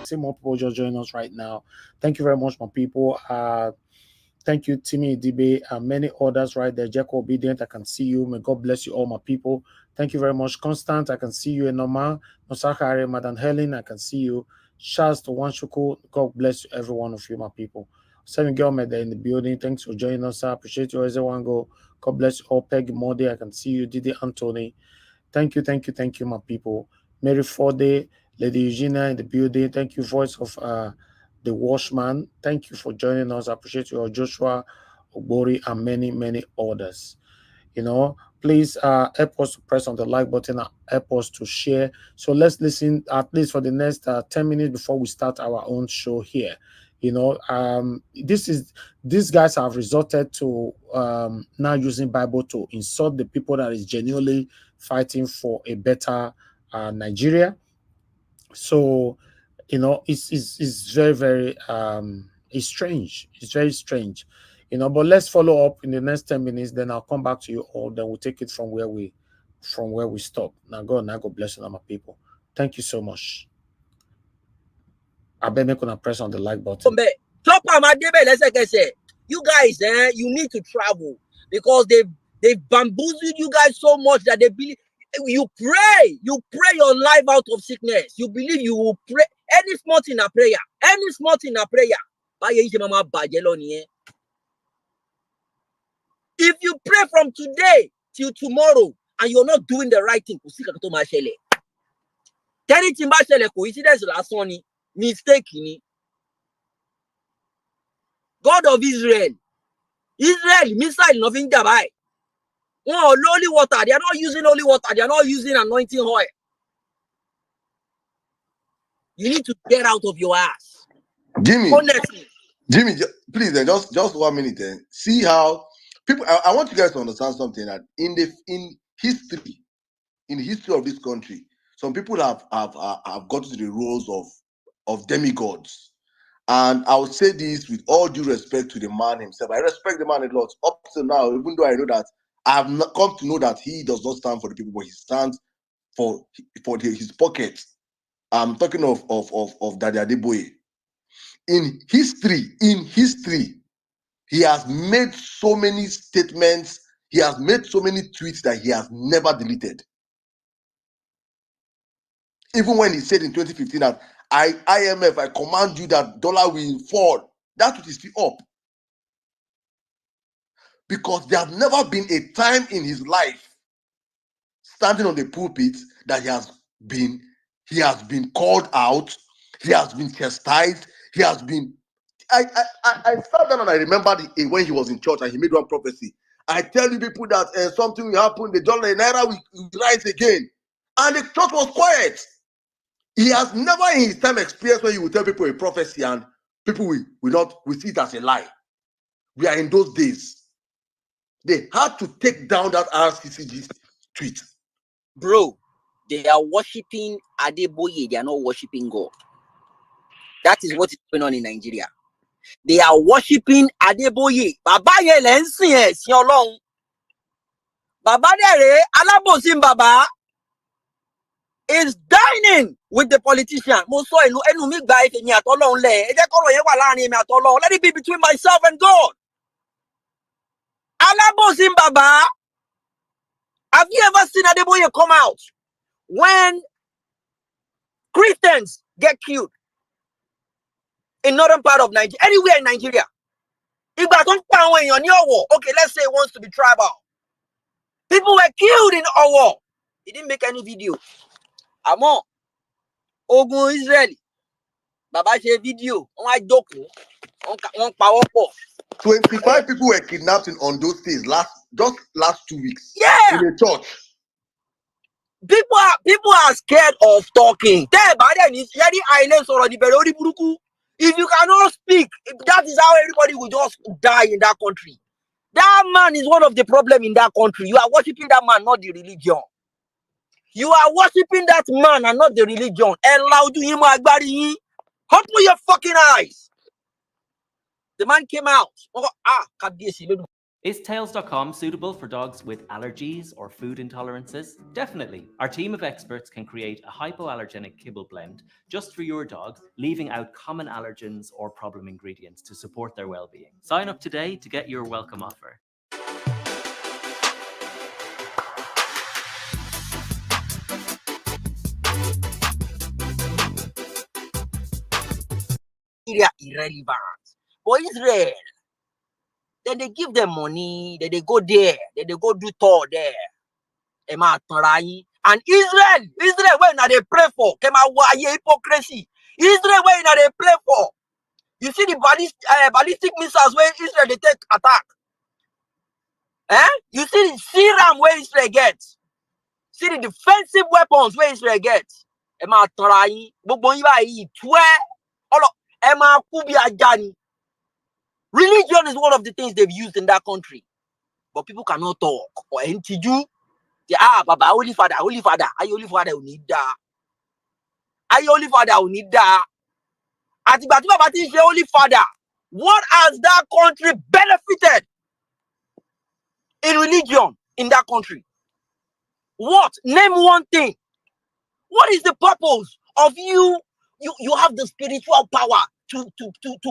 See more people just join us right now. Thank you very much, my people. Thank you, Timmy Dibe, and many others right there. Jacob Obedient, I can see you. May God bless you, all my people. Thank you very much. Constant, I can see you. Enoma, Nosakare, Madam Helen, I can see you. Charles to Wanshuku, God bless you, every one of you, my people. Seven Girlmed in the building. Thanks for joining us. I appreciate you, everyone. Go. God bless you all. Peggy Modi, I can see you. Didi Anthony. Thank you, my people. Mary Forde, Lady Eugenia in the building. Thank you, voice of the Washman. Thank you for joining us. I appreciate you, Joshua, Obori, and many others. Please help us to press on the like button and help us to share. So let's listen at least for the next 10 minutes before we start our own show here. These guys have resorted to now using Bible to insult the people that is genuinely fighting for a better Nigeria. So it's very it's strange. It's very strange. But let's follow up in the next 10 minutes, then I'll come back to you all, then we'll take it from where we stop. Now God bless you, my people. Thank you so much. I bet me gonna press on the like button. You guys, you need to travel because they bamboozled you guys so much that they believe you pray your life out of sickness. You believe you will pray any small thing in a prayer, If you pray from today till tomorrow and you're not doing the right thing, coincidence last one, mistake. God of Israel, missile nothing by. Oh, holy water. They are not using holy water. They are not using anointing oil. You need to get out of your ass. Jimmy, honestly. Jimmy, please, just 1 minute. See how people. I want you guys to understand something, that in the history of this country, some people have got to the roles of demigods. And I will say this with all due respect to the man himself. I respect the man a lot. Up to now, even though I know that I have not come to know that he does not stand for the people, but he stands for his pocket. I'm talking of Daddy Adeboye. In history, he has made so many statements. He has made so many tweets that he has never deleted. Even when he said in 2015 that IMF, I command you that dollar will fall. That tweet is still up. Because there has never been a time in his life standing on the pulpit that he has been called out, he has been chastised, he has been. I sat down and I remembered when he was in church and he made one prophecy. I tell you people that something will happen, the dollar and naira will rise again. And the church was quiet. He has never in his time experienced when you will tell people a prophecy and people will see it as a lie. We are in those days. They had to take down that RCCG tweet. Bro, they are worshipping Adeboye. They are not worshipping God. That is what is going on in Nigeria. They are worshipping Adeboye. Baba ye lensin si Ọlọ́run. Baba dere alabosin baba is dining with the politician. Mo sọ ẹnu mi gba ife mi atọlọ́run le. Ẹ jẹ́ kọ́rọ̀ yẹn wà láàrin mi atọlọ́run. Let it be between myself and God. Alabosin baba. Have you ever seen Adeboye come out when Christians get killed in northern part of Nigeria, anywhere in Nigeria? Okay, let's say it wants to be tribal. People were killed in Owo. He didn't make any video. Amo, Ogun Israeli. Baba ṣe video. On joko. On power. 25 people were kidnapped in Ondo State last 2 weeks. Yeah. In a church. People are scared of talking. If you cannot speak, that is how everybody will just die in that country. That man is one of the problems in that country. You are worshiping that man, not the religion. You are worshiping that man and not the religion. Open your fucking eyes. The man came out. Is Tails.com suitable for dogs with allergies or food intolerances? Definitely. Our team of experts can create a hypoallergenic kibble blend just for your dog, leaving out common allergens or problem ingredients to support their well-being. Sign up today to get your welcome offer. Irrelevant. For Israel, then they give them money, then they go there, then they go do tour there. And Israel, where now they pray for? Hypocrisy. Israel, where now they pray for? You see the ballistic missiles where Israel they take attack. You see the serum where Israel gets. See the defensive weapons where Israel gets. Religion is one of the things they've used in that country. But people cannot talk. Or NTU. Baba, Holy Father, Holy Father. I Holy Father will need that. I Holy Father will need that. Holy Father. What has that country benefited in religion in that country? What? Name one thing. What is the purpose of you have the spiritual power to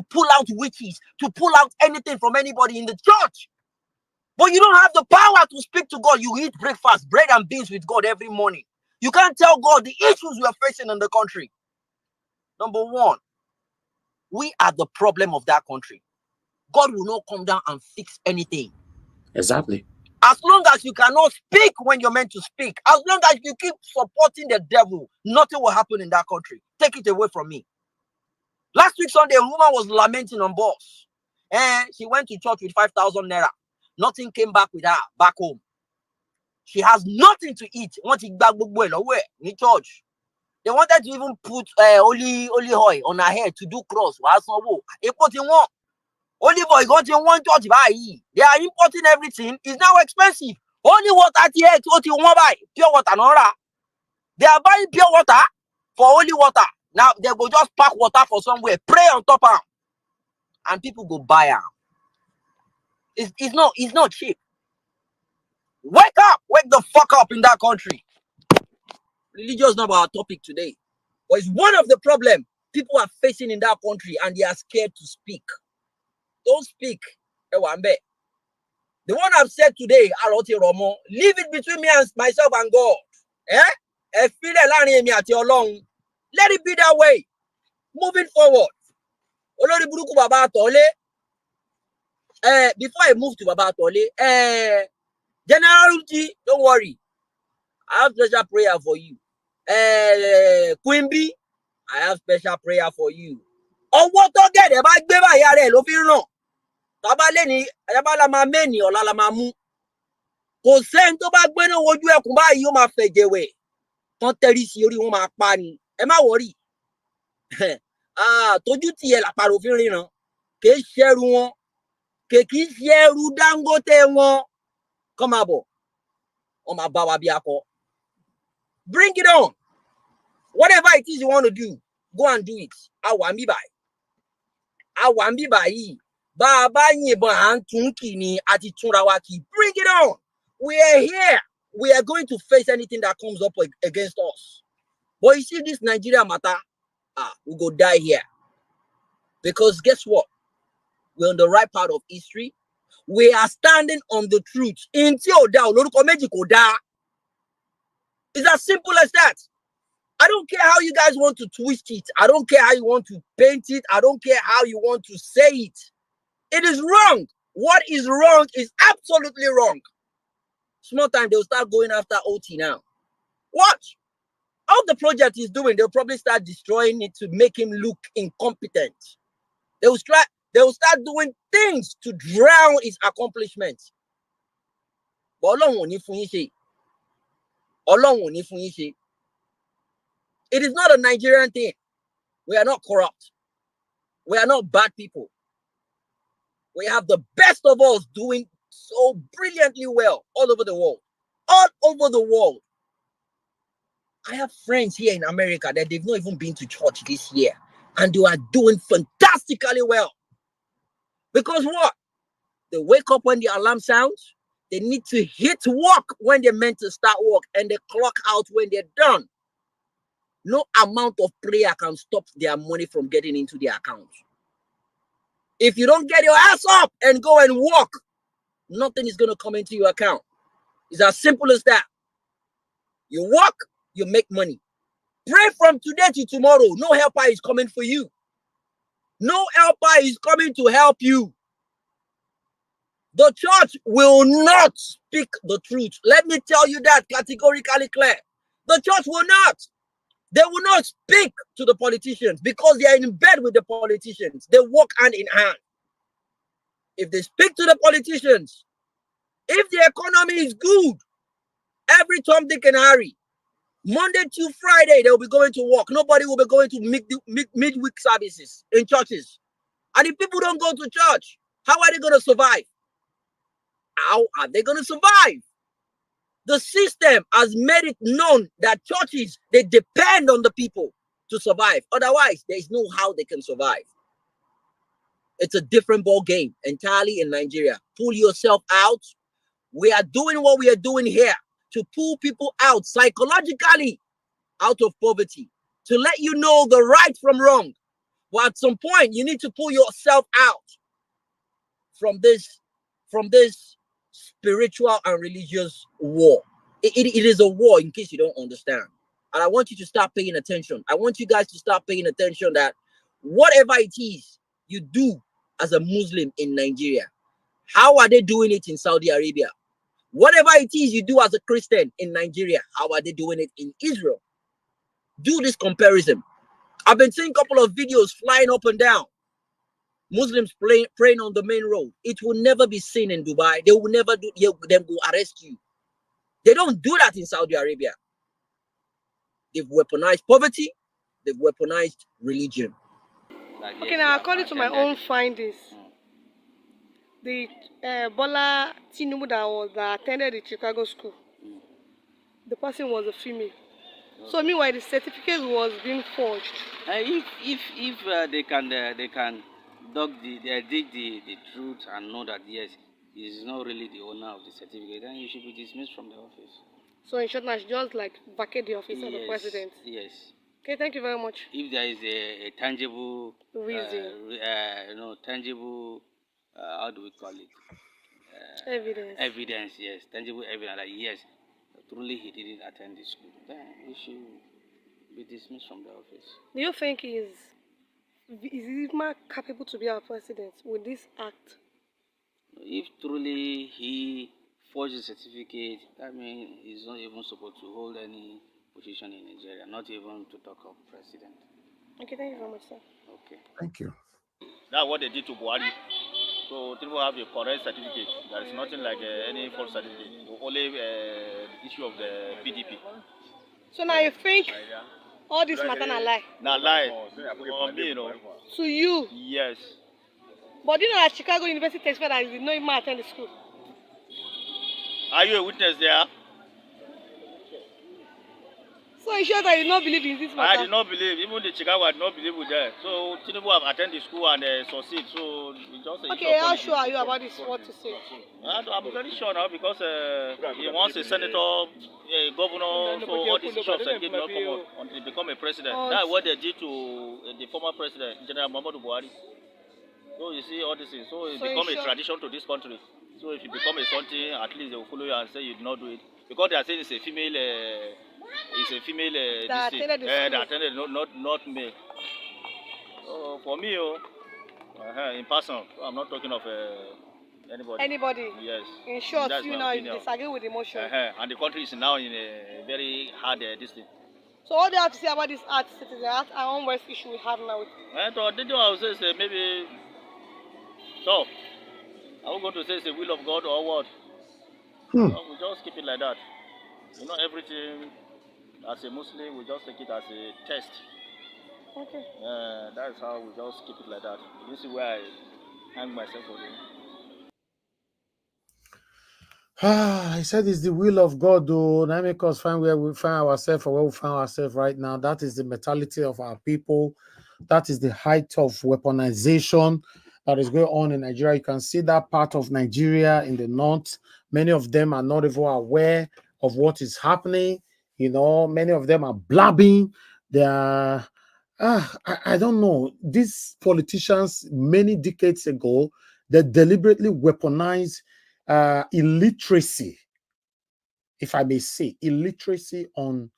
pull out witches, to pull out anything from anybody in the church? But you don't have the power to speak to God. You eat breakfast, bread and beans with God every morning. You can't tell God the issues we are facing in the country. Number one, we are the problem of that country. God will not come down and fix anything. Exactly. As long as you cannot speak when you're meant to speak, as long as you keep supporting the devil, nothing will happen in that country. Take it away from me. Last week Sunday, a woman was lamenting on boss. She went to church with 5,000 naira. Nothing came back with her back home. She has nothing to eat. In church. They wanted to even put holy oil on her head to do cross. Olive oil got in one church buy. They are importing everything. It's now expensive. Only water here, what you want buy. Pure water, Nora. They are buying pure water for holy water. Now they go just pack water for somewhere, pray on top of, and people go buy them. It's not cheap. Wake up, wake the fuck up in that country. Religion is not our topic today, but it's one of the problems people are facing in that country, and they are scared to speak. Don't speak. The one I've said today, Aloti Romo, leave it between me and myself and God. Let it be that way. Moving forward. Before I move to Baba Tole, General G, don't worry. I have special prayer for you. Queen B, I have special prayer for you. Oh, what to get about Beba Yare, Lofino? Tabaleni, Yabala Mameni, or Lalamamu. Kò sẹ́ni tó bá gbéná wojú ẹkùn báyìí yóò máa fẹ̀jẹ̀wẹ̀ tán tẹ́rí sí orí wọn máa pa ni ẹ má wọrí tójú tiẹ̀ làpàrọ̀ fi ríran kìí ṣẹ́rù wọn kìí ṣẹ́rù Dangote wọn kọ́ máa bọ̀ wọ́n máa bá wa bí akọ. Bring it on. Whatever it is you want to do, go and do it. Àwa ń bí báyìí bá a bá yìnbọn à ń tún kì ní àti túnra wa kì. Bring it on. We are here. We are going to face anything that comes up against us. But you see this Nigeria matter, we go die here. Because guess what? We're on the right part of history. We are standing on the truth. It's as simple as that. I don't care how you guys want to twist it. I don't care how you want to paint it. I don't care how you want to say it. It is wrong. What is wrong is absolutely wrong. Small time, they'll start going after OT now. Watch. All the project he's doing, they'll probably start destroying it to make him look incompetent. They will start doing things to drown his accomplishments. But it is not a Nigerian thing. We are not corrupt. We are not bad people. We have the best of us doing so brilliantly well all over the world. All over the world. I have friends here in America that they've not even been to church this year. And they are doing fantastically well. Because what? They wake up when the alarm sounds. They need to hit work when they're meant to start work, and they clock out when they're done. No amount of prayer can stop their money from getting into their accounts. If you don't get your ass up and go and work, nothing is going to come into your account. It's as simple as that. You work, you make money. Pray from today to tomorrow. No helper is coming for you. No helper is coming to help you. The church will not speak the truth. Let me tell you that categorically clear. The church will not. They will not speak to the politicians because they are in bed with the politicians. They work hand in hand. If they speak to the politicians, if the economy is good, every Tom, Dick, and Harry, Monday to Friday, they will be going to work. Nobody will be going to midweek services in churches. And if people don't go to church, how are they going to survive? How are they going to survive? The system has made it known that churches, they depend on the people to survive. Otherwise, there is no how they can survive. It's a different ball game entirely in Nigeria. Pull yourself out. We are doing what we are doing here to pull people out psychologically out of poverty, to let you know the right from wrong. But at some point, you need to pull yourself out from this spiritual and religious war. It is a war, in case you don't understand. And I want you to start paying attention. I want you guys to start paying attention that whatever it is you do as a Muslim in Nigeria, how are they doing it in Saudi Arabia? Whatever it is you do as a Christian in Nigeria, how are they doing it in Israel? Do this comparison. I've been seeing a couple of videos flying up and down. Muslims praying on the main road. It will never be seen in Dubai. They will never do. Them go arrest you. They don't do that in Saudi Arabia. They've weaponized poverty. They've weaponized religion. Okay, now according to my own findings, the Bola Tinubu that attended the Chicago school, the person was a female. So meanwhile, the certificate was being forged. If they can dig the truth and know that yes, he is not really the owner of the certificate, then he should be dismissed from the office. So in short, now she just like vacate the office of the president. Yes. Okay, thank you very much. If there is a tangible reason, tangible, how do we call it? Evidence. Evidence, yes, tangible evidence that yes, truly he didn't attend the school, then he should be dismissed from the office. Do you think is Zima capable to be our president with this act? If truly he forged a certificate, that means he's not even supposed to hold any position in Nigeria, not even to talk of president. Okay, thank you very much, sir. Okay. Thank you. That's what they did to Buhari. So people have a correct certificate. There is nothing like any false certificate. Only the issue of the PDP. So now you think all this matter na lie? Na lie. For me, you know. To you? Yes. But you know that Chicago University testified that he did not even attend the school. Are you a witness there? So you sure that you don't believe in this matter? I did not believe. Even the Chicago, I did not believe with that. So Tinubu have attended the school and succeed. So we just okay, how sure are you about this? What to say? I'm very sure now because he wants a senator, a governor, so all these issues did not come out until he become a president. That's what they did to the former president, General Muhammadu Buhari. So you see all these things. So it become a tradition to this country. So if you become a something, at least they will follow you and say you did not do it. Because they are saying it's a female that attended, not male. So for me, in person, so I'm not talking of anybody. Anybody? Yes. In short, you know, you disagree with the motion. And the country is now in a very hard distance. So what do you have to say about this art citizen? Our own worst issue we have now with. I would say maybe. So, are we going to say it's the will of God or what? We just keep it like that. You know, everything as a Muslim, we just take it as a test. Okay. That's how we just keep it like that. You see where I hang myself for them. I said it's the will of God, though. That make us find where we find ourselves or where we find ourselves right now. That is the mentality of our people. That is the height of weaponization. that is going on in Nigeria. You can see that part of Nigeria in the north. Many of them are not even aware of what is happening. You know, many of them are blabbing. They are, I don't know. These politicians, many decades ago, they deliberately weaponized illiteracy, if I may say, illiteracy on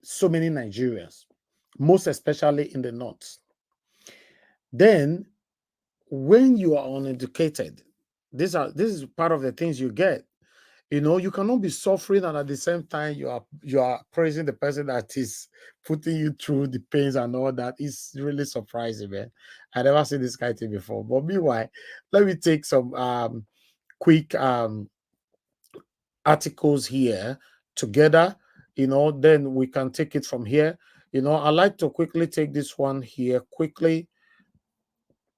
so many Nigerians, most especially in the north. Then, when you are uneducated, this is part of the things you get. You know, you cannot be suffering and at the same time you are praising the person that is putting you through the pains and all that. Is really surprising, man. I never seen this kind of thing before. But meanwhile, let me take some quick articles here together. You know, then we can take it from here. You know, I like to quickly take this one here quickly.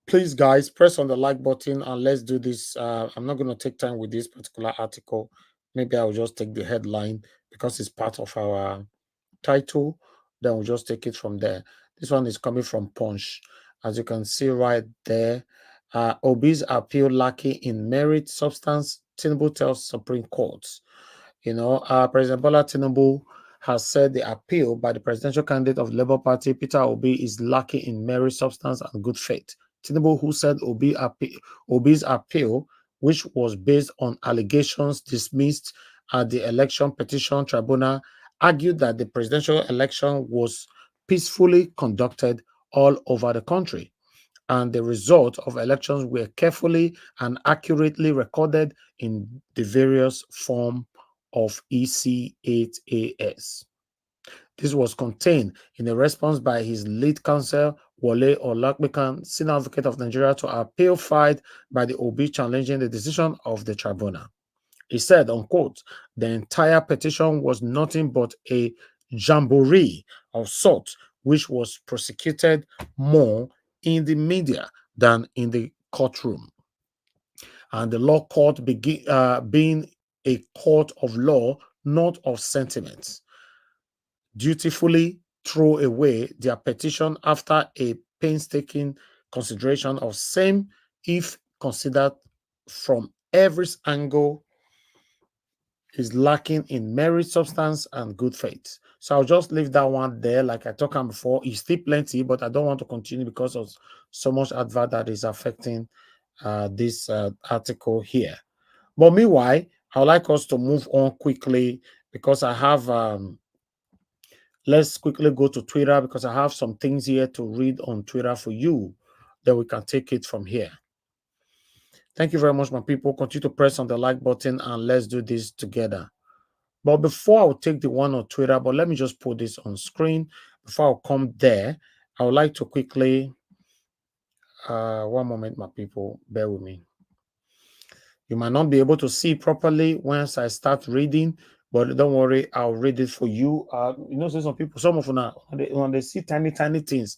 Please, guys, press on the like button and let's do this. I'm not going to take time with this particular article. Maybe I'll just take the headline because it's part of our title. Then we'll just take it from there. This one is coming from Punch. As you can see right there, Obi's appeal lacking in merit substance, Tinubu tells Supreme Court. You know, President Bola Tinubu has said the appeal by the presidential candidate of the Labour Party, Peter Obi, is lacking in merit, substance, and good faith. Tinubu, who said Obi's appeal, which was based on allegations dismissed at the election petition tribunal, argued that the presidential election was peacefully conducted all over the country, and the results of elections were carefully and accurately recorded in the various form of EC8AS. This was contained in a response by his lead counsel, Wole Olakmekan, senior advocate of Nigeria, to appeal filed by the OB challenging the decision of the tribunal. He said, unquote, the entire petition was nothing but a jamboree of sorts, which was prosecuted more in the media than in the courtroom. And the law court being a court of law, not of sentiments, dutifully throw away their petition after a painstaking consideration of same, if considered from every angle, is lacking in merit, substance, and good faith. So I'll just leave that one there. Like I talked about before, it's still plenty, but I don't want to continue because of so much advert that is affecting this article here. But meanwhile, I would like us to move on quickly because I have let's quickly go to Twitter because I have some things here to read on Twitter for you. Then we can take it from here. Thank you very much, my people. Continue to press on the like button and let's do this together. But before I'll take the one on Twitter, but let me just put this on screen. Before I'll come there, I would like to quickly, one moment, my people, bear with me. You might not be able to see properly once I start reading, but don't worry, I'll read it for you. You know, some people, some of them, when they see tiny things,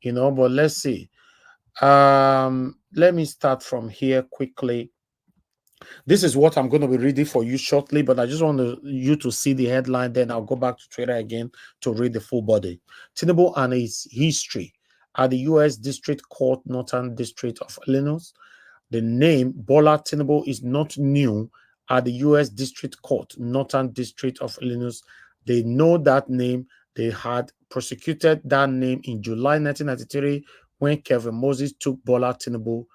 you know, but let's see. Let me start from here quickly. This is what I'm going to be reading for you shortly, but I just want you to see the headline. Then I'll go back to Twitter again to read the full body. Tinubu and his history at the U.S. District Court, Northern District of Illinois. The name Bola Tinubu is not new at the U.S. District Court, Northern District of Illinois. They know that name. They had prosecuted that name in July 1993 when Kevin Moses took Bola Tinubu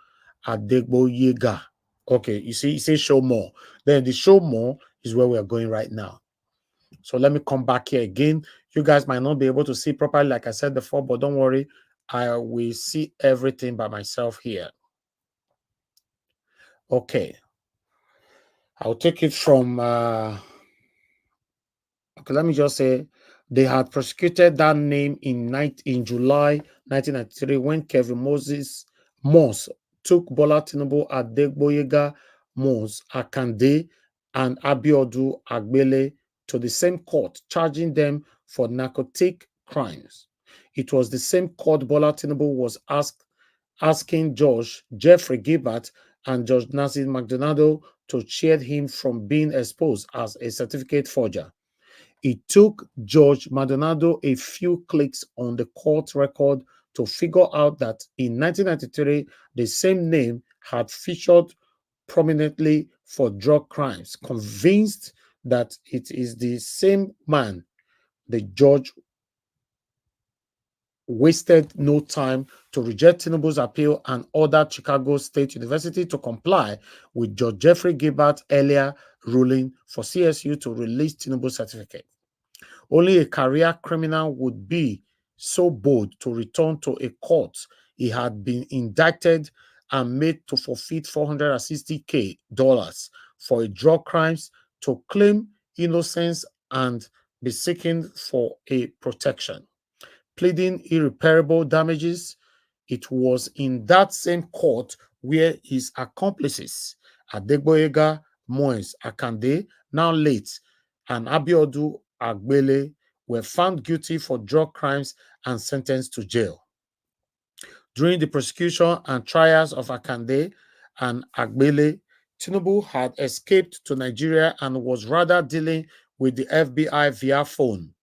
at Degbo Yega. Okay, you see, it says show more. Then the show more is where we are going right now. So let me come back here again. You guys might not be able to see properly, like I said before, but don't worry. I will see everything by myself here. Okay. I'll take it from, okay, let me just say, they had prosecuted that name in July 1993 when Kevin Moses took Bola Tinubu at Degboyega Mons, Akande, and Abiodu Agbele to the same court, charging them for narcotic crimes. It was the same court Bola Tinubu was asking Judge Jeffrey Gilbert and Judge Nasir McDonald to shield him from being exposed as a certificate forger. It took Judge Maldonado a few clicks on the court record to figure out that in 1993, the same name had featured prominently for drug crimes. Convinced that it is the same man, the judge wasted no time to reject Tinubu's appeal and ordered Chicago State University to comply with Judge Jeffrey Gilbert's earlier ruling for CSU to release Tinubu's certificate. Only a career criminal would be so bold to return to a court he had been indicted and made to forfeit $460,000 for drug crimes to claim innocence and be seeking for a protection. Pleading irreparable damages, it was in that same court where his accomplices, Adegboyega Moise Akande, now late, and Abiodu Agbele, were found guilty for drug crimes and sentenced to jail. During the prosecution and trials of Akande and Agbele, Tinubu had escaped to Nigeria and was rather dealing with the FBI via phone.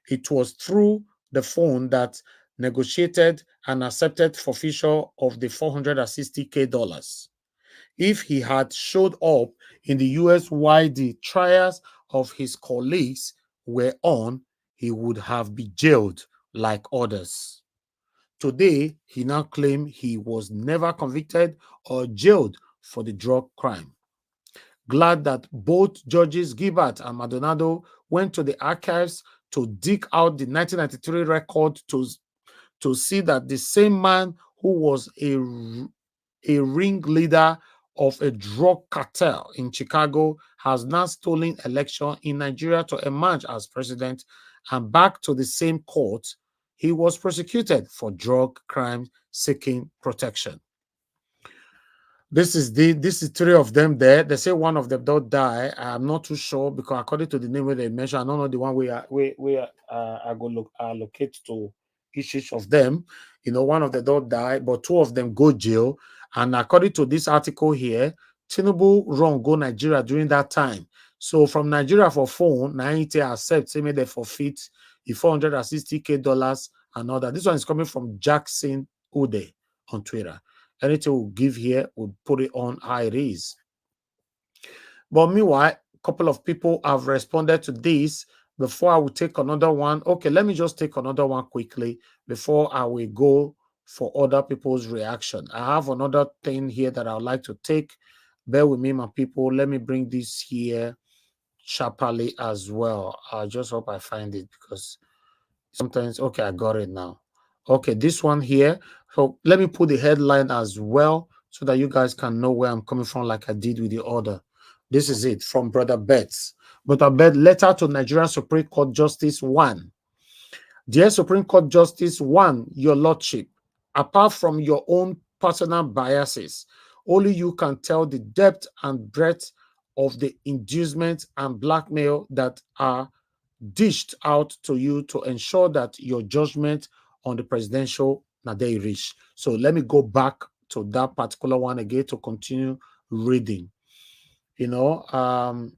It was through the phone that negotiated and accepted forfeiture of the $460,000. If he had showed up in the US while the trials of his colleagues were on, he would have been jailed like others. Today, he now claims he was never convicted or jailed for the drug crime. Glad that both Judges Gilbert and Maldonado went to the archives to dig out the 1993 record to see that the same man who was a ringleader of a drug cartel in Chicago has now stolen election in Nigeria to emerge as president, and back to the same court he was prosecuted for drug crimes seeking protection. This is three of them there. They say one of them don't die. I'm not too sure because according to the name where they mention, I don't know the one where I go allocate to each of them. You know, one of them don't die, but two of them go jail. And according to this article here, Tinubu run go Nigeria during that time. So from Nigeria for phone, Naite accept say they forfeit the $460,000 and all that. This one is coming from Jackson Ude on Twitter. Anything we'll give here, we'll put it on how it is. But meanwhile, a couple of people have responded to this before I will take another one. Okay, let me just take another one quickly before I will go for other people's reaction. I have another thing here that I would like to take. Bear with me, my people. Let me bring this here sharply as well. I just hope I find it because sometimes, okay, I got it now. Okay, this one here. So let me put the headline as well so that you guys can know where I'm coming from like I did with the order. This is it from Brother Betts. Brother Betts, letter to Nigerian Supreme Court Justice 1. Dear Supreme Court Justice 1, Your Lordship, apart from your own personal biases, only you can tell the depth and breadth of the inducement and blackmail that are dished out to you to ensure that your judgment on the presidential Nadei reach. So let me go back to that particular one again to continue reading. You know,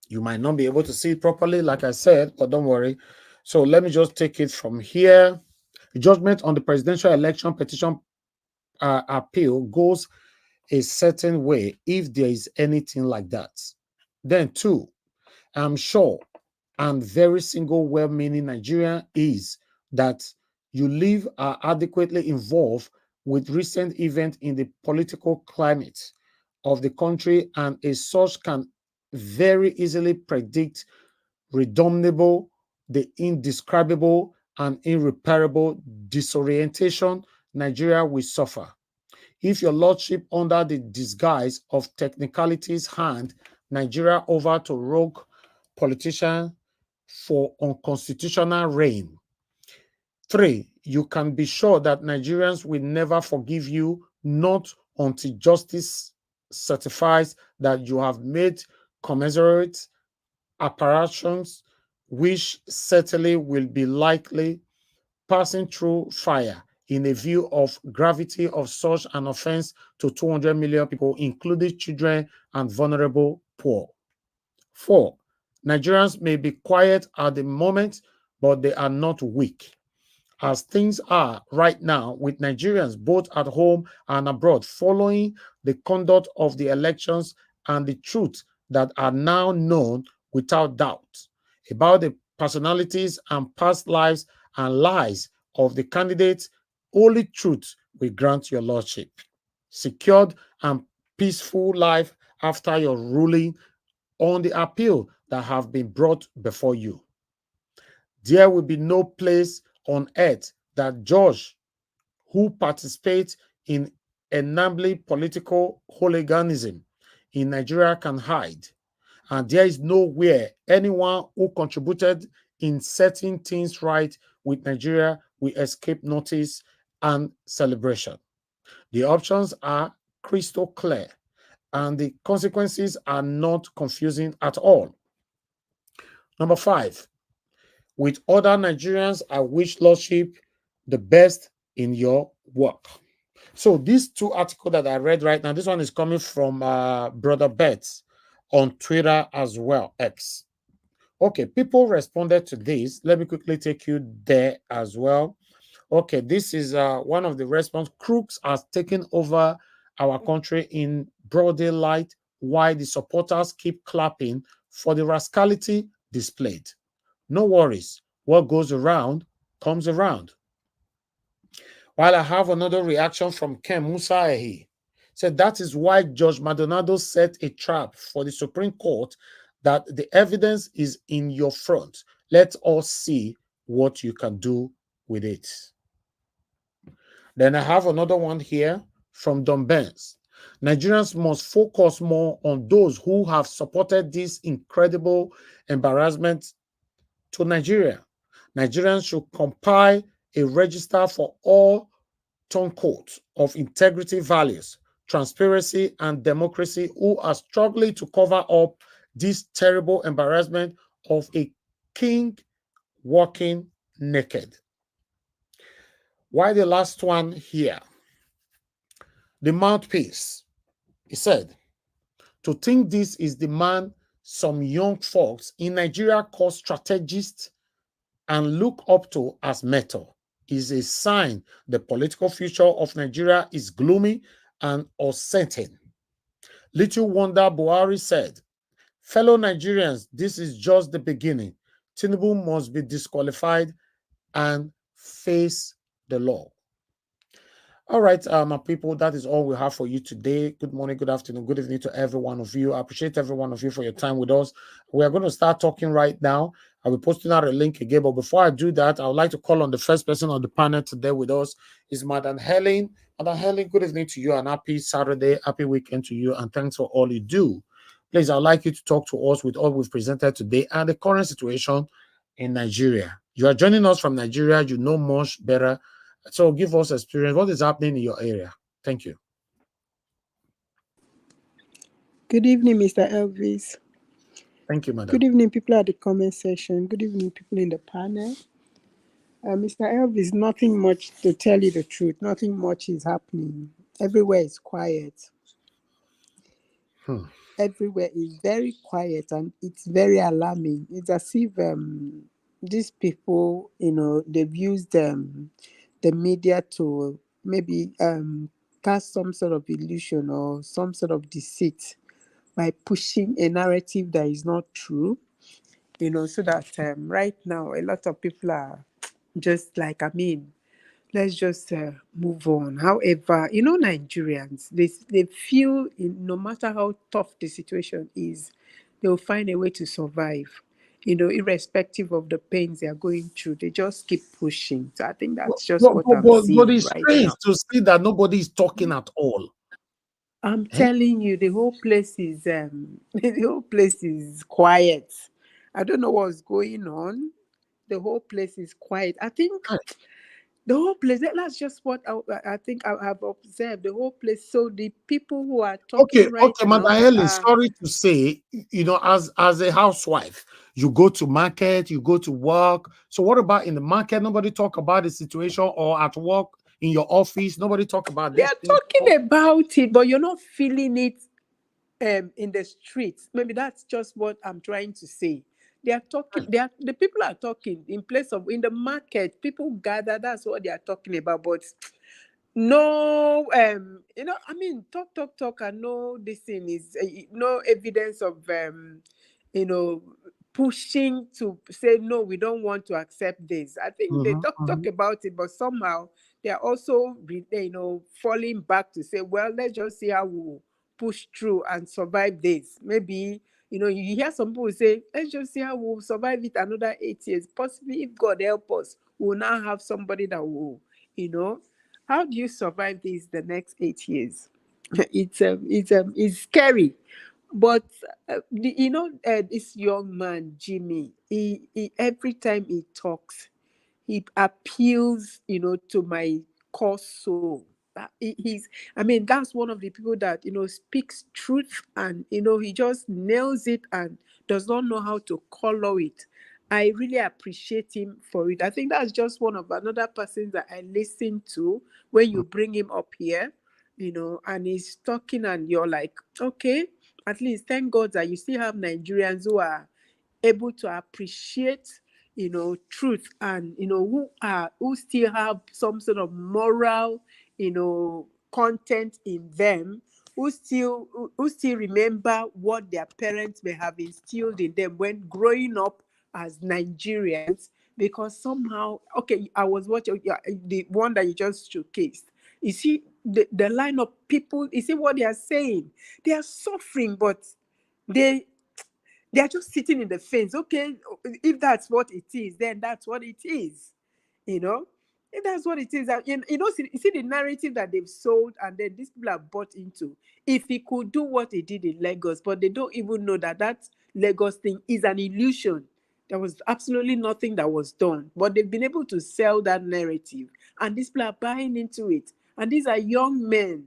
you might not be able to see it properly, like I said, but don't worry. So let me just take it from here. The judgment on the presidential election petition appeal goes a certain way if there is anything like that. Then two, I'm sure and very single well-meaning Nigerian is that you live are adequately involved with recent events in the political climate of the country, and a source can very easily predict redoundable, the indescribable and irreparable disorientation Nigeria will suffer if your lordship, under the disguise of technicalities, hand Nigeria over to rogue politicians for unconstitutional reign. 3, you can be sure that Nigerians will never forgive you, not until justice certifies that you have made commensurate apparitions, which certainly will be likely passing through fire in a view of gravity of such an offense to 200 million people, including children and vulnerable poor. 4, Nigerians may be quiet at the moment, but they are not weak. as things are right now with Nigerians both at home and abroad following the conduct of the elections and the truth that are now known without doubt about the personalities and past lives and lies of the candidates, only truth will grant your lordship secured and peaceful life after your ruling on the appeal that have been brought before you. There will be no place on earth that judge who participate in enabling political hooliganism in Nigeria can hide. And there is nowhere anyone who contributed in setting things right with Nigeria will escape notice and celebration. The options are crystal clear and the consequences are not confusing at all. Number 5, with other Nigerians, I wish Lordship the best in your work. So these two articles that I read right now, this one is coming from Brother Betts on Twitter as well, X. Okay, people responded to this. Let me quickly take you there as well. Okay, this is one of the response. Crooks has taken over our country in broad daylight while the supporters keep clapping for the rascality displayed. No worries. What goes around comes around. While I have another reaction from Ken Musaehi, said that is why Judge Maldonado set a trap for the Supreme Court, that the evidence is in your front. Let us see what you can do with it. Then I have another one here from Don Benz. Nigerians must focus more on those who have supported this incredible embarrassment to Nigeria. Nigerians should compile a register for all turncoats of integrity values, transparency, and democracy who are struggling to cover up this terrible embarrassment of a king walking naked. Why the last one here? The mouthpiece. He said, to think this is the man some young folks in Nigeria call strategist and look up to as mentor is a sign the political future of Nigeria is gloomy and uncertain. Little wonder Buhari said, fellow Nigerians, this is just the beginning. Tinubu must be disqualified and face the law. All right, my people, that is all we have for you today. Good morning, good afternoon, good evening to every one of you. I appreciate every one of you for your time with us. We are going to start talking right now. I'll be posting out a link again, but before I do that, I would like to call on the first person on the panel today with us is Madam Helen. Madam Helen, good evening to you and happy Saturday, happy weekend to you, and thanks for all you do. Please, I'd like you to talk to us with all we've presented today and the current situation in Nigeria. You are joining us from Nigeria, you know much better. So give us experience. What is happening in your area? Thank you. Good evening, Mr. Elvis. Thank you, madam. Good evening, people at the comment section. Good evening, people in the panel. Mr. Elvis, nothing much, to tell you the truth. Nothing much is happening. Everywhere is quiet. Everywhere is very quiet, and it's very alarming. It's as if these people, they've used the media to maybe cast some sort of illusion or some sort of deceit by pushing a narrative that is not true, so that right now a lot of people are just like, let's just move on. However, Nigerians, they feel no matter how tough the situation is, they'll find a way to survive. Irrespective of the pains they are going through, they just keep pushing. So I think that's just what I'm seeing but it's right strange now. to see that nobody is talking at all. I'm telling you, the whole place is quiet. I don't know what's going on. The whole place is quiet. I think the whole place. That's just what I think I have observed. The whole place. So the people who are talking right Okay, now. Madam Helen, sorry to say, as a housewife, you go to market, you go to work. So what about in the market? Nobody talk about the situation, or at work in your office. Nobody talk about this. They are talking about it, but you're not feeling it in the streets. Maybe that's just what I'm trying to say. They are talking. The people are talking in place of in the market. People gather. That's what they are talking about. But no, I mean, talk, and no, this thing is no evidence of you know, pushing to say no, we don't want to accept this. I think they talk about it, but somehow they are also falling back to say, well, let's just see how we push through and survive this. Maybe you hear some people say, let's just see how we'll survive it another 8 years. Possibly, if God help us, we'll now have somebody that will, how do you survive this the next 8 years? It's scary. But this young man, Jimmy, he every time he talks, he appeals, to my core soul. I mean, that's one of the people that, speaks truth, and, he just nails it and does not know how to color it. I really appreciate him for it. I think that's just one of another person that I listen to when you bring him up here, and he's talking, and you're like, okay, at least thank God that you still have Nigerians who are able to appreciate, truth, and who still have some sort of moral, content in them, who still remember what their parents may have instilled in them when growing up as Nigerians. Because somehow, okay, I was watching the one that you just showcased. You see the line of people, you see what they are saying. They are suffering, but they are just sitting in the fence. Okay, if that's what it is, then that's what it is. You know, if that's what it is, see the narrative that they've sold, and then these people are bought into. If he could do what he did in Lagos, but they don't even know that Lagos thing is an illusion. There was absolutely nothing that was done, but they've been able to sell that narrative, and these people are buying into it. And these are young men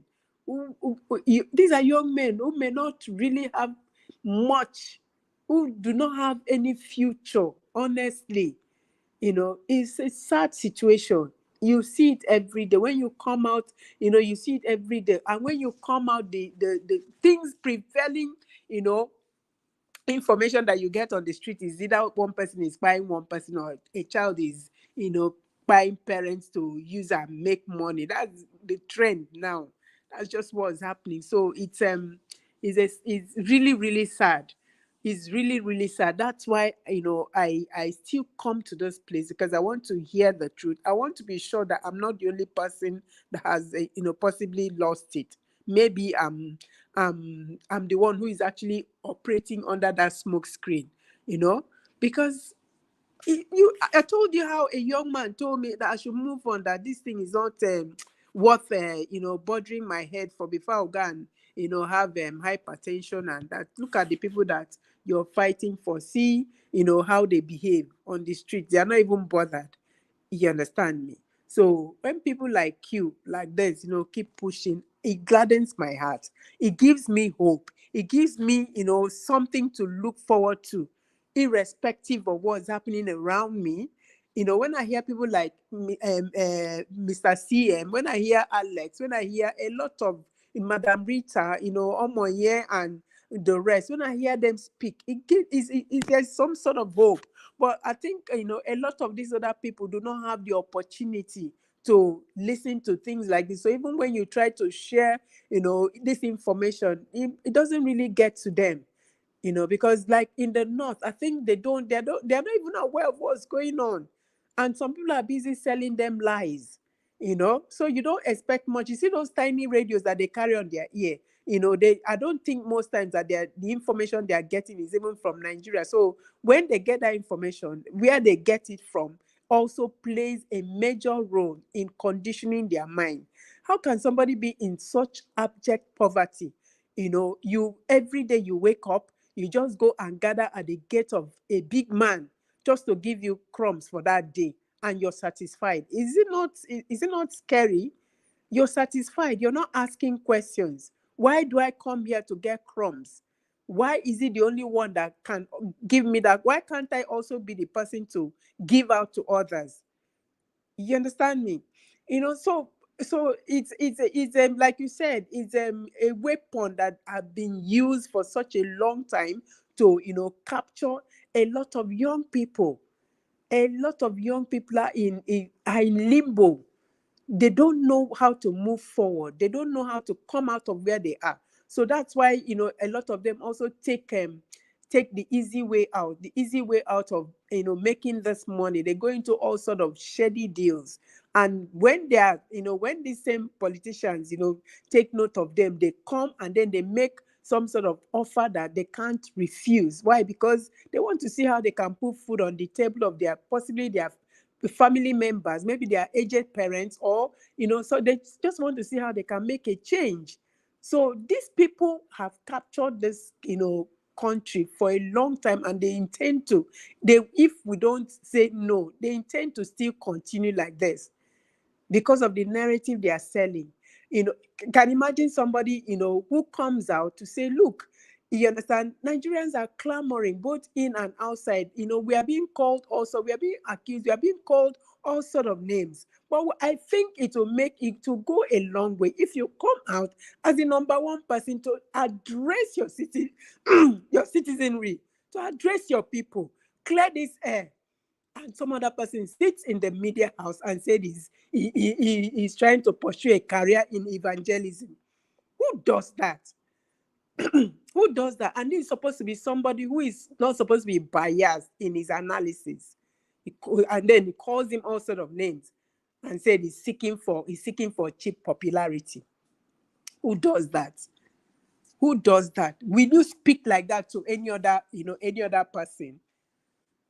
these are young men who may not really have much, who do not have any future, honestly. It's a sad situation. You see it every day. When you come out, you see it every day. And when you come out, the things prevailing, information that you get on the street is either one person is buying one person, or a child is, buying parents to use and make money. That's the trend now. That's just what's happening. So it's really, really sad. It's really, really sad. That's why, I still come to this place, because I want to hear the truth. I want to be sure that I'm not the only person that has possibly lost it. Maybe I'm the one who is actually operating under that smoke screen, because I told you how a young man told me that I should move on, that this thing is not worth bothering my head for, before I go and have hypertension. And that, look at the people that you're fighting for, see how they behave on the street. They are not even bothered. You understand me? So when people like you, like this, keep pushing, it gladdens my heart. It gives me hope. It gives me, something to look forward to, irrespective of what's happening around me. When I hear people like Mr. CM, when I hear Alex, when I hear a lot of Madam Rita, Omoye, and the rest, when I hear them speak, there's some sort of hope. But I think, a lot of these other people do not have the opportunity to listen to things like this. So even when you try to share, this information, it doesn't really get to them. Because like in the north, I think they're not even aware of what's going on. And some people are busy selling them lies, so you don't expect much. You see those tiny radios that they carry on their ear, I don't think most times that the information they are getting is even from Nigeria. So when they get that information, where they get it from also plays a major role in conditioning their mind. How can somebody be in such abject poverty? You every day you wake up, you just go and gather at the gate of a big man just to give you crumbs for that day, and you're satisfied. Is it not scary? You're satisfied. You're not asking questions. Why do I come here to get crumbs? Why is it the only one that can give me that? Why can't I also be the person to give out to others? You understand me? So it's like you said, it's a weapon that have been used for such a long time to capture a lot of young people are are in limbo. They don't know how to move forward. They don't know how to come out of where they are. So that's why, a lot of them also take the easy way out, of, making this money. They go into all sort of shady deals. And when they are, when these same politicians, take note of them, they come and then they make some sort of offer that they can't refuse. Why? Because they want to see how they can put food on the table of possibly their family members, maybe their aged parents, or, so they just want to see how they can make a change. So these people have captured this, country for a long time, and they intend to, if we don't say no, they intend to still continue like this because of the narrative they are selling. Can imagine somebody, who comes out to say, look, you understand, Nigerians are clamoring both in and outside. We are being called also, we are being accused, we are being called all sort of names. But I think it will make it to go a long way if you come out as the number one person to address your city, your citizenry, to address your people, clear this air. And some other person sits in the media house and said he's trying to pursue a career in evangelism. Who does that? Who does that? And this is supposed to be somebody who is not supposed to be biased in his analysis. And then he calls him all sort of names and said he's seeking for cheap popularity. Who does that? Who does that? Will you speak like that to any other person?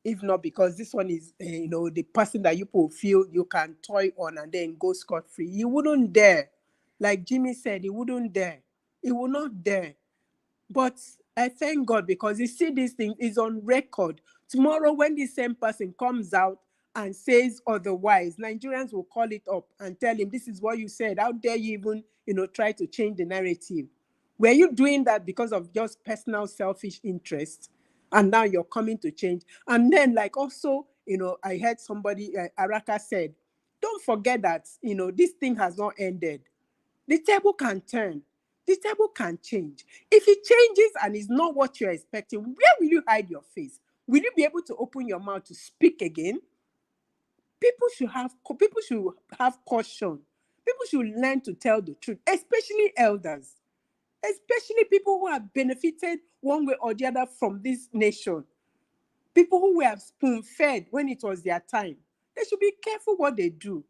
If not, because this one is, the person that you feel you can toy on and then go scot-free. You wouldn't dare. Like Jimmy said, he wouldn't dare. He will not dare. But I thank God, because you see, this thing is on record. Tomorrow, when the same person comes out and says otherwise, Nigerians will call it up and tell him, this is what you said. How dare you even, try to change the narrative? Were you doing that because of just personal selfish interest? And now you're coming to change. And then, like, also, I heard somebody, Araka said, don't forget that, this thing has not ended. The table can turn. The table can change. If it changes and is not what you're expecting, where will you hide your face? Will you be able to open your mouth to speak again? People should have caution. People should learn to tell the truth, especially elders, especially people who have benefited one way or the other from this nation. People who were spoon-fed when it was their time. They should be careful what they do.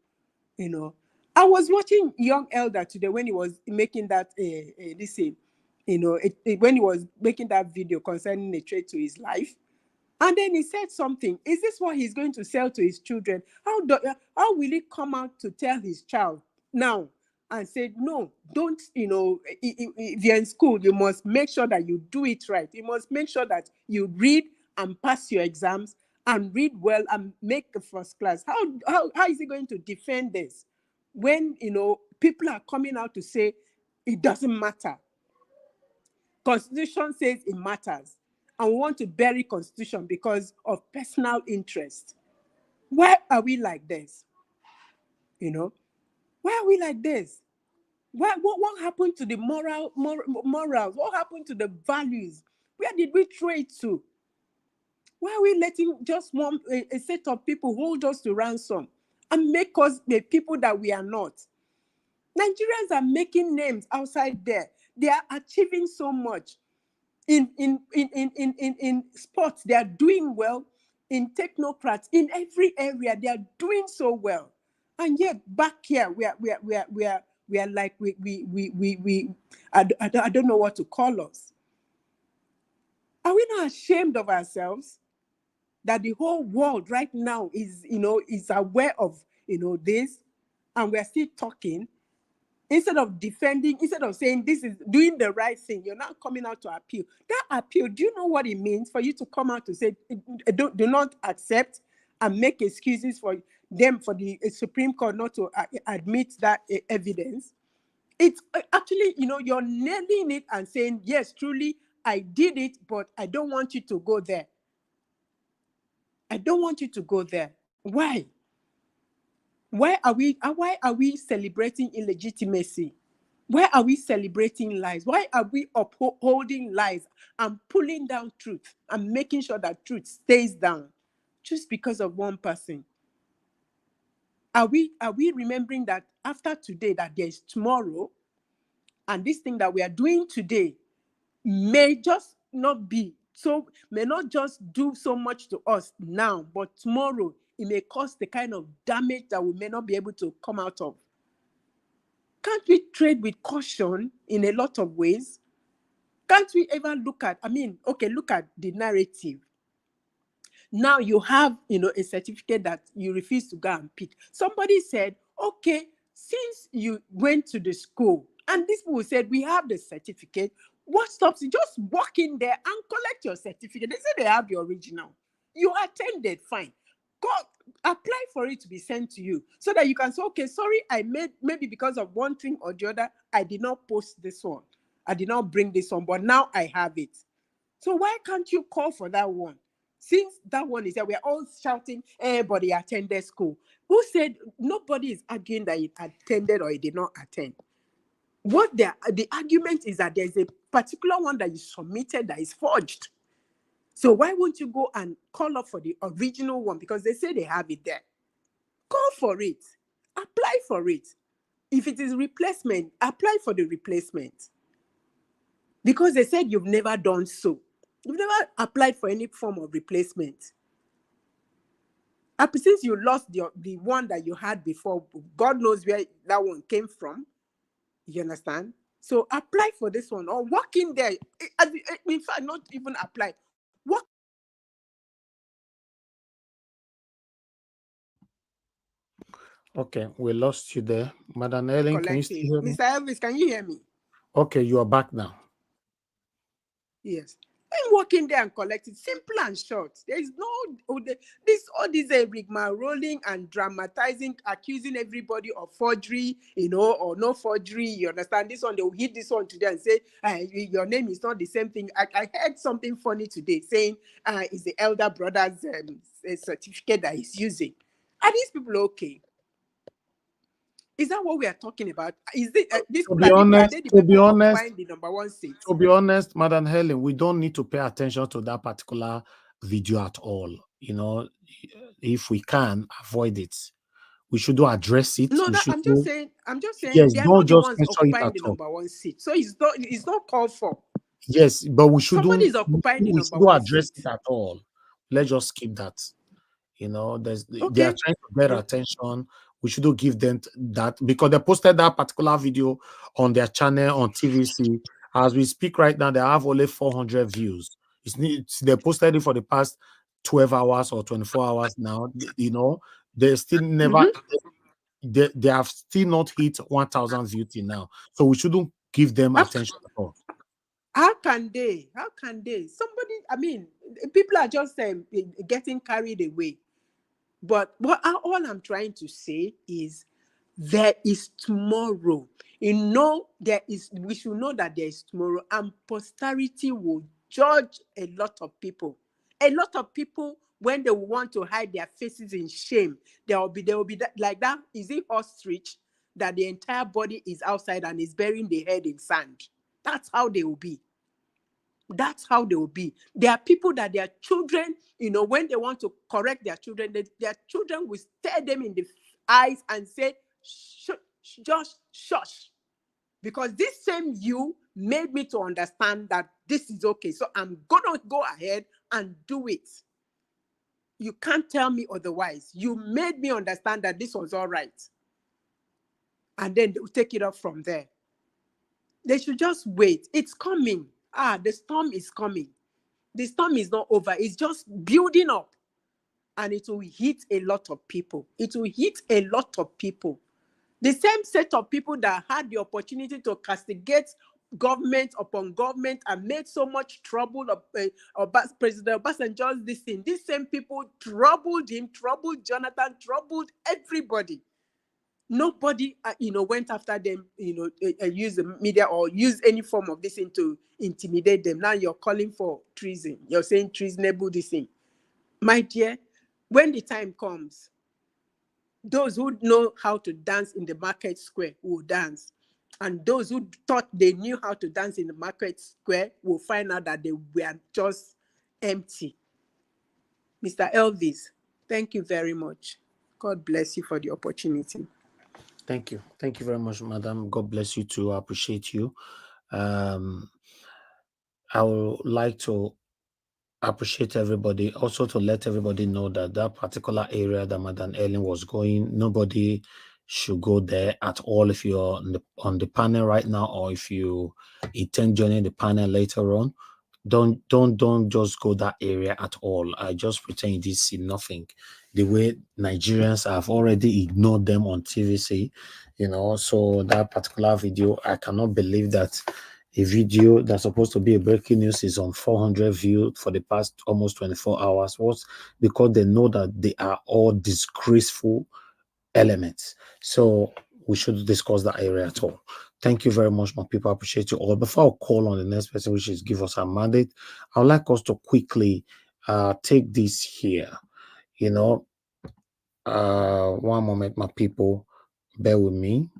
I was watching Young Elder today when he was making that when he was making that video concerning a threat to his life. And then he said something. Is this what he's going to sell to his children? How will he come out to tell his child now and say, no, don't, if you're in school, you must make sure that you do it right. You must make sure that you read and pass your exams and read well and make the first class. How is he going to defend this when, people are coming out to say it doesn't matter? Constitution says it matters, and we want to bury Constitution because of personal interest. Why are we like this? Why are we like this? What happened to the morals? What happened to the values? Where did we throw it to? Why are we letting just a set of people hold us to ransom and make us the people that we are not? Nigerians are making names outside there. They are achieving so much. In sports, they are doing well. In technocrats, in every area, they are doing so well. And yet back here, we are like I don't know what to call us. Are we not ashamed of ourselves that the whole world right now is aware of this, and we are still talking? Instead of defending, instead of saying this is doing the right thing, you're not coming out to appeal. That appeal, do you know what it means for you to come out to say, do not accept and make excuses for them, for the Supreme Court not to admit that evidence? It's actually, you're nailing it and saying, yes, truly, I did it, but I don't want you to go there. I don't want you to go there. Why? Why are we celebrating illegitimacy? Why are we celebrating lies? Why are we upholding lies and pulling down truth and making sure that truth stays down just because of one person? Are we remembering that after today that there is tomorrow, and this thing that we are doing today may just not be so, may not just do so much to us now, but tomorrow it may cause the kind of damage that we may not be able to come out of? Can't we trade with caution in a lot of ways? Can't we ever look at, look at the narrative. Now you have, a certificate that you refuse to go and pick. Somebody said, okay, since you went to the school, and these people said, we have the certificate, what stops you? Just walk in there and collect your certificate. They say they have the original. You attended, fine. Go apply for it to be sent to you so that you can say, okay, sorry, I made, maybe because of one thing or the other, I did not post this one. I did not bring this one, but now I have it. So why can't you call for that one? Since that one is there, we're all shouting, everybody attended school. Who said nobody is arguing that it attended or it did not attend? What the argument is that there's a particular one that you submitted that is forged. So why won't you go and call up for the original one? Because they say they have it there. Call for it. Apply for it. If it is replacement, apply for the replacement. Because they said you've never done so. You've never applied for any form of replacement. Since you lost the one that you had before, God knows where that one came from. You understand? So apply for this one or walk in there. In fact, not even apply. Walk. Okay, we lost you there. Madam Ellen, can you Collect still it. hear me? Mr. Elvis, can you hear me? Okay, you are back now. Yes. I'm walking there and collect it. Simple and short. There is no all this rigmarolling and dramatizing, accusing everybody of forgery, or no forgery. You understand? This one, they will hit this one today and say, your name is not the same thing. I heard something funny today saying it's the elder brother's certificate that he's using. Are these people okay? Is that what we are talking about? Is it these To people be are honest, they the to be people honest, occupying the number one seat? to be honest, Madam Helen, we don't need to pay attention to that particular video at all. If we can avoid it, we should address it. No, We that should I'm just saying yes, they are don't not the just ones censor it occupying at the all. number one seat. So it's not called for. Yes, but we Somebody shouldn't is occupying the we number shouldn't one address seat. it at all. Let's just skip that. They are Okay. trying to get attention. We shouldn't give them that because they posted that particular video on their channel on TVC. As we speak right now, they have only 400 views. They posted it for the past 12 hours or 24 hours now. They still never they have still not hit 1,000 views till now. So we shouldn't give them attention at all. How can they? Somebody, people are just getting carried away. But all I'm trying to say is there is tomorrow. We should know that there is tomorrow, and posterity will judge a lot of people. A lot of people, when they want to hide their faces in shame, there will be like that. Is it ostrich that the entire body is outside and is burying the head in sand? That's how they will be. That's how they will be. There are people that their children, when they want to correct their children, their children will stare them in the eyes and say, just shush. Because this same you made me to understand that this is okay. So I'm going to go ahead and do it. You can't tell me otherwise. You made me understand that this was all right. And then they'll take it up from there. They should just wait. It's coming. The storm is coming. The storm is not over. It's just building up. And it will hit a lot of people. It will hit a lot of people. The same set of people that had the opportunity to castigate government upon government and made so much trouble of President Obasanjo's this thing. These same people troubled him, troubled Jonathan, troubled everybody. Nobody, went after them, use the media or use any form of this thing to intimidate them. Now you're calling for treason. You're saying treasonable this thing. My dear, when the time comes, those who know how to dance in the market square will dance. And those who thought they knew how to dance in the market square will find out that they were just empty. Mr. Elvis, thank you very much. God bless you for the opportunity. Thank you. Thank you very much, madam. God bless you too. I appreciate you. Um, I would like to appreciate everybody. Also, to let everybody know that that particular area that Madam Ellen was going, nobody should go there at all. If you're on the panel right now, or if you intend joining the panel later on, don't just go that area at all. I just pretend you did see nothing. The way Nigerians have already ignored them on TVC, so that particular video, I cannot believe that a video that's supposed to be a breaking news is on 400 views for the past almost 24 hours. What's because they know that they are all disgraceful elements. So we should discuss that area at all. Thank you very much, my people. I appreciate you all. Before I call on the next person, which is give us a mandate, I would like us to quickly take this here. One moment, my people. Bear with me.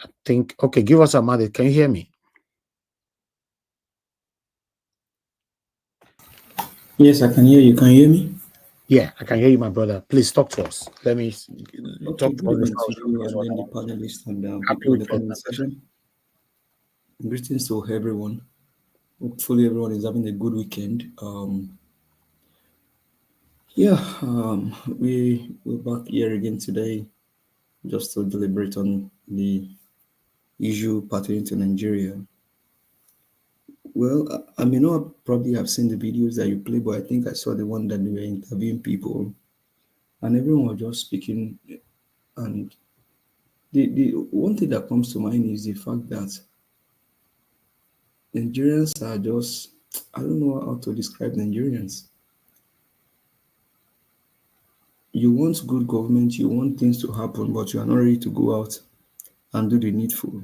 I think, okay, give us a mandate. Can you hear me? Yes, I can hear you. Can you hear me? Yeah, I can hear you, my brother. Please talk to us. Let me Okay, talk to good us. evening to you and then the panelists and Happy people in the weekend, comment section. Greetings to everyone. Hopefully everyone is having a good weekend. We're back here again today just to deliberate on the issue pertaining to Nigeria. Well, I may not probably have seen the videos that you play, but I think I saw the one that they were interviewing people, and everyone was just speaking. And the one thing that comes to mind is the fact that Nigerians are just, I don't know how to describe Nigerians. You want good government, you want things to happen, but you are not ready to go out and do the needful.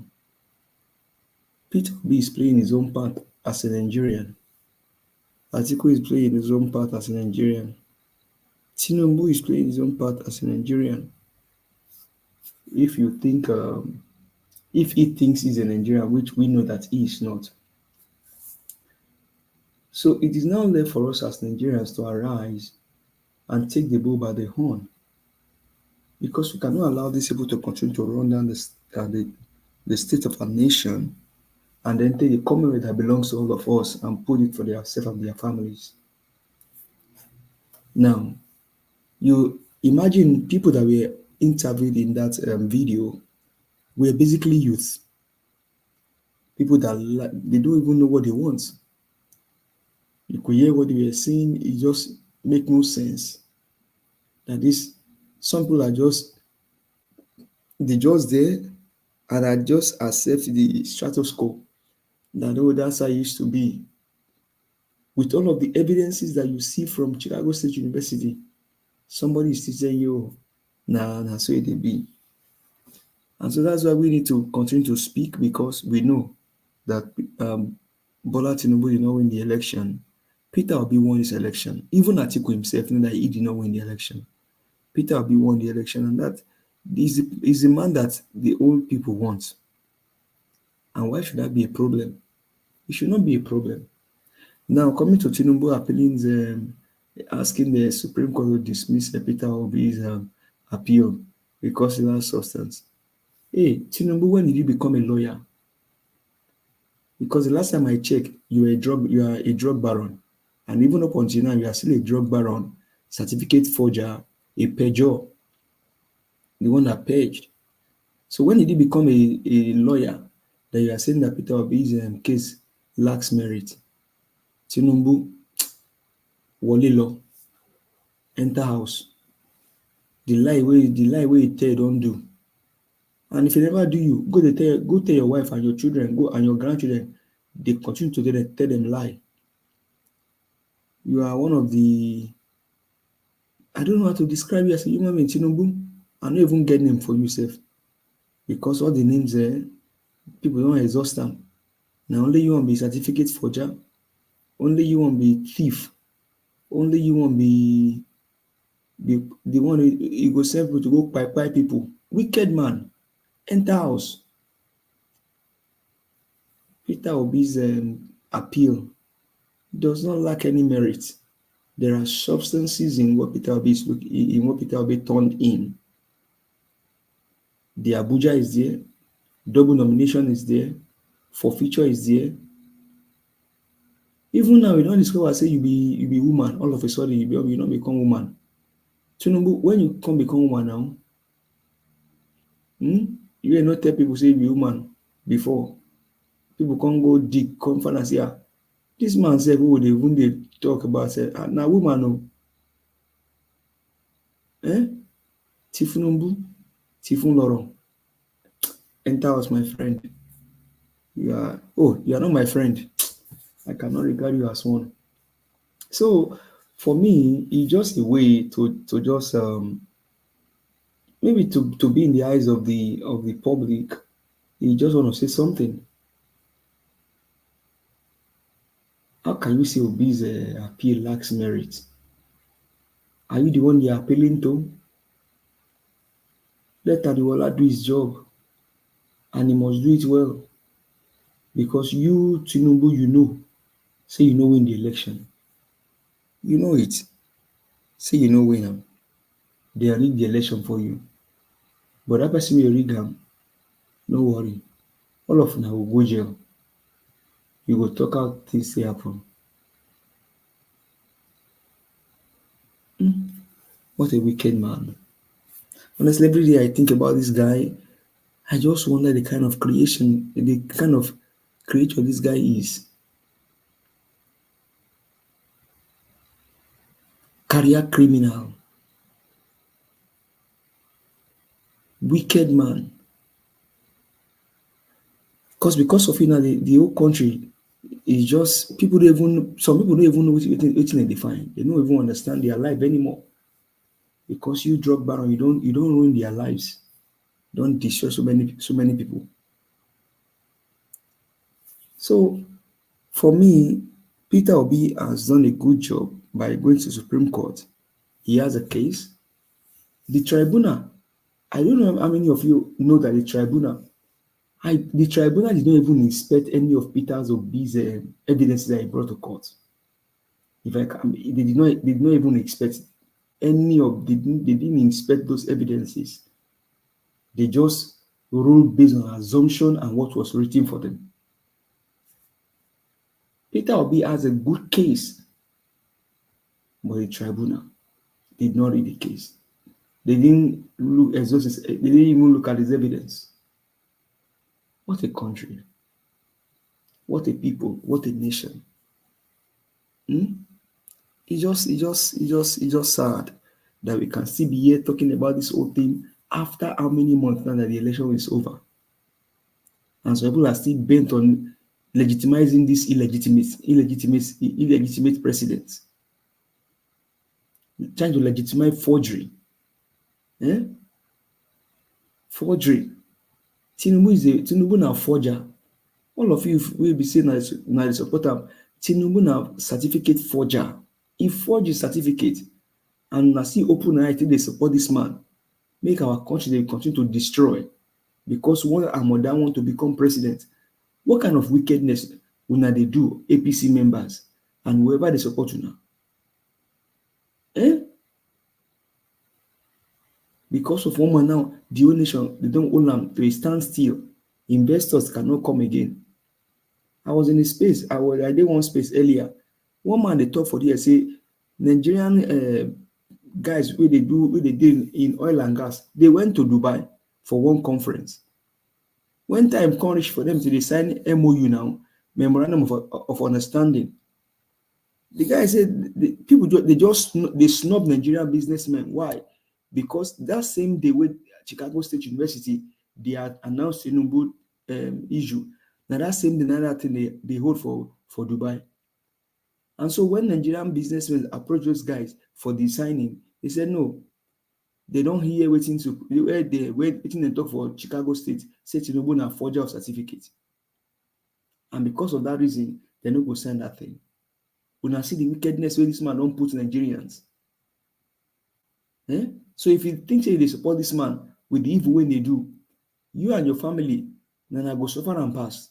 Peter B is playing his own part as a Nigerian. Atiku is playing his own part as a Nigerian. Tinubu is playing his own part as a Nigerian. If you think, if he thinks he's a Nigerian, which we know that he is not. So it is now left for us as Nigerians to arise and take the bull by the horn, because we cannot allow these people to continue to run down the state of our nation and then take the commonwealth that belongs to all of us and put it for themselves and their families. Now, you imagine people that were interviewed in that video were basically youth, people that they don't even know what they want. You could hear what they were saying, it just make no sense. That this, some people are just, they just there and I just accept the status quo that, oh, that's how it used to be. With all of the evidences that you see from Chicago State University, somebody is still saying, yo, nah, so it be. And so that's why we need to continue to speak, because we know that Bola Tinubu did not win the election. Peter Obi won his election. Even Atiku himself knew that he did not win the election. Peter Obi won the election, and that is the man that the old people want. And why should that be a problem? It should not be a problem. Now, coming to Tinubu appealing, asking the Supreme Court to dismiss Peter Obi's appeal because he has substance. Hey, Tinubu, when did you become a lawyer? Because the last time I checked, you are a drug baron. And even up until now, you are still a drug baron, certificate forger, a pager, the one that paged. So when did you become a lawyer that you are saying that Peter Obi's case lacks merit? Tinubu, Wole law, enter house. The lie wey you tell don't do. And if you never do you, go tell your wife and your children, go and your grandchildren, they continue to tell them lie. You are one of the, I don't know how to describe you as a human being, Tinubu. I don't even get name for yourself. Because all the names there, people don't exhaust them. Now only you want to be certificate forger, only you want to be thief, only you want to be the one you go send people to go pipe people. Wicked man, enter house. Peter Obi's appeal does not lack any merit. There are substances in what Peter Obi turned in. The Abuja is there, double nomination is there, forfeiture is there. Even now, you don't discover say you be woman, all of a sudden you don't become woman. Tinubu, when you come become woman now, you will not tell people say you be woman before. People can't go dig, come find and say, this man said, who they when they talk about say, now woman no. Tifunumbu, Tifun Laurent, enter us, my friend. You are not my friend. I cannot regard you as one. So for me, it's just a way to just maybe to be in the eyes of the public. You just want to say something. How can you say Obi's appeal lacks merit? Are you the one you're appealing to? Let Adiwola do his job, and he must do it well. Because you, Tinubu, say you know win the election. You know it. Say you know win them. They rig the election for you. But that person will rig them. No worry. All of them will go jail. You go talk out things they happen. What a wicked man. Honestly, every day I think about this guy, I just wonder the kind of creature this guy is. Career criminal. Wicked man. Because of it now, the whole country is just some people don't even know what they define. They don't even understand their life anymore. Because you drug baron, you don't ruin their lives. Don't destroy so many people. So for me, Peter Obi has done a good job by going to the Supreme Court. He has a case. The tribunal, I don't know how many of you know that the tribunal did not even inspect any of Peter Obi's evidence that he brought to court. They did not even expect they didn't inspect those evidences. They just ruled based on assumption and what was written for them. Peter Obi has a good case, but the tribunal did not read the case. They didn't even look at his evidence. What a country. What a people. What a nation. It's just sad that we can still be here talking about this whole thing after how many months now that the election is over. And so people are still bent on legitimizing this illegitimate president. Trying to legitimize forgery. Forgery. Tinubu now forger. All of you will be saying now the supporter. Tinubu now certificate forger. He forged his certificate and I see open eye they support this man. Make our country they continue to destroy because one Amoda want to become president. What kind of wickedness will they do, APC members and whoever they support you now? Because of one man now, the whole nation, they don't hold them to a standstill. Investors cannot come again. I was in a space, I did one space earlier. One man they talk for there say Nigerian guys where they did in oil and gas, they went to Dubai for one conference. When time come reach for them to sign MOU now, memorandum of understanding. The guy said they snub Nigerian businessmen. Why? Because that same day when Chicago State University they had announced Tinubu issue. Now that same day, another thing they hold for Dubai. And so when Nigerian businessmen approach those guys for the signing, they said no. They don't hear waiting they talk for Chicago State, say Tinubu na forger of certificate. And because of that reason, they no go sign that thing. We now see the wickedness where this man don't put Nigerians. So if you think they support this man with the evil when they do, you and your family, then I go suffer and pass.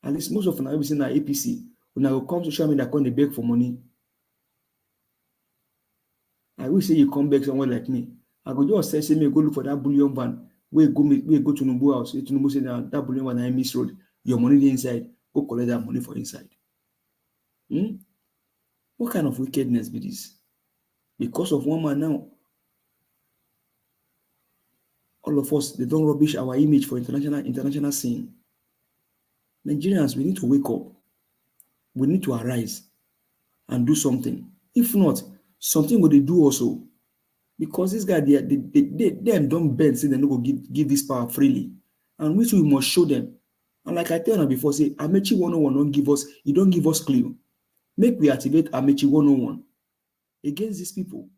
At least most of them will say na APC. When I will come social media, come they beg for money. I will say you come back somewhere like me. I go just say me go look for that bullion van. We go to Tinubu house. Tinubu say that bullion van I miss road. Your money dey inside. Go collect that money for inside. What kind of wickedness be this? Because of one man now, all of us they don't rubbish our image for international scene. Nigerians, we need to wake up. We need to arise and do something. If not, something will they do also. Because this guy, them don't bend, say they no go give this power freely. And which we must show them. And like I tell them before, say Amechi 101 don't give us, he don't give us clue. Make we activate Amechi 101 against these people.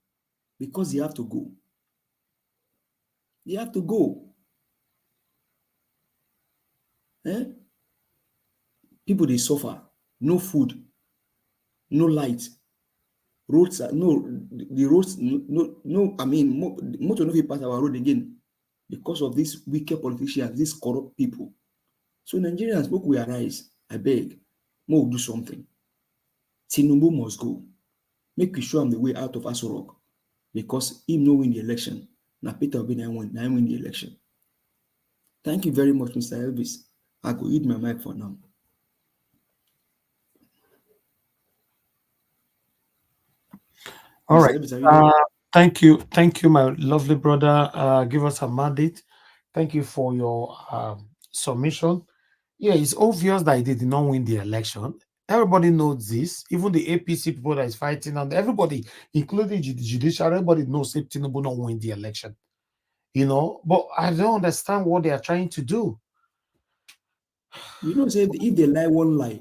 Because they have to go. They have to go. People they suffer. No food, no light. Roads are the roads no I mean motor no fit pass our road again because of these wicked politicians, these corrupt people. So Nigerians, make we arise. I beg, more do something. Tinubu must go. Make we show him the way out of Aso Rock because he no win the election. Now Peter Obi na win the election. Thank you very much, Mr. Elvis. I go eat my mic for now. All Mr. right. Elvis, are you there? Thank you, my lovely brother. Give us a mandate. Thank you for your submission. Yeah, it's obvious that he did not win the election. Everybody knows this. Even the APC people that is fighting, and everybody, including the judiciary, everybody knows that Tinubu not win the election. But I don't understand what they are trying to do. You know, say if they lie one lie,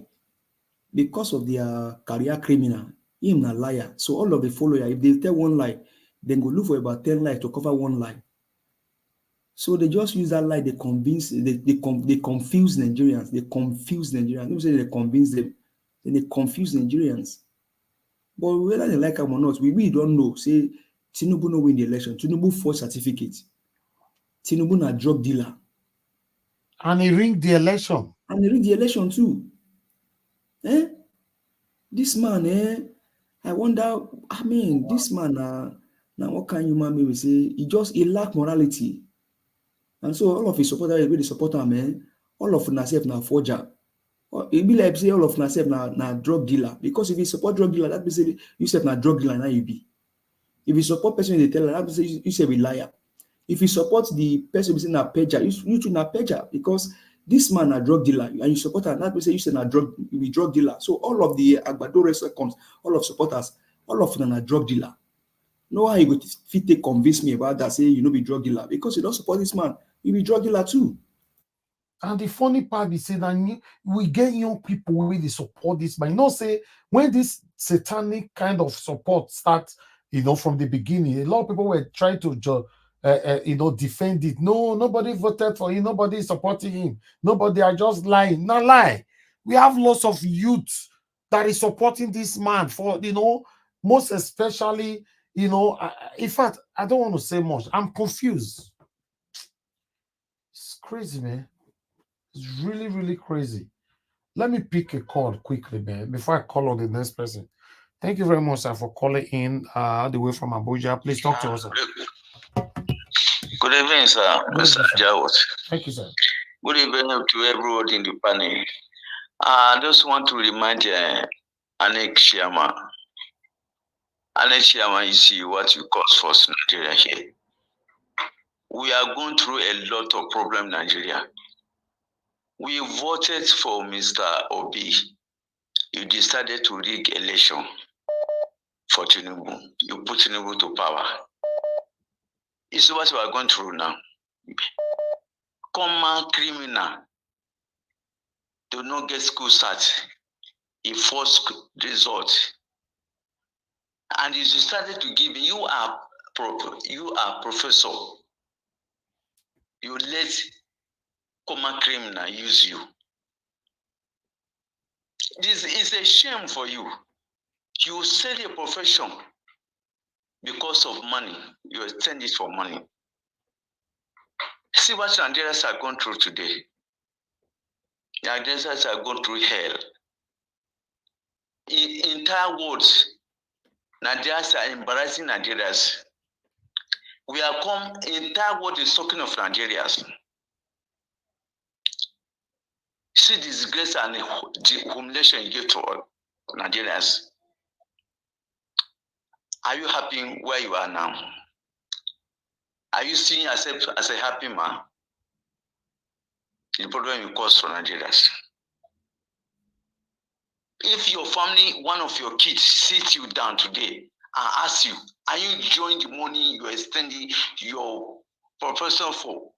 because of their career criminal, him a liar. So all of the follower, if they tell one lie, then go look for about 10 lies to cover one lie. So they just use that lie, they confuse Nigerians. They confuse Nigerians. Don't say they convince them, then they confuse Nigerians. But whether they like them or not, we really don't know. Say Tinubu no win the election. Tinubu forged certificate. Tinubu na drug dealer. And he ring the election. And he ring the election too. This man, I wonder, I mean, this man, now what kind of human being we say, he lack morality. And so all of his supporters, really support him, all of themselves now forger. It be like say all of themselves now drug dealer. Because if you support drug dealer, that means you say na drug dealer now you be. If you support person they tell that means you say a liar. If you support the person saying na pedger, you too na pedger because this man a drug dealer and you support her, that means you say na drug dealer. So all of the Agbado comes, all of supporters, all of them are drug dealer. No how you go fit take convince me about that, say you know be drug dealer because you don't support this man, you be drug dealer too. And the funny part is that we get young people who really support this, but say when this satanic kind of support starts, from the beginning, a lot of people were trying to defend it. No, nobody voted for him, nobody is supporting him, nobody are just lying. Not lie. We have lots of youth that is supporting this man for most especially, in fact, I don't want to say much. I'm confused. It's crazy, man. It's really, really crazy. Let me pick a call quickly, man, before I call on the next person. Thank you very much, sir, for calling in all the way from Abuja. Please talk to us, sir. Good evening, sir. Mr. Jawad. Thank you, sir. Good evening to everyone in the panel. I just want to remind Anek Sharma. Anek Sharma, you see what you cause for Nigeria here. We are going through a lot of problems in Nigeria. We voted for Mr. Obi. You decided to rig election for Tinubu. You put Tinubu to power. It's what we are going through now. Common criminal do not get school start. A first result. And you started to give, you are professor. You let common criminal use you. This is a shame for you. You sell your profession because of money. You extend it for money. See what Nigerians are going through today. Nigerians are going through hell. In entire world, Nigerians are embarrassing Nigerians. We are come, entire world is talking of Nigerians. See the disgrace and the humiliation you give to all Nigerians. Are you happy where you are now? Are you seeing yourself as a happy man? The problem you cause for Nigerians. If your family, one of your kids sits you down today and asks you, are you enjoying the money you are spending your profession for?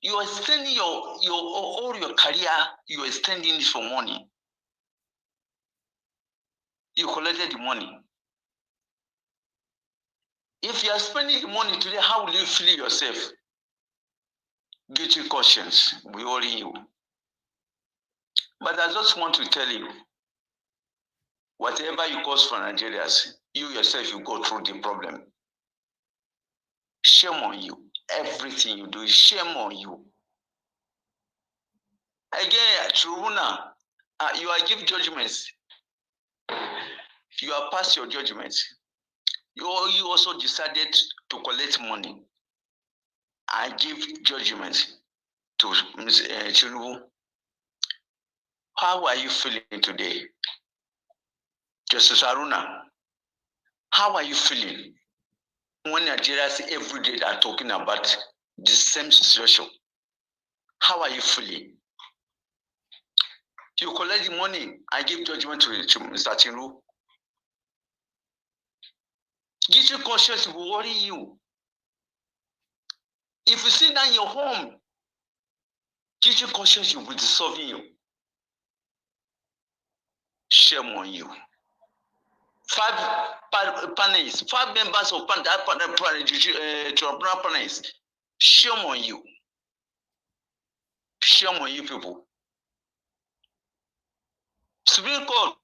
You are spending all your career, you are spending it for money. You collected the money. If you are spending the money today, how will you feel yourself? Guilty conscience will worry you. But I just want to tell you, whatever you cause for Nigerians, you yourself, you go through the problem. Shame on you. Everything you do is shame on you. Again, Tribuna, you are give judgments. You are past your judgments. You also decided to collect money. I give judgment to Ms. Tinubu. How are you feeling today? Justice Aruna, how are you feeling when Nigerians every day are talking about the same situation? How are you feeling? You collect the money, I give judgment to Mr. Tinubu. Guilty conscience will worry you. If you sit down in your home, guilty conscience will be dissolving you. Shame on you. Five panels, 5 members of tribunal panels. Shame on you. Shame on you people. Supreme Court,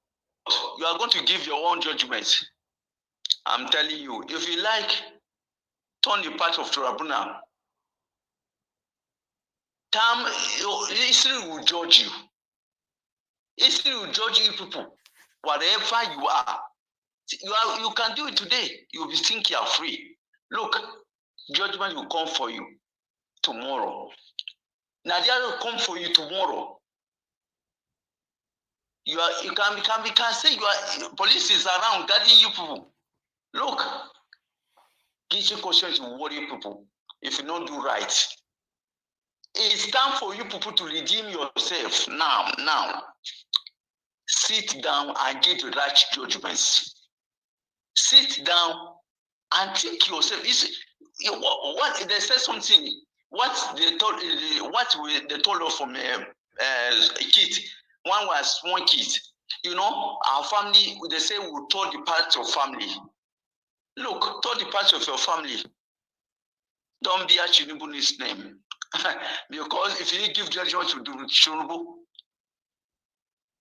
you are going to give your own judgment. I'm telling you, if you like, turn the part of tribunal. History will judge you. History will judge you people. Whatever you are, you can do it today. You will think you are free. Look, judgment will come for you tomorrow. Nigeria will come for you tomorrow. You can say police is around guarding you people. Look, guilty conscience will worry people if you don't do right. It's time for you people to redeem yourself now. Sit down and get the right judgments. Sit down and think yourself. What they said something. What they told us from a kid. One was one kid. You know, our family. They say we told the part of family. Look, told the part of your family. Don't be a Tinubu's name, because if you give judgment to Tinubu,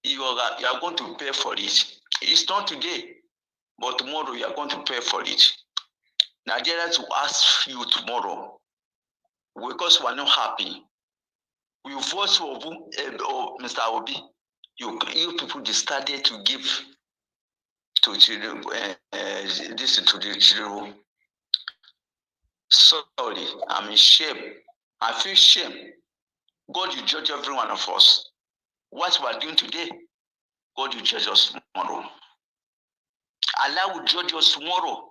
you are going to pay for it. It's not today, but tomorrow you are going to pay for it. Nigerians will ask you tomorrow because we are not happy. We vote for Mr. Obi. You people decided to give to this to the children. Sorry, I'm in shame. I feel shame. God, you judge every one of us. What we are doing today, God will judge us tomorrow. Allah will judge us tomorrow.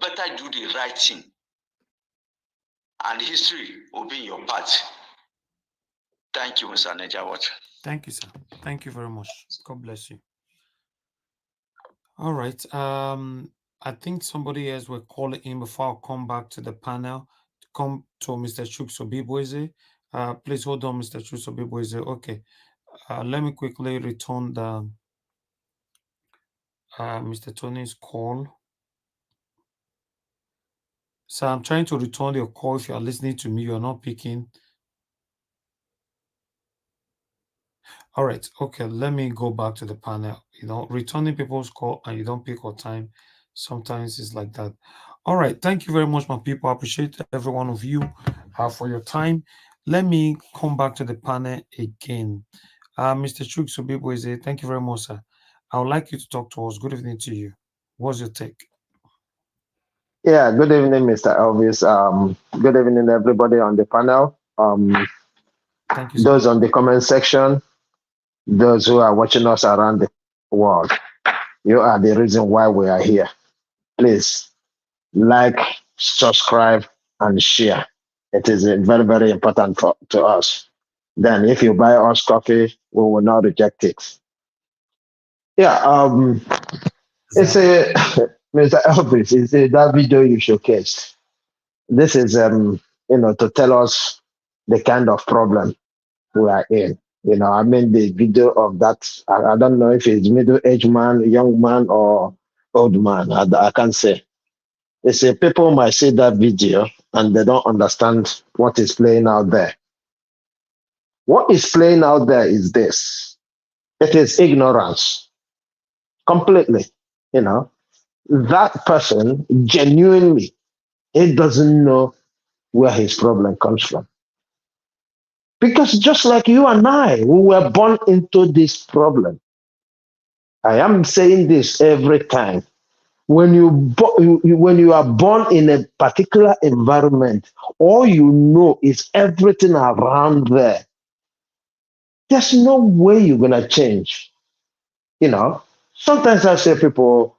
Better do the right thing. And history will be in your part. Thank you, Mr. Nejawat. Thank you, sir. Thank you very much. God bless you. All right. I think somebody else will call in before I come back to the panel to come to Mr. Chuksobiboise. Please hold on, Mr. Chuksobiboise. Okay. Let me quickly return the Mr. Tony's call. So I'm trying to return your call. If you are listening to me, you are not picking. All right. Okay. Let me go back to the panel. You know, returning people's call and you don't pick on time. Sometimes it's like that. All right. Thank you very much, my people. I appreciate every one of you for your time. Let me come back to the panel again. Mr. Chuk Subibu, thank you very much, sir. I would like you to talk to us. Good evening to you. What's your take? Yeah, good evening, Mr. Elvis. Good evening, everybody on the panel. Thank you, sir. Those on the comment section, those who are watching us around the world, you are the reason why we are here. Please like, subscribe, and share. It is very, very important to us. Then, if you buy us coffee, we will not reject it. Yeah, it's a Mr. Elvis. It's that video you showcased. This is to tell us the kind of problem we are in. I mean the video of that. I don't know if it's middle-aged man, young man, or old man. I can't say. They say people might see that video and they don't understand what is playing out there. What is playing out there is this. It is ignorance, completely. That person genuinely, he doesn't know where his problem comes from. Because just like you and I, we were born into this problem. I am saying this every time. When when you are born in a particular environment, all you know is everything around there. There's no way you're gonna change. Sometimes I say people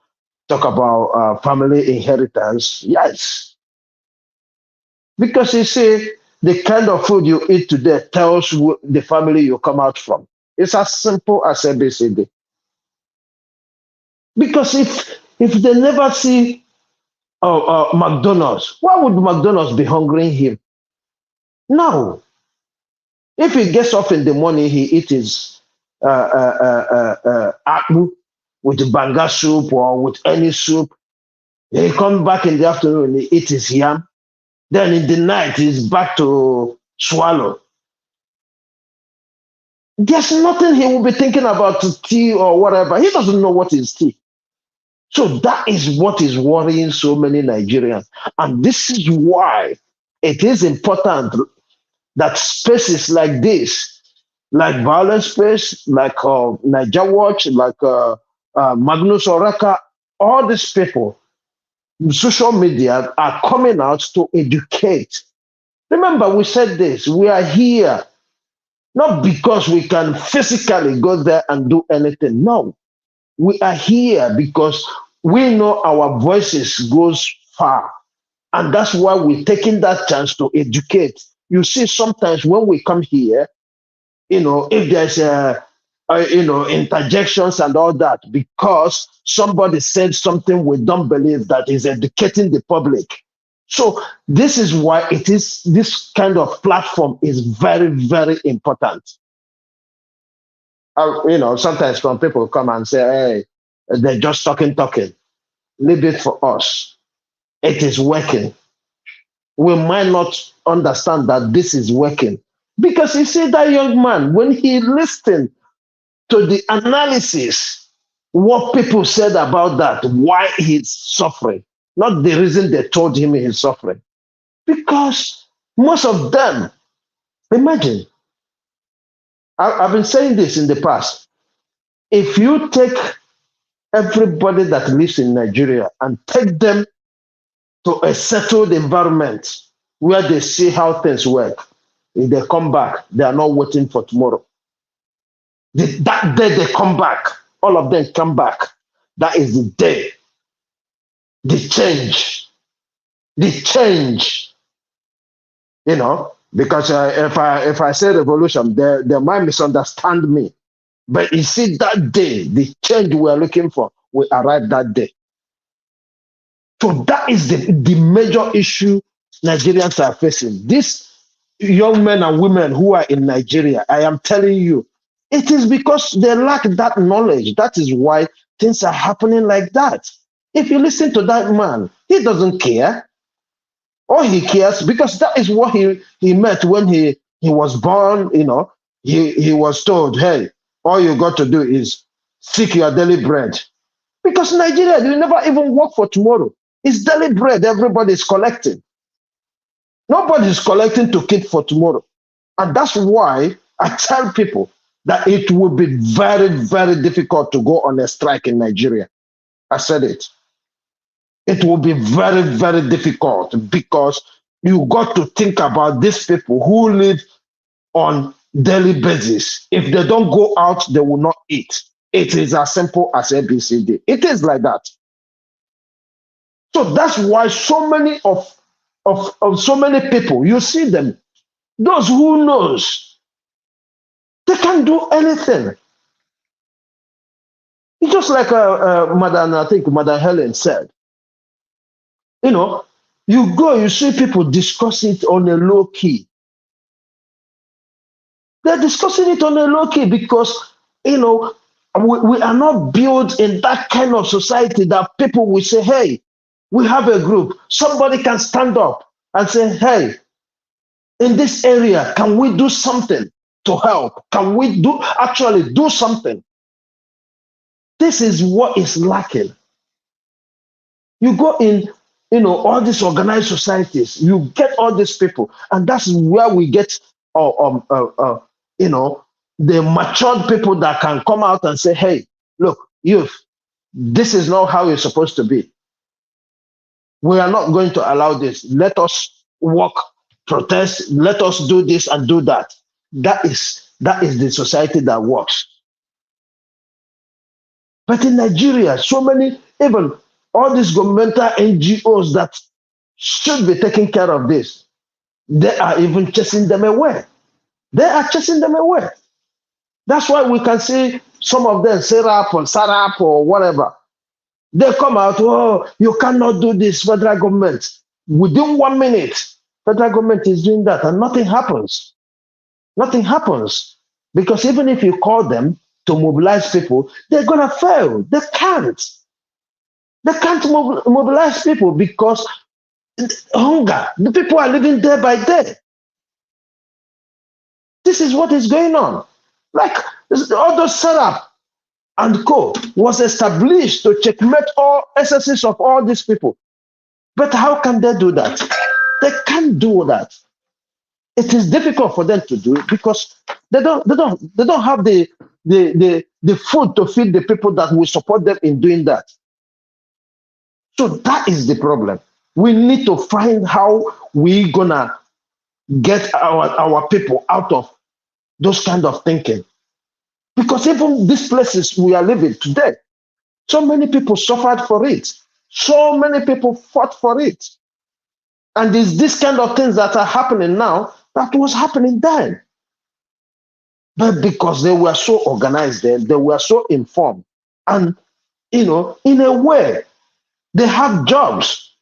talk about family inheritance. Yes, because you see, the kind of food you eat today tells the family you come out from. It's as simple as ABCD. Because if they never see McDonald's, why would McDonald's be hungering him? No. If he gets up in the morning, he eats his akpu with banga soup or with any soup. He come back in the afternoon, he eats his yam. Then in the night, he's back to swallow. There's nothing he will be thinking about tea or whatever. He doesn't know what is tea. So that is what is worrying so many Nigerians. And this is why it is important that spaces like this, like Violence Space, like Niger Watch, like Magnus Oraka, all these people, social media are coming out to educate. Remember, we said this, we are here not because we can physically go there and do anything. No, we are here because we know our voices goes far. And that's why we're taking that chance to educate. You see, sometimes when we come here, if there's interjections and all that, because somebody said something we don't believe, that is educating the public. So this is why this kind of platform is very, very important. Sometimes when people come and say, hey, they're just talking. Leave it for us. It is working. We might not understand that this is working. Because you see that young man, when he listened to the analysis, what people said about that, why he's suffering, not the reason they told him he's suffering. Because most of them, imagine, I've been saying this in the past. If you take everybody that lives in Nigeria and take them to a settled environment where they see how things work, if they come back, they are not waiting for tomorrow. That day they come back, all of them come back. That is the day. The change. Because if I say revolution, they might misunderstand me. But you see, that day, the change we're looking for will arrive that day. So that is the major issue Nigerians are facing. These young men and women who are in Nigeria, I am telling you, it is because they lack that knowledge. That is why things are happening like that. If you listen to that man, he doesn't care. Or he cares because that is what he met when he was born. He was told, hey, all you got to do is seek your daily bread. Because Nigeria, you never even work for tomorrow. It's daily bread everybody is collecting. Nobody is collecting to keep for tomorrow. And that's why I tell people that it will be very, very difficult to go on a strike in Nigeria. I said it. It will be very, very difficult because you got to think about these people who live on daily basis. If they don't go out, they will not eat. It is as simple as ABCD. It is like that. So that's why so many of so many people, you see them, those who knows, they can't do anything. It's just like I think Madam Helen said, you know, you go, you see people discuss it on a low key. They're discussing it on a low key because, you know, we are not built in that kind of society that people will say, hey, we have a group. Somebody can stand up and say, hey, in this area, can we do something to help? Can we actually do something? This is what is lacking. You go in, you know, all these organized societies, you get all these people, and that's where we get, you know, the matured people that can come out and say, hey, look, youth, this is not how it's supposed to be. We are not going to allow this. Let us walk, protest, let us do this and do that. That is the society that works. But in Nigeria, so many, even all these governmental NGOs that should be taking care of this, they are even chasing them away. They are chasing them away. That's why we can see some of them, Sarap or whatever. They come out, oh, you cannot do this, federal government. Within 1 minute, federal government is doing that and nothing happens. Nothing happens. Because even if you call them to mobilize people, they're going to fail. They can't. They can't mobilize people because hunger. The people are living day by day. This is what is going on. Like all those setup and co was established to checkmate all excesses of all these people. But how can they do that? They can't do that. It is difficult for them to do it because they don't have the food to feed the people that will support them in doing that. So that is the problem. We need to find how we gonna get our people out of those kind of thinking. Because even these places we are living today, so many people suffered for it. So many people fought for it. And it's this kind of things that are happening now that was happening then. But because they were so organized then, they were so informed. And, you know, in a way, they have jobs.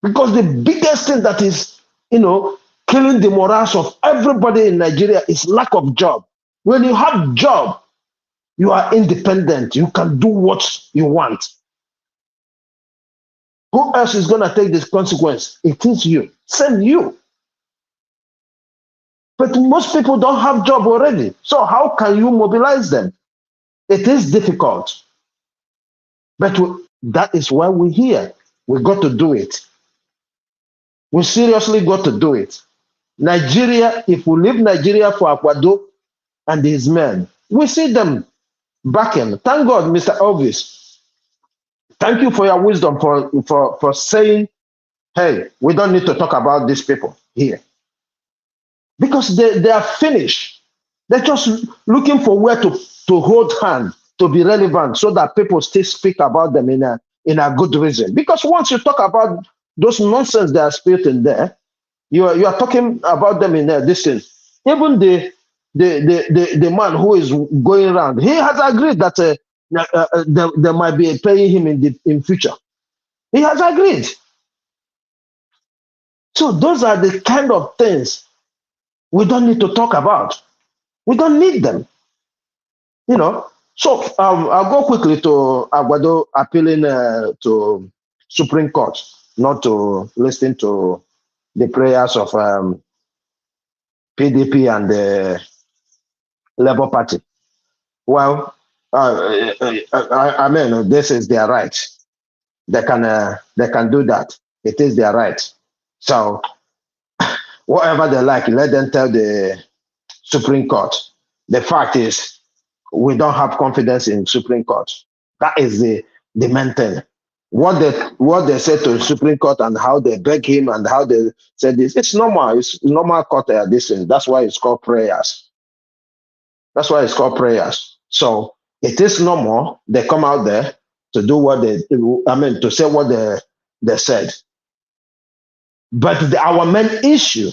Because the biggest thing that is, you know, killing the morals of everybody in Nigeria is lack of job. When you have job, you are independent. You can do what you want. Who else is going to take this consequence? It is you. Send you. But most people don't have job already. So how can you mobilize them? It is difficult. But that is why we're here. We got to do it. We seriously got to do it. Nigeria, if we leave Nigeria for Akwado and his men, we see them backing. Thank God, Mr. Elvis. Thank you for your wisdom for saying, hey, we don't need to talk about these people here. Because they are finished. They're just looking for where to hold hand, to be relevant, so that people still speak about them in a good reason. Because once you talk about those nonsense they are spitting there, you are talking about them in this thing. Even the man who is going around, he has agreed that they might be paying him in future. He has agreed. So those are the kind of things we don't need to talk about. We don't need them. You know. So I'll go quickly to Aguado appealing to Supreme Court, not to listen to the prayers of PDP and the Labour Party. Well, I mean, this is their right. They can do that. It is their right. So whatever they like, let them tell the Supreme Court. The fact is, we don't have confidence in Supreme Court. That is the main thing. What they said to the Supreme Court and how they beg him and how they said this, it's normal. It's normal court this thing. That's why it's called prayers. That's why it's called prayers. So it is normal. They come out there to do what to say what they said. But our main issue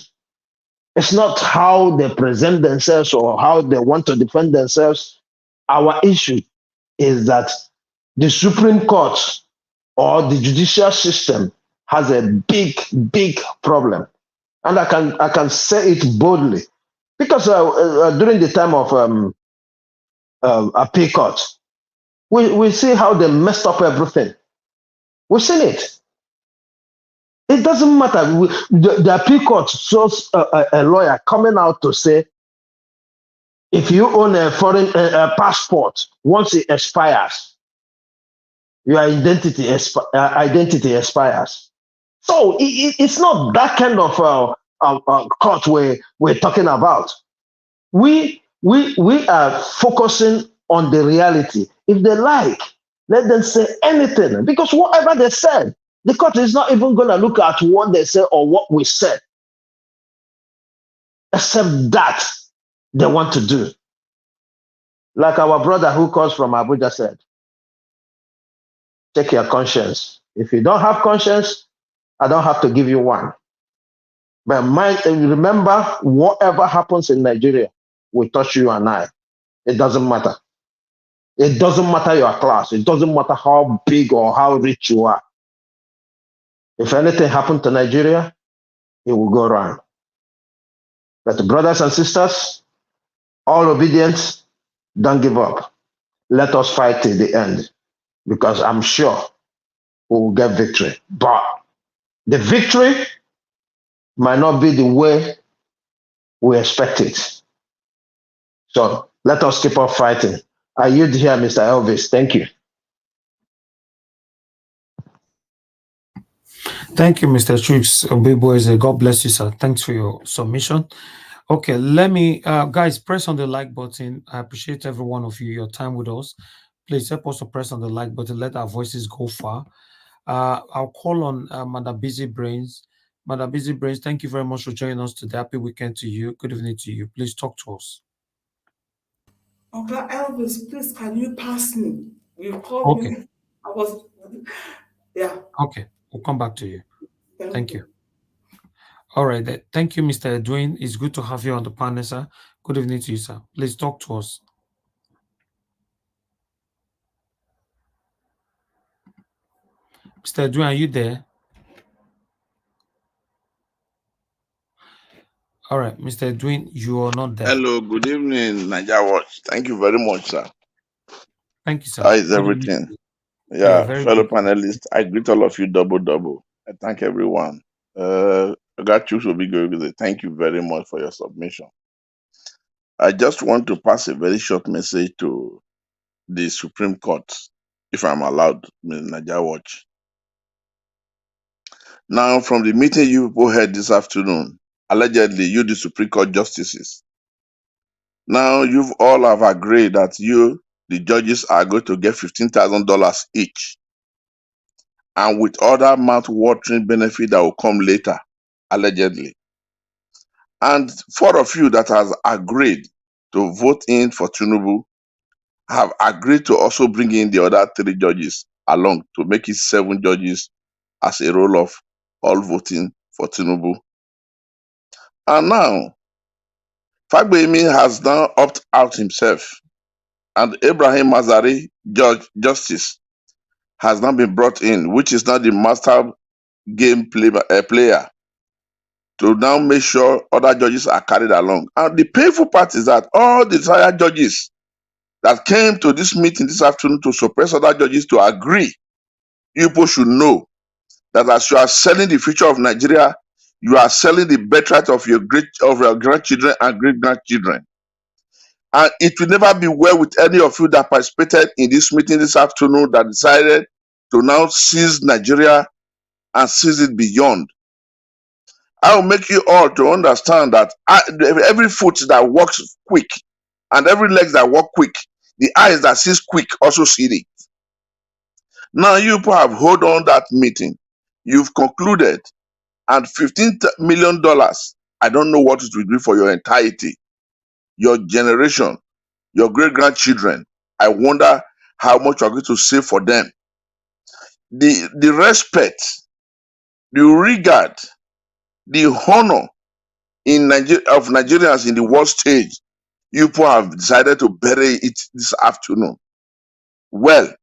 is not how they present themselves or how they want to defend themselves. Our issue is that the Supreme Court or the judicial system has a big problem. And I can say it boldly. Because during the time of appeal court, we see how they messed up everything. We've seen it. It doesn't matter. The appeal court shows a lawyer coming out to say, if you own a foreign passport, once it expires, your identity expires. So it's not that kind of court we're talking about. We are focusing on the reality. If they like, let them say anything, because whatever they said, the court is not even going to look at what they say or what we said, except that they want to do. Like our brother who calls from Abuja said, check your conscience. If you don't have conscience, I don't have to give you one. But remember, whatever happens in Nigeria will touch you and I. It doesn't matter. It doesn't matter your class. It doesn't matter how big or how rich you are. If anything happened to Nigeria, it will go wrong. But brothers and sisters, all obedience, don't give up. Let us fight till the end, because I'm sure we will get victory. But the victory might not be the way we expect it. So let us keep on fighting. I yield here, Mr. Elvis. Thank you. Thank you, Mr. Chuks Obeboeze. God bless you, sir. Thanks for your submission. Okay, let me, guys, press on the like button. I appreciate every one of you, your time with us. Please help us to press on the like button. Let our voices go far. I'll call on Madam Busy Brains. Madam Busy Brains, thank you very much for joining us today. Happy weekend to you. Good evening to you. Please talk to us. Okay, Elvis, please, can you pass me? You called me. I was, yeah. Okay, we'll come back to you. Thank you. All right. Thank you, Mr. Edwin. It's good to have you on the panel, sir. Good evening to you, sir. Please talk to us. Mr. Edwin, are you there? All right, Mr. Edwin, you are not there. Hello, good evening, Niger Watch. Thank you very much, sir. Thank you, sir. How is everything? Yeah, fellow panelists, I greet all of you double. I thank everyone. I got you to be good. Thank you very much for your submission. I just want to pass a very short message to the Supreme Court, if I'm allowed, Niger Watch. Now, from the meeting you people had this afternoon, allegedly, you, the Supreme Court justices, now you've all have agreed that you, the judges, are going to get $15,000 each, and with other mouth-watering benefit that will come later, allegedly. And 4 of you that has agreed to vote in for Tinubu have agreed to also bring in the other 3 judges along to make it 7 judges as a roll of all voting for Tinubu. And now, Fagbemi has now opted out himself, and Ibrahim Mazari, justice, has now been brought in, which is now the master game player, to now make sure other judges are carried along. And the painful part is that all the entire judges that came to this meeting this afternoon to suppress other judges to agree, you people should know that as you are selling the future of Nigeria, you are selling the birthright of your grandchildren and great-grandchildren. And it will never be well with any of you that participated in this meeting this afternoon that decided to now seize Nigeria and seize it beyond. I will make you all to understand that every foot that walks quick and every leg that walk quick, the eyes that sees quick also see it. Now you people have hold on that meeting. You've concluded, and $15 million. I don't know what it will be for your entirety, your generation, your great grandchildren. I wonder how much you're going to save for them. The respect, the regard, the honor in of Nigerians in the world stage, you people have decided to bury it this afternoon. Well,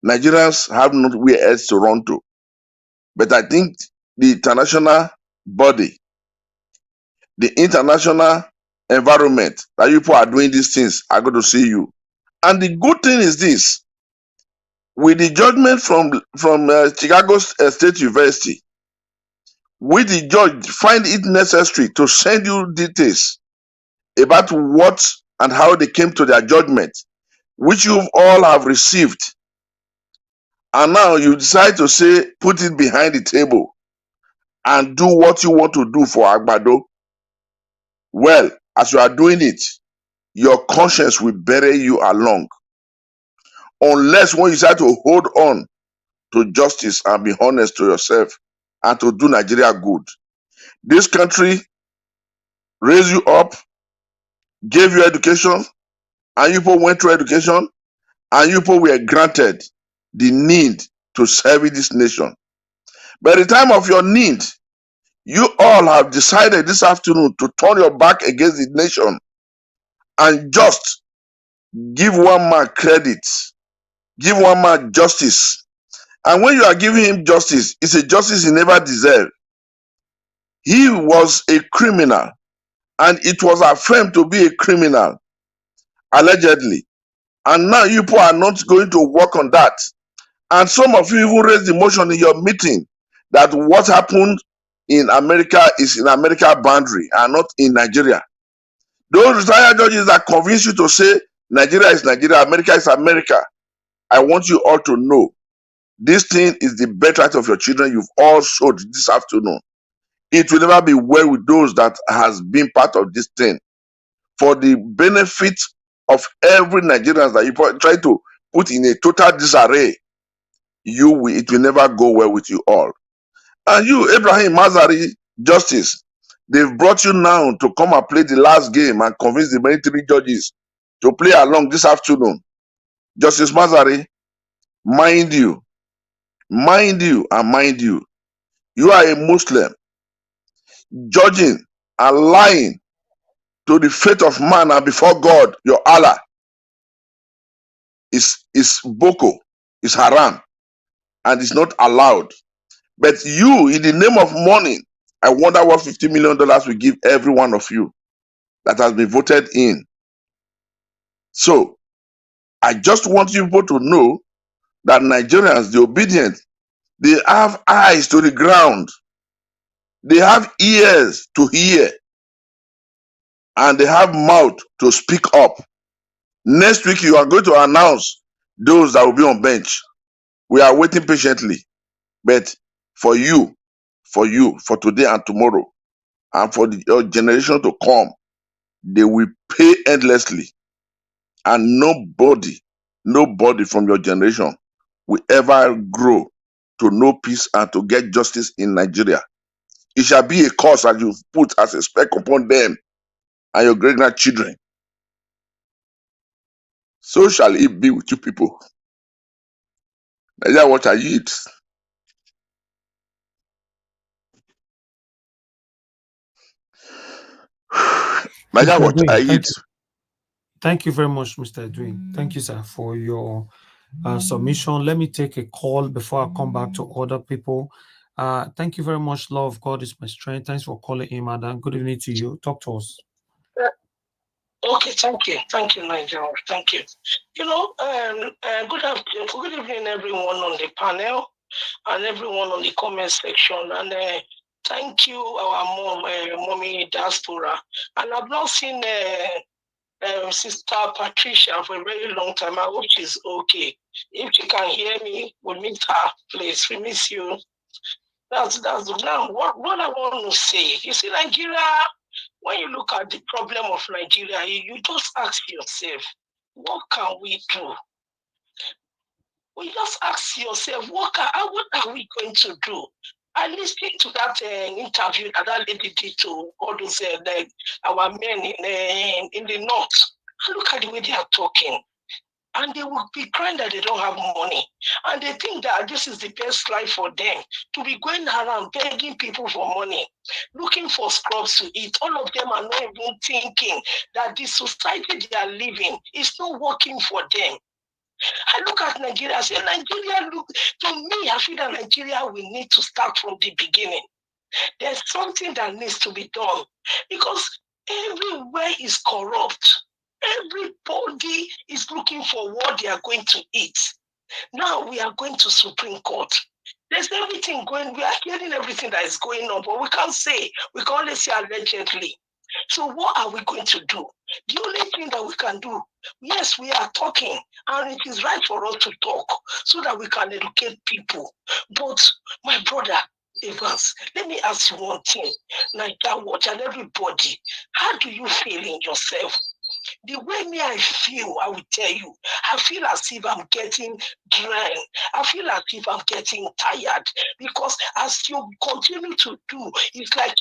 Nigerians have nowhere else to run to. But I think the international body, the international environment that you people are doing these things are going to see you. And the good thing is this: with the judgment from Chicago State University, with the judge find it necessary to send you details about what and how they came to their judgment, which you all have received, and now you decide to say put it behind the table and do what you want to do for Agbado. Well, as you are doing it, your conscience will bury you along. Unless when you start to hold on to justice and be honest to yourself and to do Nigeria good. This country raised you up, gave you education, and you people went through education, and you people were granted the need to serve this nation. By the time of your need, you all have decided this afternoon to turn your back against the nation and just give one man credit, give one man justice. And when you are giving him justice, it's a justice he never deserved. He was a criminal, and it was affirmed to be a criminal, allegedly. And now you people are not going to work on that. And some of you even raised the motion in your meeting that what happened in America is in America boundary and not in Nigeria. Those retired judges that convince you to say Nigeria is Nigeria, America is America, I want you all to know this thing is the birthright of your children you've all showed this afternoon. It will never be well with those that has been part of this thing. For the benefit of every Nigerian that you try to put in a total disarray, it will never go well with you all. And you, Abraham Mazari, justice, they've brought you now to come and play the last game and convince the military judges to play along this afternoon. Justice Mazari, mind you, you are a Muslim judging and lying to the fate of man and before God, your Allah, is boko, is haram, and is not allowed. But you, in the name of money, I wonder what $50 million will give every one of you that has been voted in. So I just want you people to know that Nigerians, the obedient, they have eyes to the ground, they have ears to hear, and they have mouth to speak up. Next week, you are going to announce those that will be on bench. We are waiting patiently. But for you, for today and tomorrow, and for your generation to come, they will pay endlessly. And nobody from your generation will ever grow to know peace and to get justice in Nigeria. It shall be a curse that you put as a speck upon them and your great grandchildren. So shall it be with you people. Nigeria, what I eat. Nigeria, Mr. what I Edwin, eat. thank you very much, Mr. Edwin. Thank you, sir, for your submission. Let me take a call before I come back to other people. Thank you very much. Love of God is my strength. Thanks for calling in, madam. Good evening to you. Talk to us. Okay, thank you, Nigel. Thank you. Good evening, everyone on the panel and everyone on the comment section. And thank you, our mommy diaspora. And I've not seen Sister Patricia for a very long time. I hope she's okay. If she can hear me, we'll meet her, please. We miss you. That's now what I want to say. You see, Nigeria, when you look at the problem of Nigeria, you just ask yourself, what can we do? We just ask yourself, what are we going to do? I listened to that interview that lady did to all those our men in the north. And look at the way they are talking. And they will be crying that they don't have money. And they think that this is the best life for them, to be going around begging people for money, looking for scrubs to eat. All of them are not even thinking that the society they are living is not working for them. I look at Nigeria and say, Nigeria, look, to me, I feel that Nigeria will need to start from the beginning. There's something that needs to be done because everywhere is corrupt. Everybody is looking for what they are going to eat. Now we are going to Supreme Court. There's everything going, we are hearing everything that is going on, but we can't say, we can only say allegedly. So what are we going to do? The only thing that we can do, yes, we are talking, and it is right for us to talk so that we can educate people. But my brother, Evans, let me ask you one thing. Naija Watch and everybody, how do you feel in yourself? The way me I feel, I will tell you, I feel as if I'm getting drained. I feel as if I'm getting tired because as you continue to do, it's like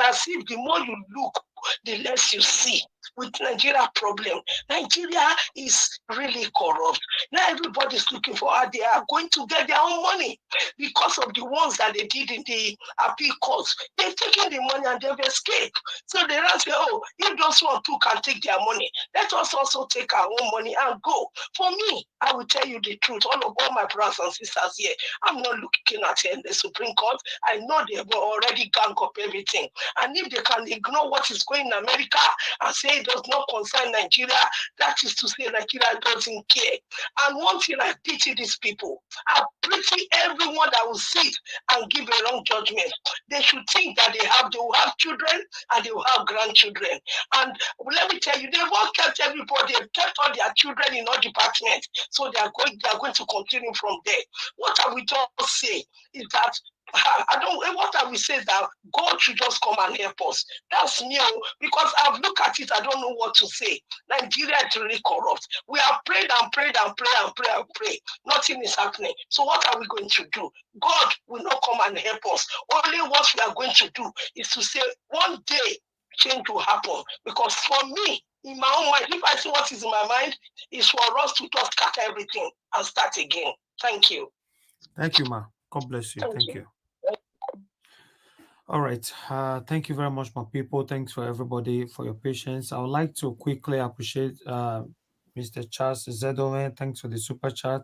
as if the more you look, the less you see. With Nigeria problem, Nigeria is really corrupt. Now everybody's looking for how they are going to get their own money because of the ones that they did in the appeal courts. They've taken the money and they've escaped. So they don't say, oh, if those one too can take their money, let us also take our own money and go. For me, I will tell you the truth. All my brothers and sisters here, I'm not looking at the Supreme Court. I know they have already gang up everything. And if they can ignore what is going in America and say it does not concern Nigeria, that is to say Nigeria doesn't care. And one thing I pity these people, I pity everyone that will sit and give a wrong judgment. They should think that they will have children and they will have grandchildren. And let me tell you, they've all kept everybody, they've kept all their children in all departments. So they are going to continue from there. What I will just say is that what I will say is that God should just come and help us. That's me, because I've looked at it, I don't know what to say. Nigeria is really corrupt. We have prayed and prayed and prayed and prayed and prayed. Nothing is happening. So what are we going to do? God will not come and help us. Only what we are going to do is to say one day change will happen. Because for me, in my own mind, if I see what is in my mind, is for us to just scatter everything and start again. Thank you. Thank you, ma. God bless you. Thank you. All right. Thank you very much, my people. Thanks for everybody for your patience. I would like to quickly appreciate Mr. Charles Zedowen. Thanks for the super chat.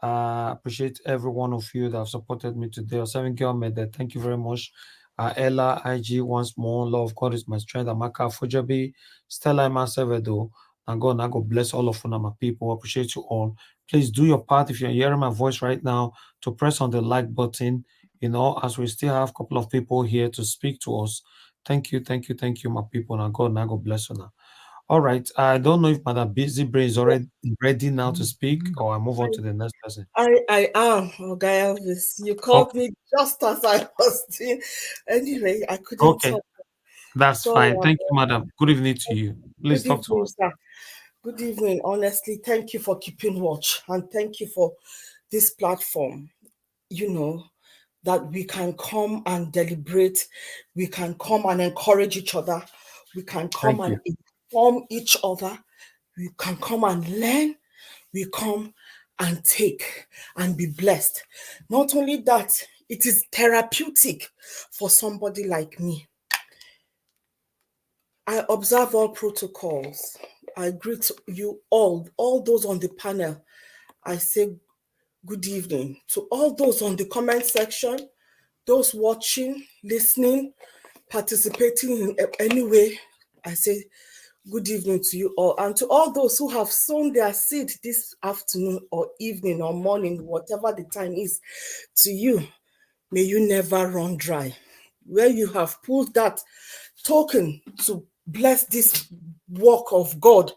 Appreciate every one of you that have supported me today. Seven girl made that. Thank you very much. Ella, IG, once more. Love of God is my strength. Amaka Fujabi, Stella Masevedo. And God bless all of you, my people. Appreciate you all. Please do your part if you're hearing my voice right now to press on the like button. As we still have a couple of people here to speak to us. Thank you, my people. And God bless you now. All right. I don't know if Madam Busy Brain is already ready now to speak, or I move on to the next person. I am, Guy Elvis. You called me just as I was doing. Anyway, I couldn't talk. That's fine. Thank you, Madam. Good evening to you. Please talk to us. Sir. Good evening. Honestly, thank you for keeping watch, and thank you for this platform. That we can come and deliberate, we can come and encourage each other, we can come and inform each other, we can come and learn, we come and take and be blessed. Not only that, it is therapeutic for somebody like me. I observe all protocols. I greet you all those on the panel. I say good evening to all those on the comment section, those watching, listening, participating in any way. I say good evening to you all. And to all those who have sown their seed this afternoon or evening or morning, whatever the time is, to you, may you never run dry. Where you have pulled that token to bless this work of God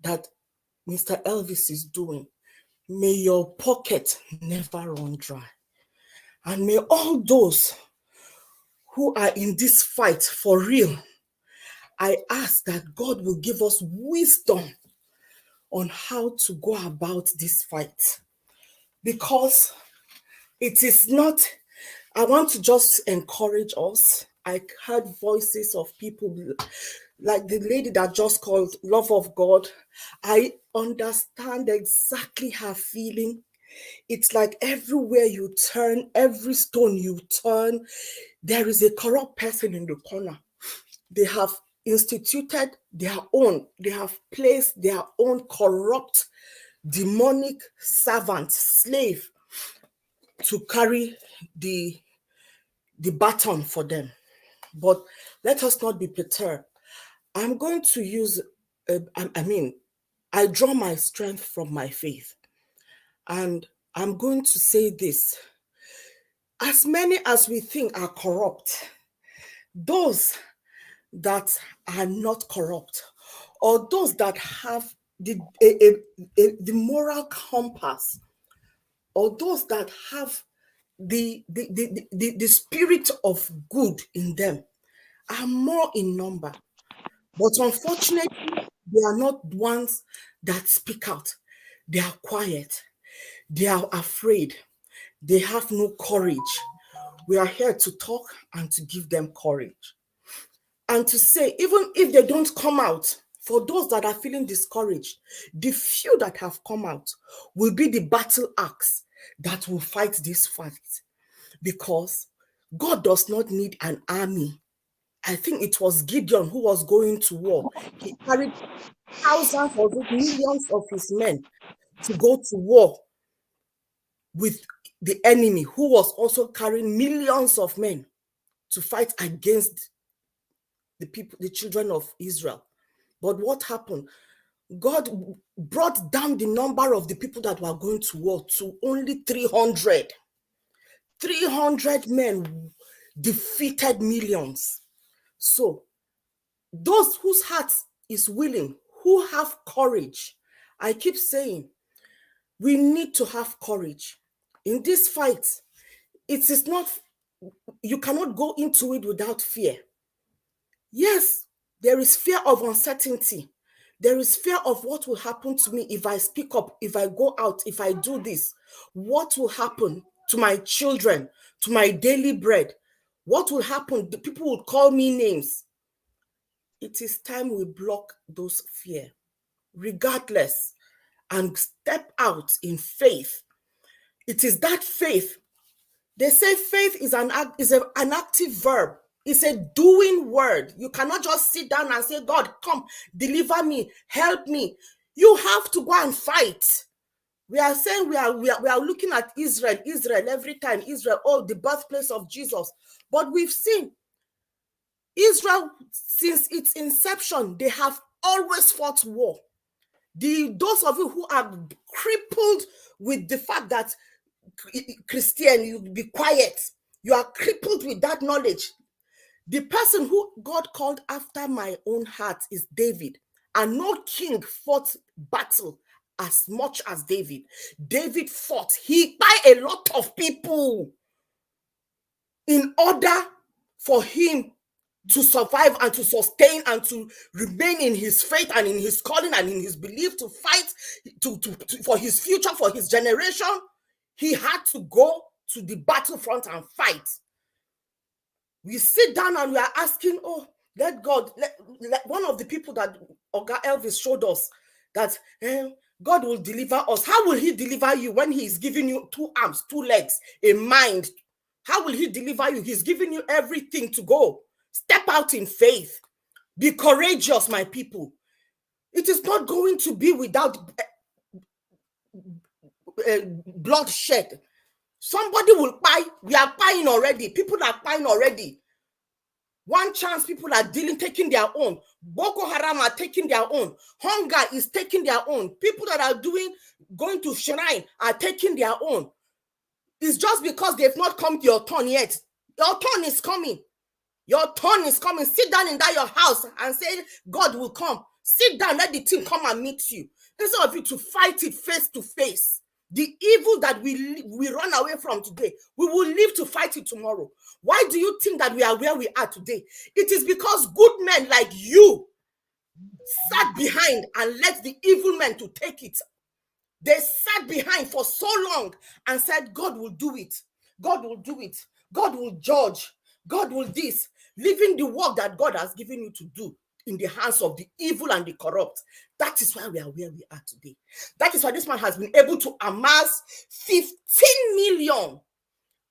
that Mr. Elvis is doing, may your pocket never run dry. And may all those who are in this fight for real, I ask that God will give us wisdom on how to go about this fight. Because it is not, I want to just encourage us. I heard voices of people like the lady that just called Love of God. I understand exactly her feeling. It's like everywhere you turn, every stone you turn, there is a corrupt person in the corner. They have instituted their own, they have placed their own corrupt, demonic servant, slave to carry the baton for them. But let us not be perturbed. I'm going to use, I draw my strength from my faith. And I'm going to say this. As many as we think are corrupt, those that are not corrupt, or those that have the moral compass, or those that have the spirit of good in them, are more in number. But unfortunately, they are not ones that speak out. They are quiet. They are afraid. They have no courage. We are here to talk and to give them courage. And to say, even if they don't come out, for those that are feeling discouraged, the few that have come out will be the battle axe that will fight this fight. Because God does not need an army. I think it was Gideon who was going to war. He carried thousands or millions of his men to go to war with the enemy, who was also carrying millions of men to fight against the people, the children of Israel. But what happened? God brought down the number of the people that were going to war to only 300. 300 men defeated millions. So those whose heart is willing, who have courage, I keep saying, we need to have courage. In this fight, it is not, you cannot go into it without fear. Yes, there is fear of uncertainty. There is fear of what will happen to me if I speak up, if I go out, if I do this. What will happen to my children, to my daily bread? What will happen? The people will call me names. It is time we block those fear, regardless, and step out in faith. It is that faith. They say faith is an active verb. It's a doing word. You cannot just sit down and say, God, come, deliver me, help me. You have to go and fight. We are saying we are looking at Israel every time. Israel, oh, the birthplace of Jesus. But we've seen Israel, since its inception, they have always fought war. Those of you who are crippled with the fact that Christian, you be quiet. You are crippled with that knowledge. The person who God called after my own heart is David. And no king fought battle as much as David. David fought. He by a lot of people in order for him to survive and to sustain and to remain in his faith and in his calling and in his belief, to fight for his future, for his generation. He had to go to the battlefront and fight. We sit down and we are asking, oh, let God, let one of the people that Oga Elvis showed us, that God will deliver us. How will he deliver you when he is giving you 2 arms, 2 legs, a mind? How will he deliver you? He's giving you everything to go. Step out in faith. Be courageous, my people. It is not going to be without bloodshed. Somebody will buy. We are buying already. People are buying already. One chance, people are taking their own. Boko Haram are taking their own. Hunger is taking their own. People that are going to shrine are taking their own. It's just because they've not come to your turn yet. Your turn is coming. Your turn is coming. Sit down in that your house and say, God will come. Sit down, let the team come and meet you. Instead of you to fight it face to face. The evil that we run away from today, we will live to fight it tomorrow. Why do you think that we are where we are today? It is because good men like you sat behind and let the evil men to take it. They sat behind for so long and said, God will do it. God will do it. God will judge. God will this. Leaving the work that God has given you to do in the hands of the evil and the corrupt. That is why we are where we are today. That is why this man has been able to amass 15 million.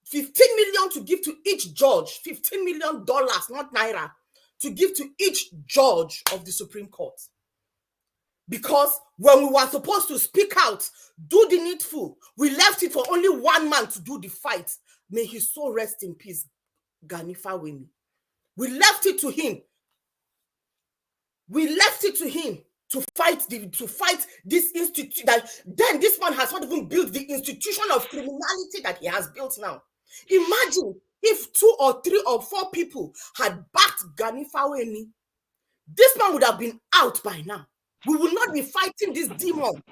15 million to give to each judge. $15 million, not naira, to give to each judge of the Supreme Court. Because when we were supposed to speak out, do the needful, we left it for only one man to do the fight. May his soul rest in peace, Gani Fawehinmi. We left it to him. We left it to him to fight this institute. That then this man has not even built the institution of criminality that he has built now. Imagine if 2 or 3 or 4 people had backed Gani Fawehinmi. This man would have been out by now. We will not be fighting this demon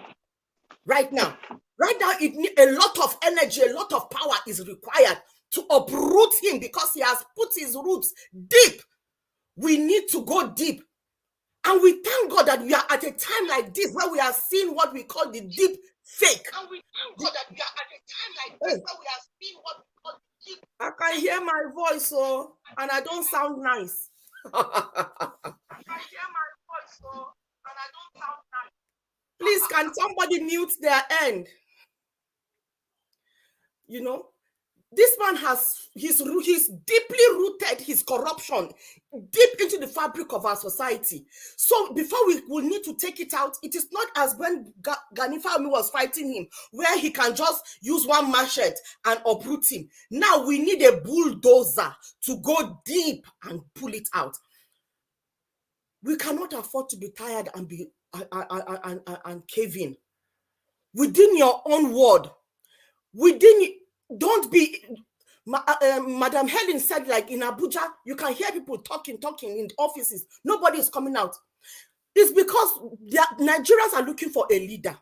right now. Right now, a lot of energy, a lot of power is required to uproot him because he has put his roots deep. We need to go deep. And we thank God that we are at a time like this where we are seeing what we call the deep fake. And we thank God that we are at a time like this where we are seeing what we call the deep. I can hear my voice, and I don't sound nice. I can hear my voice, and I don't sound nice. Please, can somebody mute their end? You know, this man he's deeply rooted his corruption deep into the fabric of our society. So before we will need to take it out, it is not as when Gani Fawehinmi was fighting him, where he can just use one machete and uproot him. Now we need a bulldozer to go deep and pull it out. We cannot afford to be tired and be and cave in. Within your own word, don't be. Madam Helen said, like in Abuja, you can hear people talking in offices. Nobody is coming out. It's because Nigerians are looking for a leader.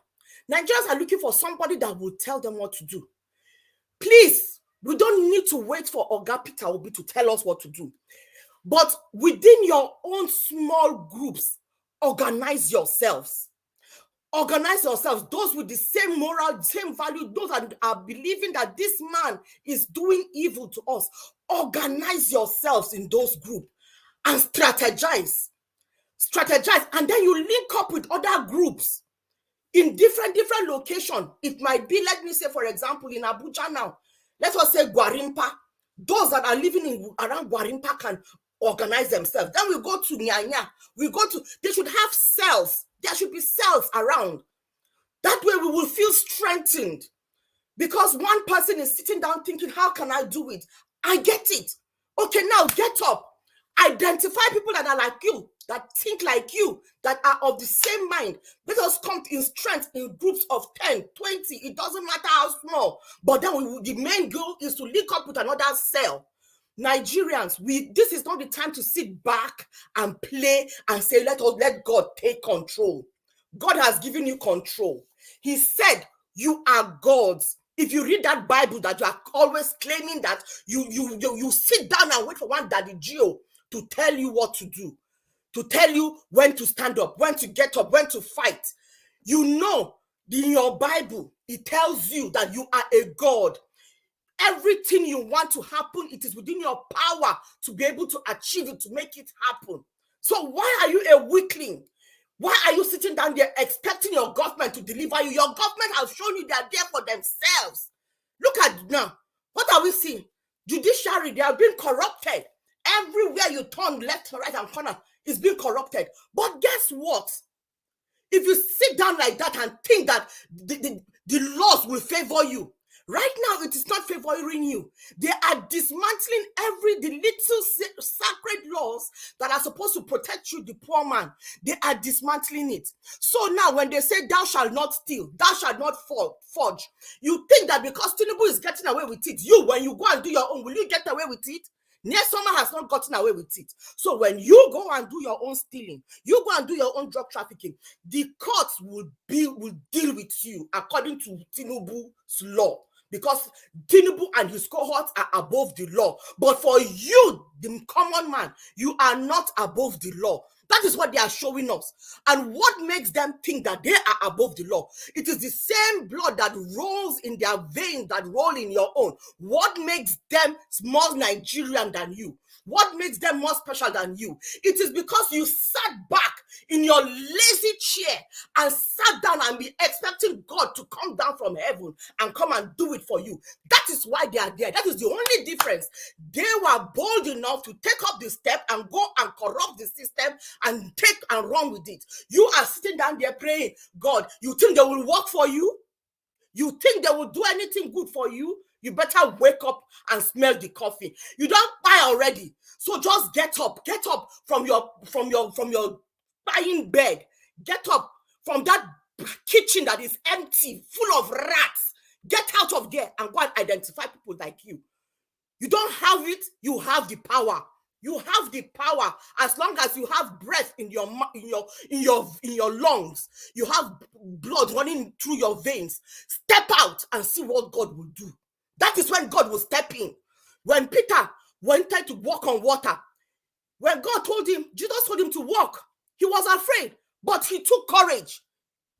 Nigerians are looking for somebody that will tell them what to do. Please, we don't need to wait for Oga Peter Obi to tell us what to do. But within your own small groups, organize yourselves. Organize yourselves. Those with the same moral, same value, those that are believing that this man is doing evil to us. Organize yourselves in those groups and strategize. Strategize. And then you link up with other groups in different locations. It might be, let me say, for example, in Abuja now, let us say Gwarimpa. Those that are living around Gwarimpa can organize themselves. Then we go to Nyanya. They should have cells. There should be cells around. That way we will feel strengthened. Because one person is sitting down thinking, how can I do it? I get it. Okay, now get up. Identify people that are like you, that think like you, that are of the same mind. Let us come in strength in groups of 10, 20. It doesn't matter how small. But then the main goal is to link up with another cell. Nigerians, this is not the time to sit back and play and say, let God take control. God has given you control. He said, you are gods. If you read that Bible that you are always claiming that you sit down and wait for one Daddy Gio to tell you what to do, to tell you when to stand up, when to get up, when to fight. You know, in your Bible, it tells you that you are a God. Everything you want to happen, it is within your power to be able to achieve it, to make it happen. So why are you a weakling? Why are you sitting down there expecting your government to deliver you? Your government has shown you they are there for themselves. Look at now. What are we seeing? Judiciary, they are being corrupted. Everywhere you turn, left, right, and corner is being corrupted. But guess what? If you sit down like that and think that the laws will favor you, right now it is not favoring you. They are dismantling the little sacred laws that are supposed to protect you, the poor man. They are dismantling it. So now when they say thou shalt not steal, thou shalt not forge, you think that because Tinubu is getting away with it, when you go and do your own, will you get away with it? Nesoma has not gotten away with it. So when you go and do your own stealing, you go and do your own drug trafficking, the courts will deal with you according to Tinubu's law. Because Tinubu and his cohorts are above the law. But for you, the common man, you are not above the law. That is what they are showing us. And what makes them think that they are above the law? It is the same blood that rolls in their veins that roll in your own. What makes them more Nigerian than you? What makes them more special than you? It is because you sat back in your lazy chair and sat down and be expecting God to come down from heaven and come and do it for you. That is why they are there. That is the only difference. They were bold enough to take up the step and go and corrupt the system and take and run with it. You are sitting down there praying, God, you think they will work for you? You think they will do anything good for you? You better wake up and smell the coffee. You don't buy already. So just get up from your buying bed. Get up from that kitchen that is empty, full of rats. Get out of there and go and identify people like you. You don't have it, you have the power. You have the power as long as you have breath in your lungs. You have blood running through your veins. Step out and see what God will do. That is when God will step in. When Peter wanted to walk on water, when God told him, Jesus told him to walk, he was afraid, but he took courage.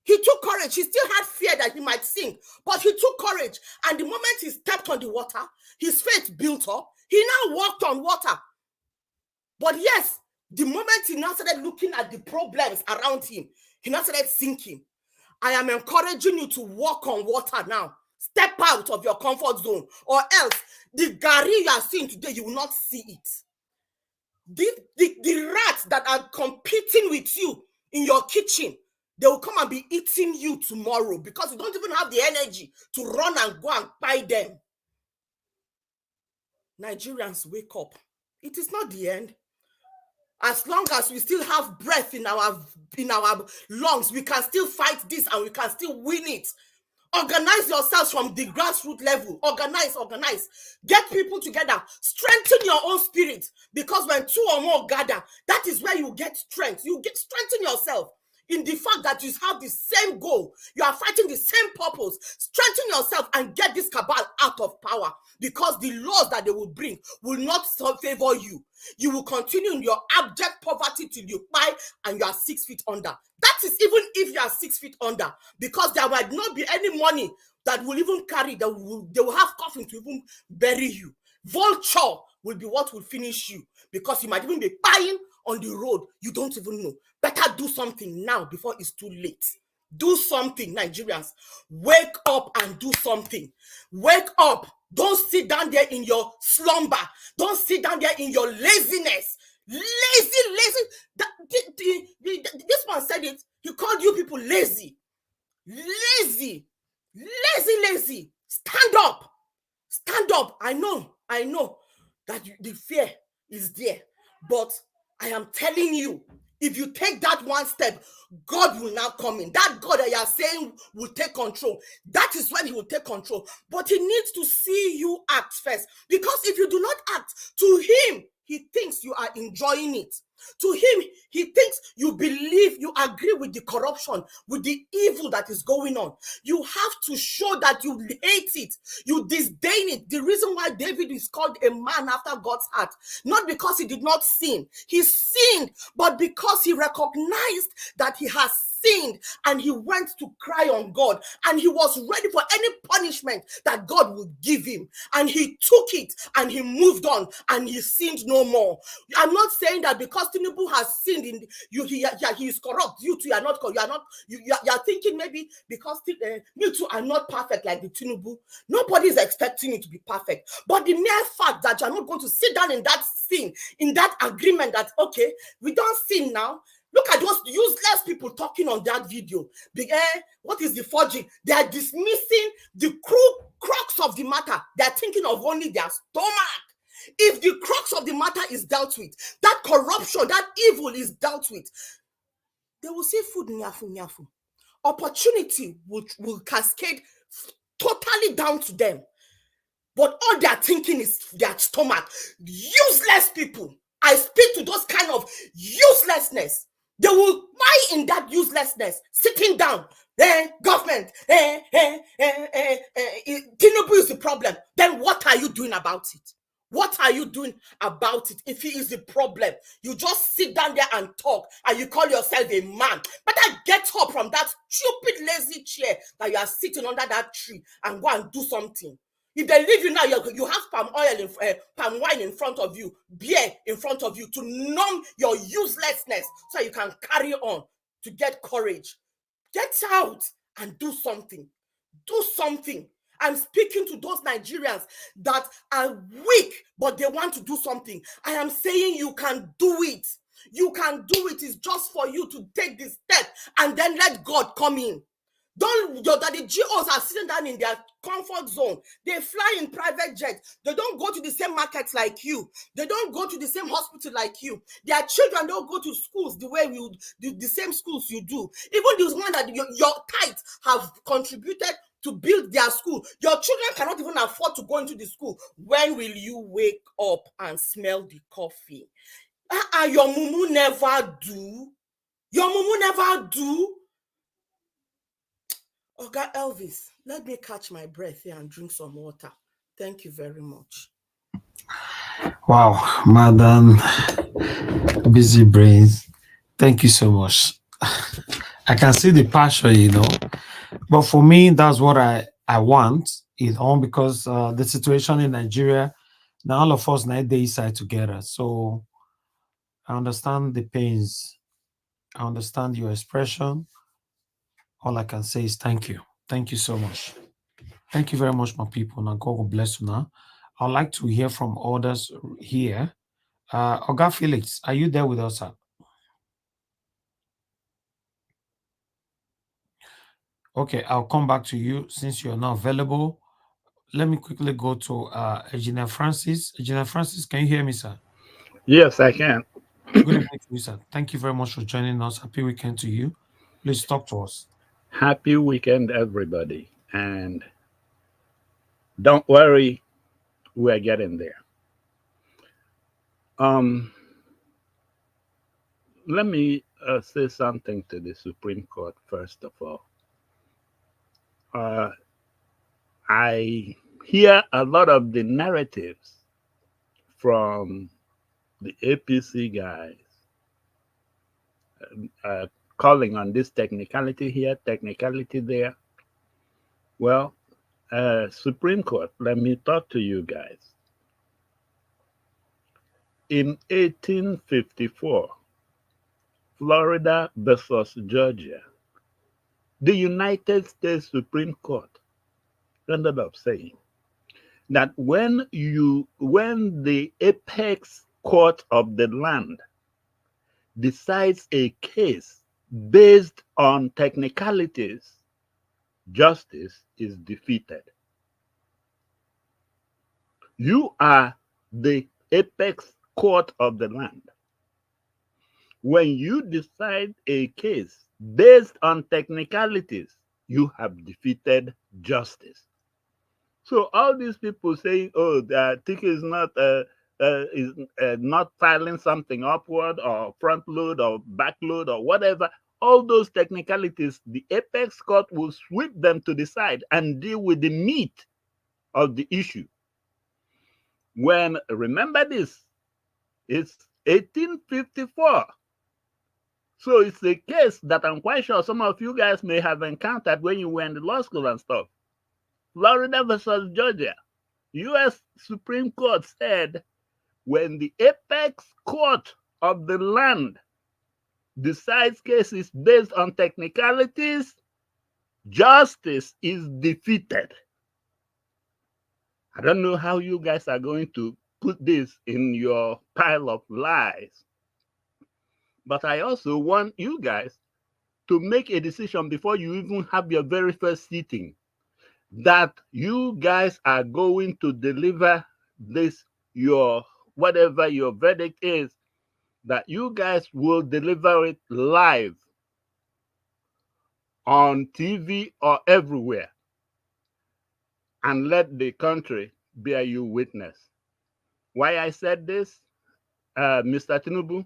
He took courage. He still had fear that he might sink, but he took courage. And the moment he stepped on the water, his faith built up. He now walked on water. But yes, the moment he now started looking at the problems around him, he now started sinking. I am encouraging you to walk on water now. Step out of your comfort zone, or else the Gary you are seeing today, you will not see it. The rats that are competing with you in your kitchen, they will come and be eating you tomorrow because you don't even have the energy to run and go and buy them. Nigerians, wake up. It is not the end. As long as we still have breath in our lungs, we can still fight this and we can still win it. Organize yourselves from the grassroots level. Organize. Get people together. Strengthen your own spirit. Because when two or more gather, that is where you get strength. You get strengthen yourself in the fact that you have the same goal. You are fighting the same purpose. Strengthen yourself and get this cabal out of power. Because the laws that they will bring will not favor you. You will continue in your abject poverty till you die and you are 6 feet under. That is even if you are 6 feet under, because there might not be any money that will even carry, they will have coffin to even bury you. Vulture will be what will finish you, because you might even be dying on the road. You don't even know. Better do something now before it's too late. Do something, Nigerians. Wake up and do something. Wake up. Don't sit down there in your slumber. Don't sit down there in your laziness. Lazy. This one said it. He called you people lazy. Lazy. Stand up. I know that the fear is there. But I am telling you, if you take that one step, God will now come in. That God that you are saying will take control. That is when he will take control. But he needs to see you act first. Because if you do not act, to him, he thinks you are enjoying it. To him, he thinks you believe, you agree with the corruption, with the evil that is going on. You have to show that you hate it, you disdain it. The reason why David is called a man after God's heart, not because he did not sin. He sinned, but because he recognized that he has sinned and he went to cry on God, and he was ready for any punishment that God would give him, and he took it and he moved on and he sinned no more. I'm not saying that because Tinubu has sinned in he is corrupt, you too are not corrupt. You are thinking maybe because you two are not perfect like the Tinubu. Nobody is expecting you to be perfect, but the mere fact that you're not going to sit down in that sin, in that agreement that okay, we don't sin now. Look at those useless people talking on that video. What is the forging? They are dismissing the crux of the matter. They are thinking of only their stomach. If the crux of the matter is dealt with, that corruption, that evil is dealt with, they will see food nyafu. Opportunity will cascade totally down to them. but all they are thinking is their stomach. Useless people. I speak to those kind of uselessness. They will buy in that uselessness, sitting down. Government, Tinubu is the problem. Then what are you doing about it? What are you doing about it if he is the problem? You just sit down there and talk and you call yourself a man. But I get up from that stupid lazy chair that you are sitting under that tree and go and do something. If they leave you now, you have palm wine in front of you, beer in front of you to numb your uselessness so you can carry on to get courage. Get out and do something. Do something. I'm speaking to those Nigerians that are weak, but they want to do something. I am saying you can do it. You can do it. It's just for you to take this step and then let God come in. That the GOs are sitting down in their comfort zone. They fly in private jets. They don't go to the same markets like you. They don't go to the same hospital like you. Their children don't go to schools the way the same schools you do. Even those ones that your tithes have contributed to build their school. Your children cannot even afford to go into the school. When will you wake up and smell the coffee? Your mumu never do. Your mumu never do. Oga Elvis, let me catch my breath here and drink some water. Thank you very much. Wow, Madam Busy Brains, thank you so much. I can see the passion. But for me, that's what I want, because the situation in Nigeria, now all of us now they inside together. So I understand the pains. I understand your expression. All I can say is thank you. Thank you so much. Thank you very much, my people. Now God will bless you now. I'd like to hear from others here. Oga Felix, are you there with us, sir? Okay, I'll come back to you since you're not available. Let me quickly go to Engineer Francis. Engineer Francis, can you hear me, sir? Yes, I can. Good evening to you, sir. Thank you very much for joining us. Happy weekend to you. Please talk to us. Happy weekend, everybody. And don't worry, we're getting there. Let me say something to the Supreme Court, first of all. I hear a lot of the narratives from the APC guys calling on this technicality here, technicality there. Well, Supreme Court, let me talk to you guys. In 1854, Florida versus Georgia, the United States Supreme Court ended up saying that when the apex court of the land decides a case based on technicalities, justice is defeated. You are the apex court of the land. When you decide a case based on technicalities, you have defeated justice. So all these people saying, "Oh, the ticket is not filing something upward or front load or back load or whatever," all those technicalities, the apex court will sweep them to the side and deal with the meat of the issue. Remember this, it's 1854. So it's a case that I'm quite sure some of you guys may have encountered when you were in the law school and stuff. Florida versus Georgia. U.S. Supreme Court said when the apex court of the land decides cases based on technicalities, justice is defeated. I don't know how you guys are going to put this in your pile of lies, but I also want you guys to make a decision before you even have your very first sitting, that you guys are going to deliver this, whatever your verdict is, that you guys will deliver it live on TV or everywhere and let the country bear you witness. Why I said this, Mr. Tinubu,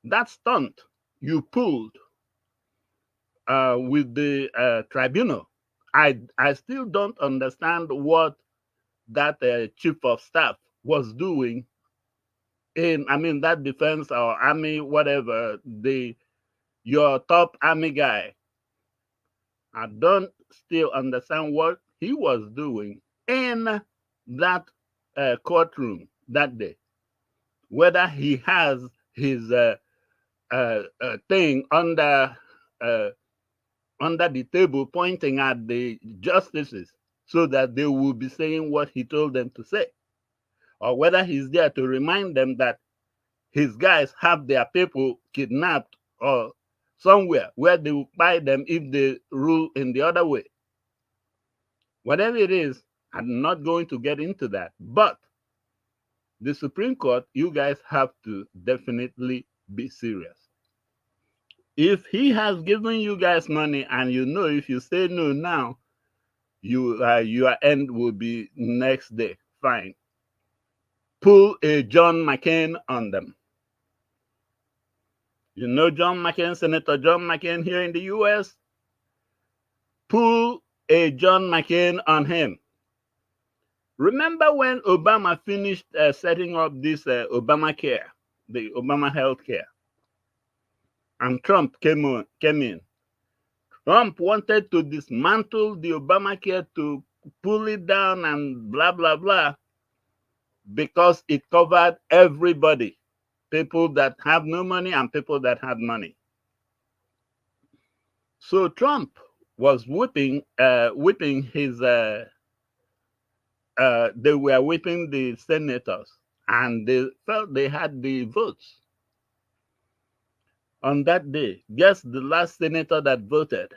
that stunt you pulled with the tribunal, I still don't understand what that chief of staff was doing in, I mean, that defense or army, whatever, your top army guy. I don't still understand what he was doing in that courtroom that day. Whether he has his thing uh, under the table pointing at the justices so that they will be saying what he told them to say, or whether he's there to remind them that his guys have their people kidnapped or somewhere where they will buy them if they rule in the other way. Whatever it is, I'm not going to get into that. But the Supreme Court, you guys have to definitely be serious. If he has given you guys money and you know if you say no now, your end will be next day, fine. Pull a John McCain on them. You know John McCain, Senator John McCain here in the US? Pull a John McCain on him. Remember when Obama finished setting up this Obamacare, the Obama health care, and Trump came in. Trump wanted to dismantle the Obamacare, to pull it down and blah, blah, blah, because it covered everybody, people that have no money and people that had money. So Trump was whipping his, they were whipping the senators, and they felt they had the votes. On that day, guess the last senator that voted?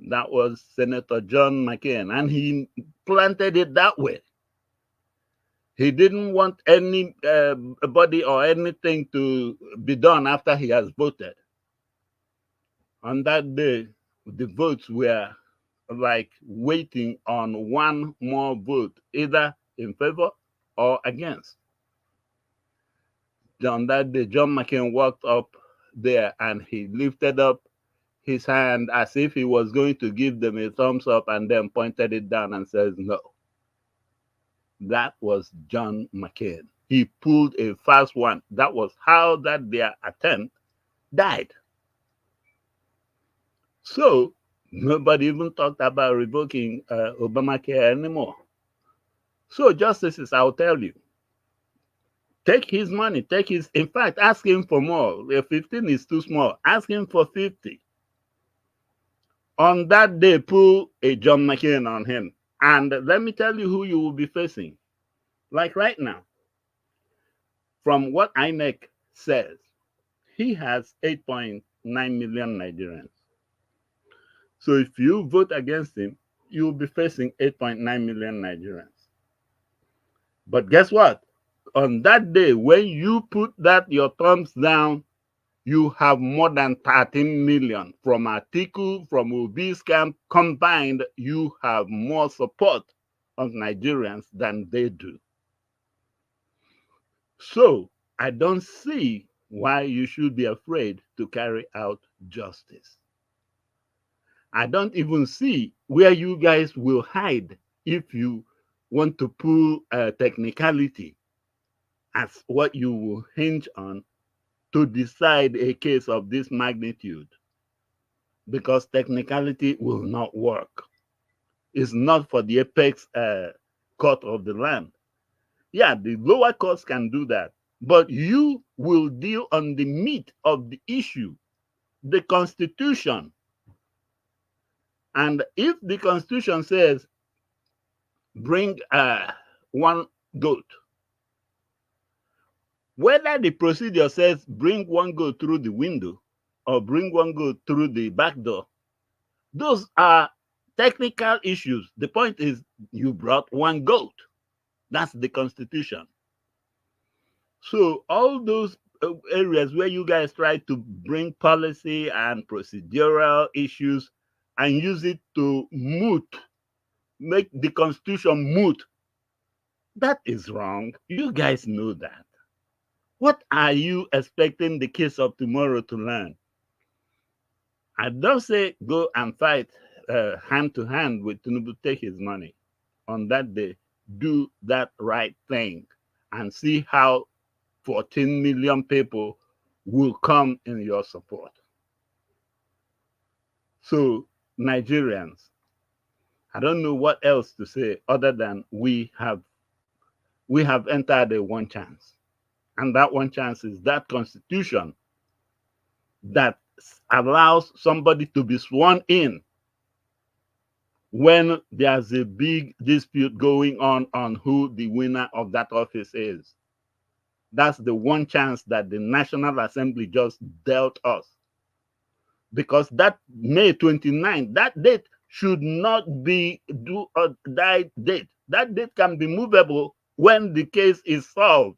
That was Senator John McCain, and he planted it that way. He didn't want any body or anything to be done after he has voted. On that day, the votes were like waiting on one more vote, either in favor or against. On that day, John McCain walked up there and he lifted up his hand as if he was going to give them a thumbs up and then pointed it down and says no. That was John McCain. He pulled a fast one. That was how their attempt died. So nobody even talked about revoking Obamacare anymore. So justices, I'll tell you, take his money, in fact, ask him for more. 15 is too small. Ask him for 50. On that day, pull a John McCain on him. And let me tell you who you will be facing. Like right now, from what INEC says, he has 8.9 million Nigerians. So if you vote against him, you will be facing 8.9 million Nigerians. But guess what? On that day, when you put your thumbs down, you have more than 13 million. From Atiku, from Obi's camp combined, you have more support of Nigerians than they do. So I don't see why you should be afraid to carry out justice. I don't even see where you guys will hide if you want to pull a technicality as what you will hinge on to decide a case of this magnitude, because technicality will not work. It's not for the apex court of the land. Yeah, the lower courts can do that, but you will deal on the meat of the issue, the Constitution. And if the Constitution says bring one goat, whether the procedure says bring one goat through the window or bring one goat through the back door, those are technical issues. The point is you brought one goat. That's the Constitution. So all those areas where you guys try to bring policy and procedural issues and use it to make the Constitution moot, That is wrong. You guys know that. What are you expecting the kids of tomorrow to learn? I don't say go and fight hand to hand with Tinubu, take his money. On that day, do that right thing and see how 14 million people will come in your support. So, Nigerians, I don't know what else to say other than we have entered a one chance. And that one chance is that constitution that allows somebody to be sworn in when there's a big dispute going on who the winner of that office is. That's the one chance that the National Assembly just dealt us. Because that May 29, that date should not be do or die date. That date can be movable when the case is solved.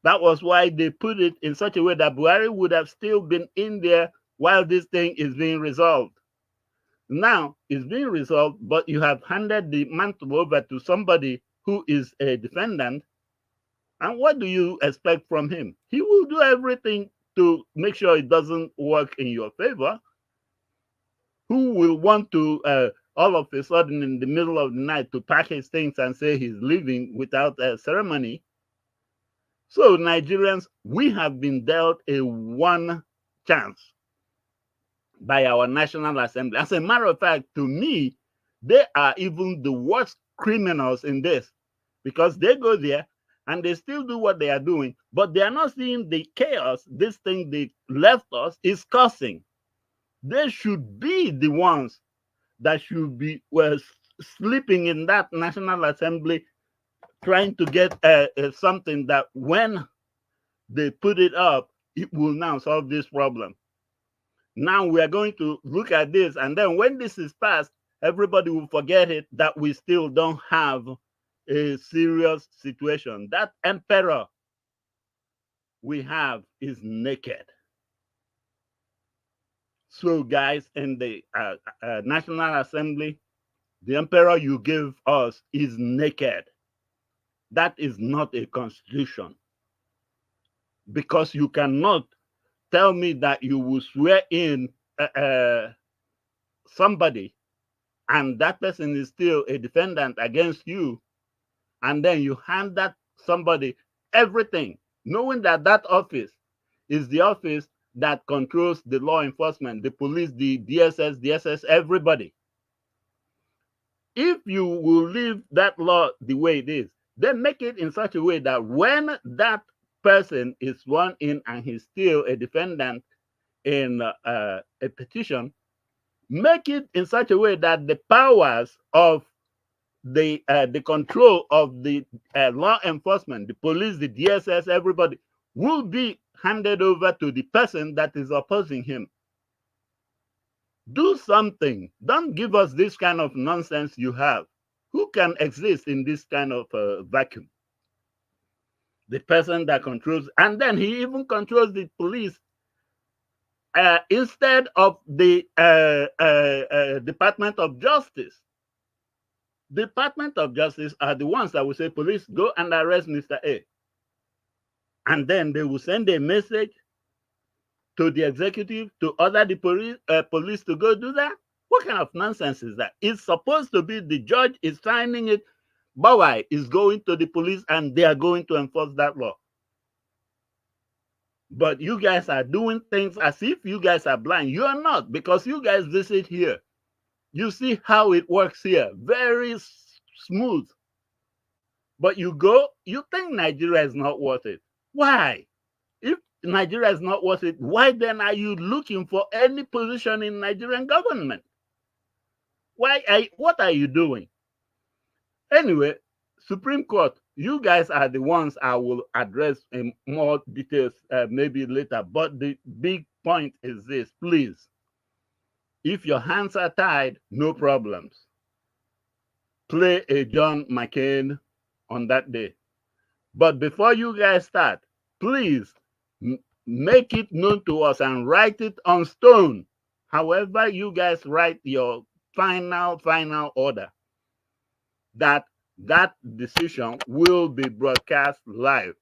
That was why they put it in such a way that Buhari would have still been in there while this thing is being resolved. Now it's being resolved, but you have handed the mantle over to somebody who is a defendant. And what do you expect from him? He will do everything to make sure it doesn't work in your favor. Who will want to all of a sudden in the middle of the night to pack his things and say he's leaving without a ceremony? So Nigerians, we have been dealt a one chance by our National Assembly. As a matter of fact, to me, they are even the worst criminals in this because they go there and they still do what they are doing, but they are not seeing the chaos this thing they left us is causing. They should be the ones that should be sleeping in that National Assembly trying to get something that when they put it up, it will now solve this problem. Now we are going to look at this, and then when this is passed, everybody will forget it that we still don't have a serious situation. That emperor we have is naked. So, guys, in the National Assembly, the emperor you give us is naked. That is not a constitution. Because you cannot tell me that you will swear in somebody and that person is still a defendant against you, and then you hand that somebody everything, knowing that that office is the office that controls the law enforcement, the police, the DSS, everybody. If you will leave that law the way it is, then make it in such a way that when that person is sworn in and he's still a defendant in a petition, make it in such a way that the powers of the control of the law enforcement, the police, the DSS, everybody will be handed over to the person that is opposing him. Do something. Don't give us this kind of nonsense you have. Who can exist in this kind of vacuum? The person that controls, and then he even controls the police instead of the Department of Justice. Department of Justice are the ones that will say, police, go and arrest Mr. A. And then they will send a message to the executive, to order the police to go do that. What kind of nonsense is that? It's supposed to be the judge is signing it, Bawai is going to the police and they are going to enforce that law. But you guys are doing things as if you guys are blind. You are not, because you guys visit here. You see how it works here. Very smooth. But you go, you think Nigeria is not worth it. Why? If Nigeria is not worth it, why then are you looking for any position in Nigerian government? What are you doing? Anyway, Supreme Court, you guys are the ones I will address in more details maybe later. But the big point is this, please. If your hands are tied, no problems. Play a John McCain on that day. But before you guys start, please make it known to us and write it on stone. However you guys write your final order, that that decision will be broadcast live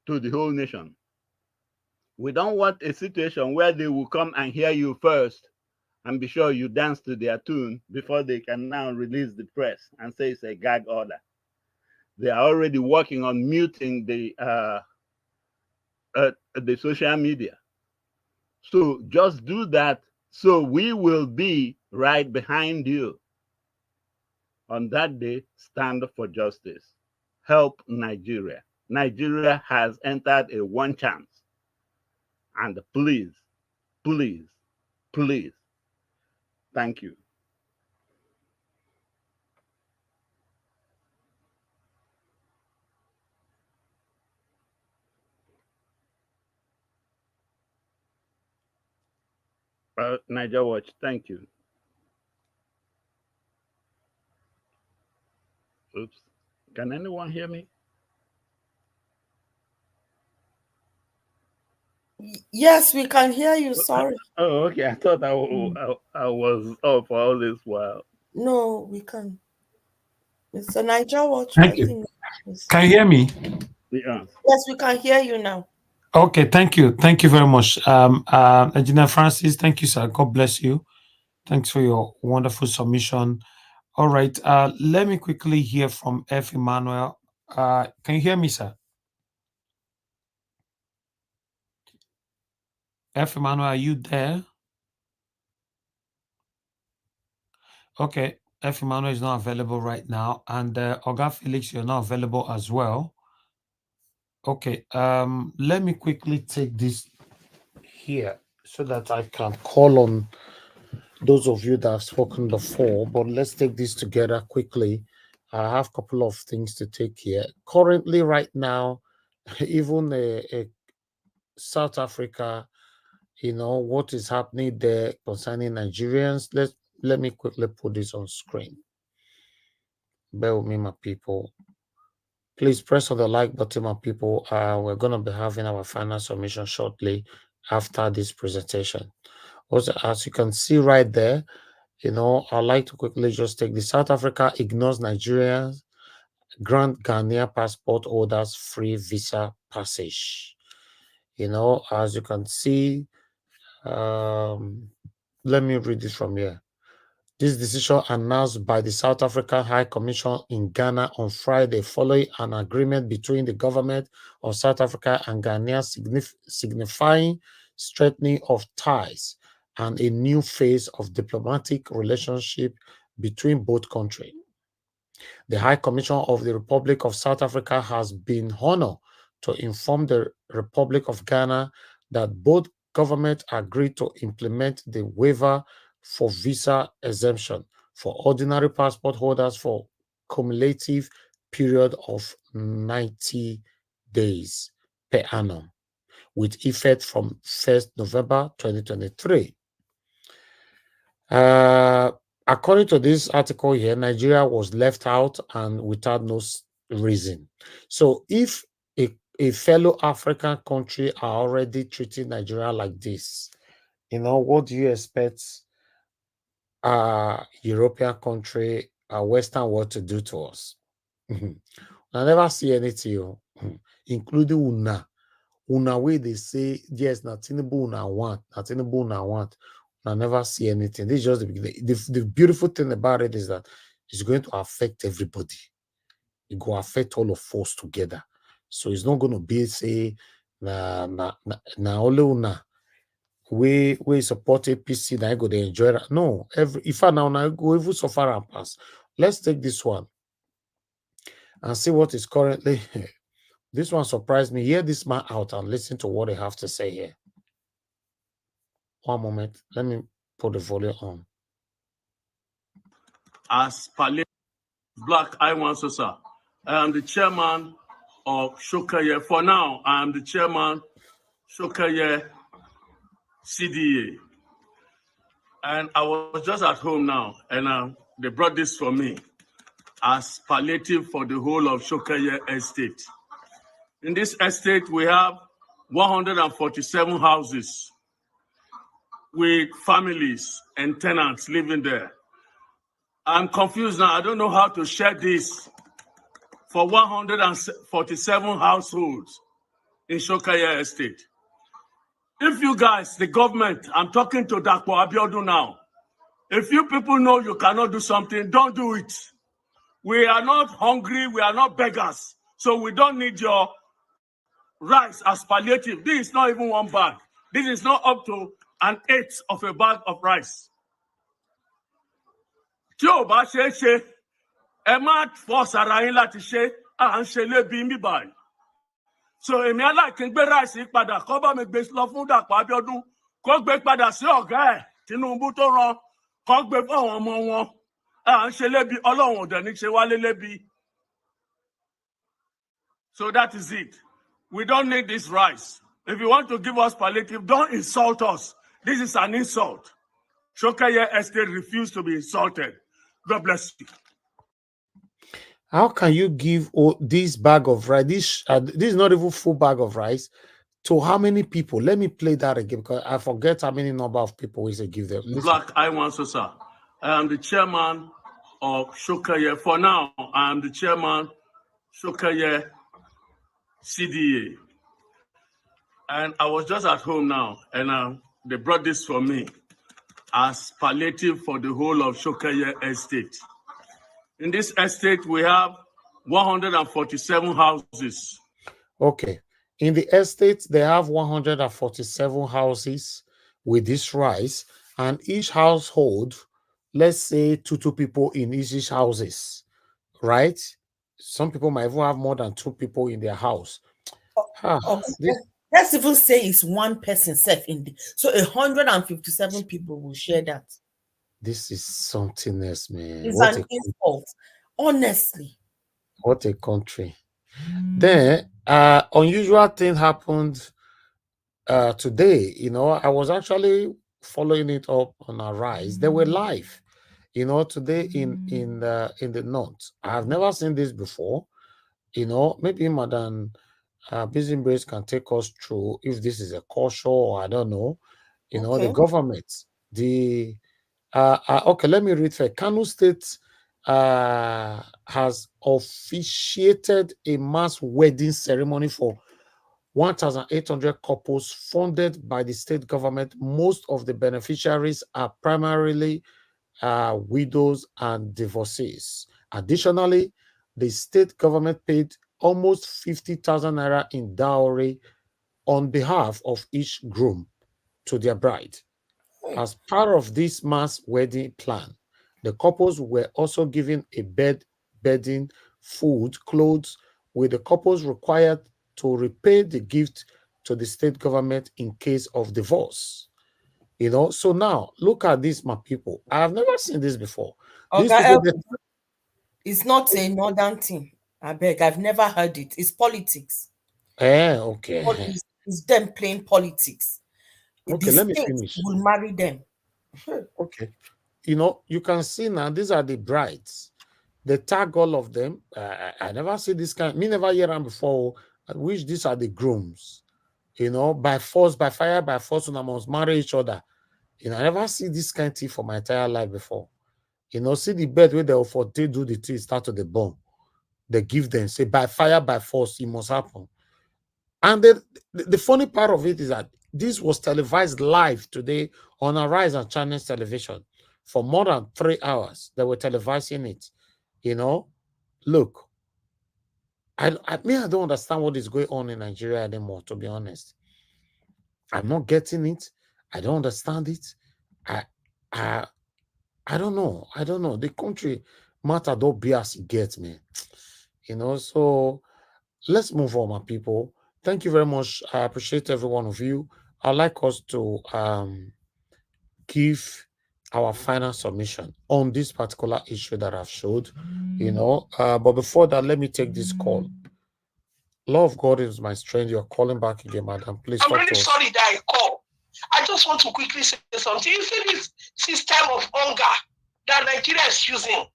to the whole nation. We don't want a situation where they will come and hear you first and be sure you dance to their tune before they can now release the press and say it's a gag order. They are already working on muting the social media. So just do that, so we will be right behind you. On that day, stand for justice. Help Nigeria. Nigeria has entered a one chance. And please, please, please, thank you. Niger Watch, thank you. Oops. Can anyone hear me? Yes, we can hear you. Sorry. Oh, okay. I thought I was up for all this while. No, we can. It's a Niger Watch. Thank you. Can you hear me? Yeah. Yes, we can hear you now. Okay, thank you. Thank you very much. Engineer Francis, thank you, sir. God bless you. Thanks for your wonderful submission. All right. Let me quickly hear from F. Emmanuel. Can you hear me, sir? F. Emmanuel, are you there? Okay. F. Emmanuel is not available right now. And Oga Felix, you're not available as well. Okay. Let me quickly take this here so that I can call on those of you that have spoken before, but let's take this together quickly. I have a couple of things to take here. Currently, right now, even South Africa, what is happening there concerning Nigerians. Let me quickly put this on screen. Bear with me, my people. Please press on the like button, my people. We're going to be having our final submission shortly after this presentation. Also, as you can see right there, I'd like to quickly just take the South Africa ignores Nigerians, grant Ghanaian passport holders free visa passage. As you can see, let me read this from here. This decision announced by the South African High Commission in Ghana on Friday following an agreement between the government of South Africa and Ghana signifying strengthening of ties and a new phase of diplomatic relationship between both countries. The High Commission of the Republic of South Africa has been honored to inform the Republic of Ghana that both governments agreed to implement the waiver for visa exemption for ordinary passport holders for cumulative period of 90 days per annum, with effect from 1st November 2023. According to this article here, Nigeria was left out and without no reason. So if a fellow African country are already treating Nigeria like this, what do you expect European country, Western world to do to us? I never see anything, including una way they say yes, na Tinubu una want, na Tinubu una want. I never see anything. This is just the beginning. The beautiful thing about it is that it's going to affect everybody. It will affect all of us together. So it's not going to be say na only una we support APC that I go to enjoy that. No, if I now go even so far and pass. Let's take this one and see what is currently. This one surprised me. Hear this man out and listen to what they have to say here. One moment. Let me put the volume on. As Black Iwan Sosa, I am the chairman of Shokaye. For now, I am the chairman Shokaye CDA. And I was just at home now, and they brought this for me as palliative for the whole of Shokaye estate. In this estate, we have 147 houses with families and tenants living there. I'm confused now. I don't know how to share this for 147 households in Shokaya Estate. If you guys, the government, I'm talking to Dakpo Abiodun now. If you people know you cannot do something, don't do it. We are not hungry. We are not beggars. So we don't need your rice as palliative. This is not even one bag. This is not up to an eighth of a bag of rice. Tí ò bá ṣe é ṣe, ẹ má force ara yín láti ṣe, à ń ṣe lébi mí báyìí. So èmi aláìkí ń gbé ráìsì padà kó bá mi gbé lọ fún Dàpọ̀ Abíọ́dún kó gbé padà sí ọ̀gá ẹ̀ Tinubu tó rán kó gbé fún àwọn ọmọ wọn. À ń ṣe lébi Ọlọ́run ò dẹ̀ ní ṣe wálé lébi. So that is it. We don't need this rice. If you want to give us palliative, don't insult us. This is an insult. Shokaye Estate refused to be insulted. God bless you. How can you give this bag of rice? This is not even full bag of rice. To how many people? Let me play that again because I forget how many number of people we say give them. Listen. Black Iwan Sosa. I am the chairman of Shokaye. For now, I am the chairman Shokaye CDA. And I was just at home now, and they brought this for me as palliative for the whole of Shokaye Estate. In this estate, we have 147 houses. Okay. In the estate, they have 147 houses with this rice, and each household, let's say two people in each houses, right? Some people might even have more than 2 people in their house. Let's even say it's one person set in the, so 157 people will share that. This is something else, man. It's an insult, honestly. What a country. Then unusual thing happened today. I was actually following it up on Arise. They were live, today in the north. I have never seen this before. Maybe Madam Busy Brace can take us through if this is a caution or I don't know. Okay. The government, okay, let me read for Kano State has officiated a mass wedding ceremony for 1,800 couples funded by the state government. Most of the beneficiaries are primarily widows and divorcees. Additionally, the state government paid almost 50,000 naira in dowry on behalf of each groom to their bride. As part of this mass wedding plan, the couples were also given a bed, bedding, food, clothes, with the couples required to repay the gift to the state government in case of divorce. So now look at this, my people. I have never seen this before. It's not a northern thing. I beg, I've never heard it. It's politics. Okay. It's them playing politics. Okay, let me finish. Will marry them. Okay. You can see now, these are the brides. They tag all of them. I never see this kind. Me never hear them before. Which these are the grooms. By force, by fire, by force, and I must marry each other. I never see this kind of thing for my entire life before. See the bed where they do the thing, start to the bomb. They give them, say, by fire, by force, it must happen. And the funny part of it is that this was televised live today on Arise and Channels Television for more than 3 hours. They were televising it. Look, I don't understand what is going on in Nigeria anymore, to be honest. I'm not getting it. I don't understand it. I don't know. The country matter don't be as it gets, me. So let's move on, my people. Thank you very much. I appreciate every one of you. I'd like us to give our final submission on this particular issue that I've showed, but before that, let me take this call. Love of God is my strength. You're calling back again, madam. Please. I'm really sorry that I call. I just want to quickly say something. You see this system of hunger that Nigeria is using,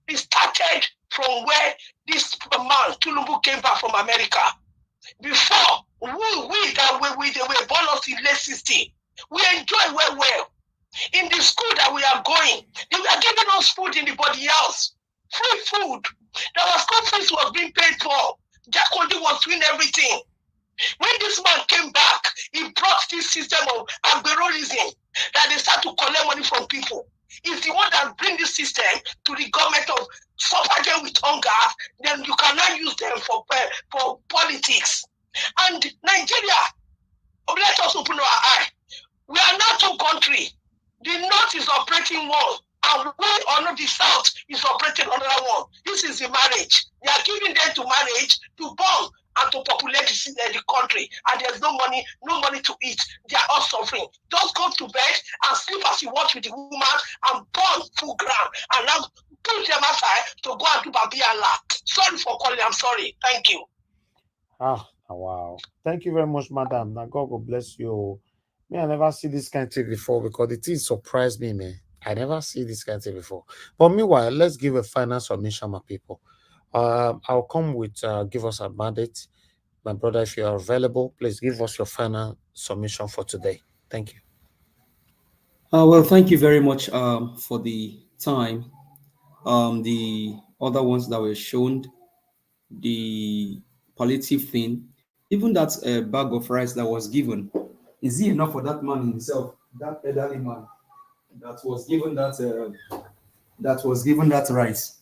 it started from where this man, Tinubu, came back from America. Before, we were born us in late 60. We enjoy well. In the school that we are going, they were giving us food in the body house. Free food. Our school fees was being paid for. Jacondi was doing everything. When this man came back, he brought this system of agberolism that they start to collect money from people. He's the one that bring this system to the government of suffer them with hunger, then you cannot use them for politics. And Nigeria, let us open our eye. We are not two countries. The North is operating one, and we or the South is operating another one. This is the marriage. They are giving them to marriage to bomb and to populate the country, and there's no money to eat. They are all suffering. Just go to bed and sleep as you watch with the woman and burn full ground, and now put them aside to go and do Babi Allah. Sorry for calling. I'm sorry. Thank you. Wow. Thank you very much, madam. Now God will bless you. Me, I never see this kind of thing before because the thing surprised me, man. I never see this kind of thing before. But meanwhile, let's give a final submission, my people. I'll come with give us a mandate. My brother, if you are available, please give us your final submission for today. Thank you. Well, thank you very much for the time. The other ones that were shown, the palliative thing, even that bag of rice that was given, is it enough for that man himself, that elderly man that was given that rice?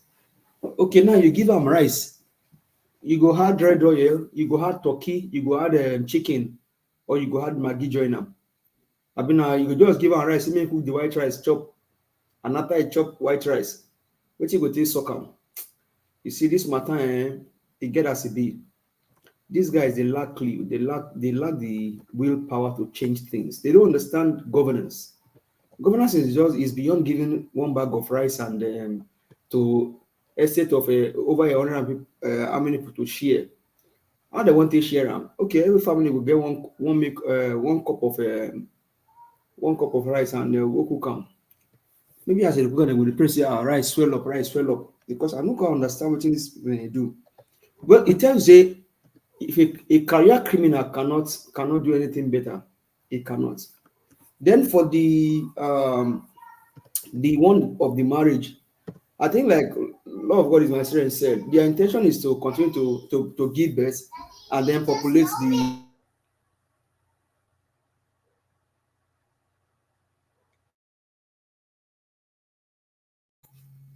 Okay, now you give him rice, you go add red oil, you go add turkey, you go add chicken, or you go add Maggi join them. I mean, you go just give him rice, make cook the white rice chop, and after I chop white rice, what you go take suck am. You see, this matter, it get as it be. These guys, they lack clue, they lack the willpower to change things. They don't understand governance. Governance is beyond giving one bag of rice and to a set of over 100 people, how many people to share. How they want to share them? Okay, every family will get one cup of rice and go cook them. Maybe as a cook, they will press rice swell up, because I don't understand what this when they do. Well, it tells you if a career criminal cannot do anything better, it cannot. Then for the one of the marriage, I think like Lord of God is my student said, their intention is to continue to give birth and then populate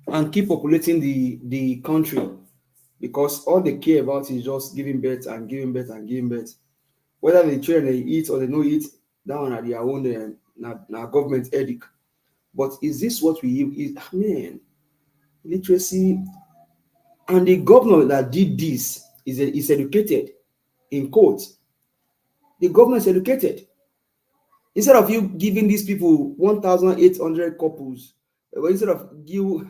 and keep populating the country, because all they care about is just giving birth and giving birth and giving birth. Whether the children they eat or they no eat, that one are their own government edict. But is this what we is? Man, literacy, and the governor that did this is educated, in quote. The governor is educated. Instead of you giving these people 1,800 couples, instead of you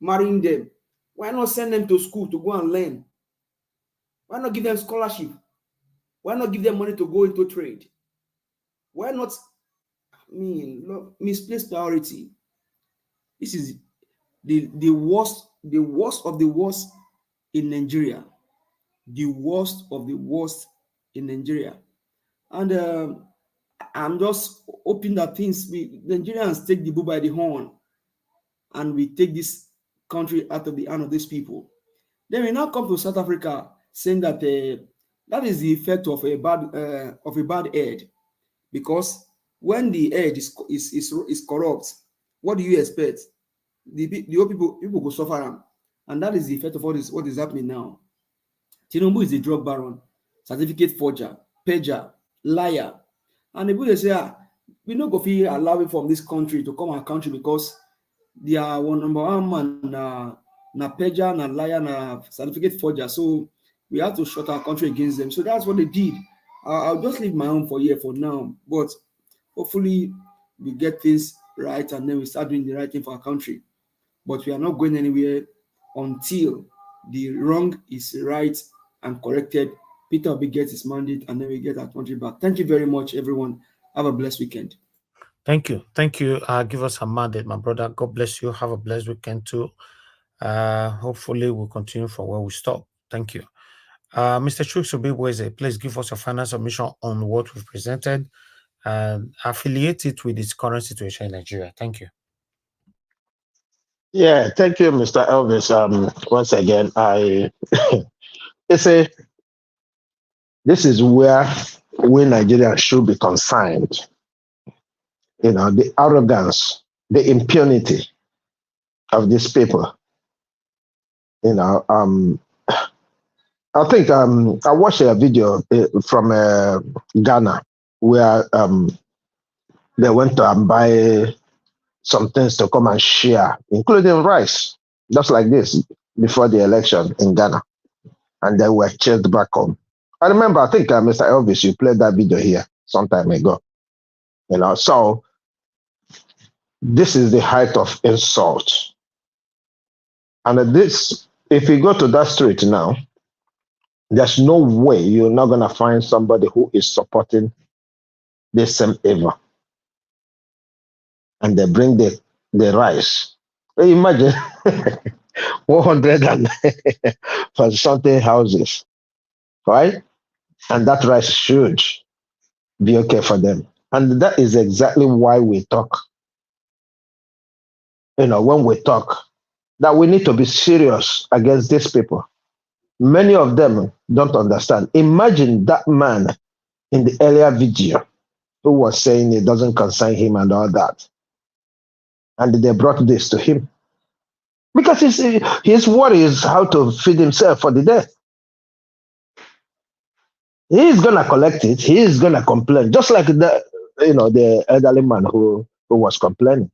marrying them, why not send them to school to go and learn? Why not give them scholarship? Why not give them money to go into trade? Why not? Misplaced priority. This is the worst of the worst in Nigeria. The worst of the worst in Nigeria. And I'm just hoping that Nigerians take the bull by the horn and we take this country out of the hand of these people. Then we now come to South Africa saying that that is the effect of a bad head, because when the head is corrupt, what do you expect? The old people go suffer, and that is the effect of what is happening now. Tinubu is a drug baron, certificate forger, pager, liar, and the people they say, we no go fit allow it from this country to come our country because they are number one man na pager, na liar, na certificate forger. So we have to shut our country against them. So that's what they did. I'll just leave my own for here for now, but hopefully we get things right and then we start doing the right thing for our country. But we are not going anywhere until the wrong is right and corrected. Peter Obi gets his mandate and then we get our country back. Thank you very much, everyone. Have a blessed weekend. Thank you. Give us a mandate, my brother. God bless you. Have a blessed weekend too. Hopefully we'll continue from where we stop. Thank you. Mr. Chuksubi Weze, please give us your final submission on what we've presented and affiliate it with its current situation in Nigeria. Thank you. Yeah, thank you, Mr. Elvis. Once again, this is where we Nigerians should be consigned. The arrogance, the impunity of these people. I think I watched a video from Ghana where they went to buy some things to come and share, including rice, just like this, before the election in Ghana. And they were chased back home. I remember, I think, Mr. Elvis, you played that video here some time ago. So this is the height of insult. And this, if you go to that street now, there's no way you're not going to find somebody who is supporting this same evil. And they bring the rice. Imagine 100 and for something houses, right? And that rice should be okay for them. And that is exactly why we talk. When we talk, that we need to be serious against these people. Many of them don't understand. Imagine that man in the earlier video who was saying it doesn't concern him and all that. And they brought this to him. Because his worry is how to feed himself for the day. He is going to collect it. He is going to complain. Just like the elderly man who was complaining.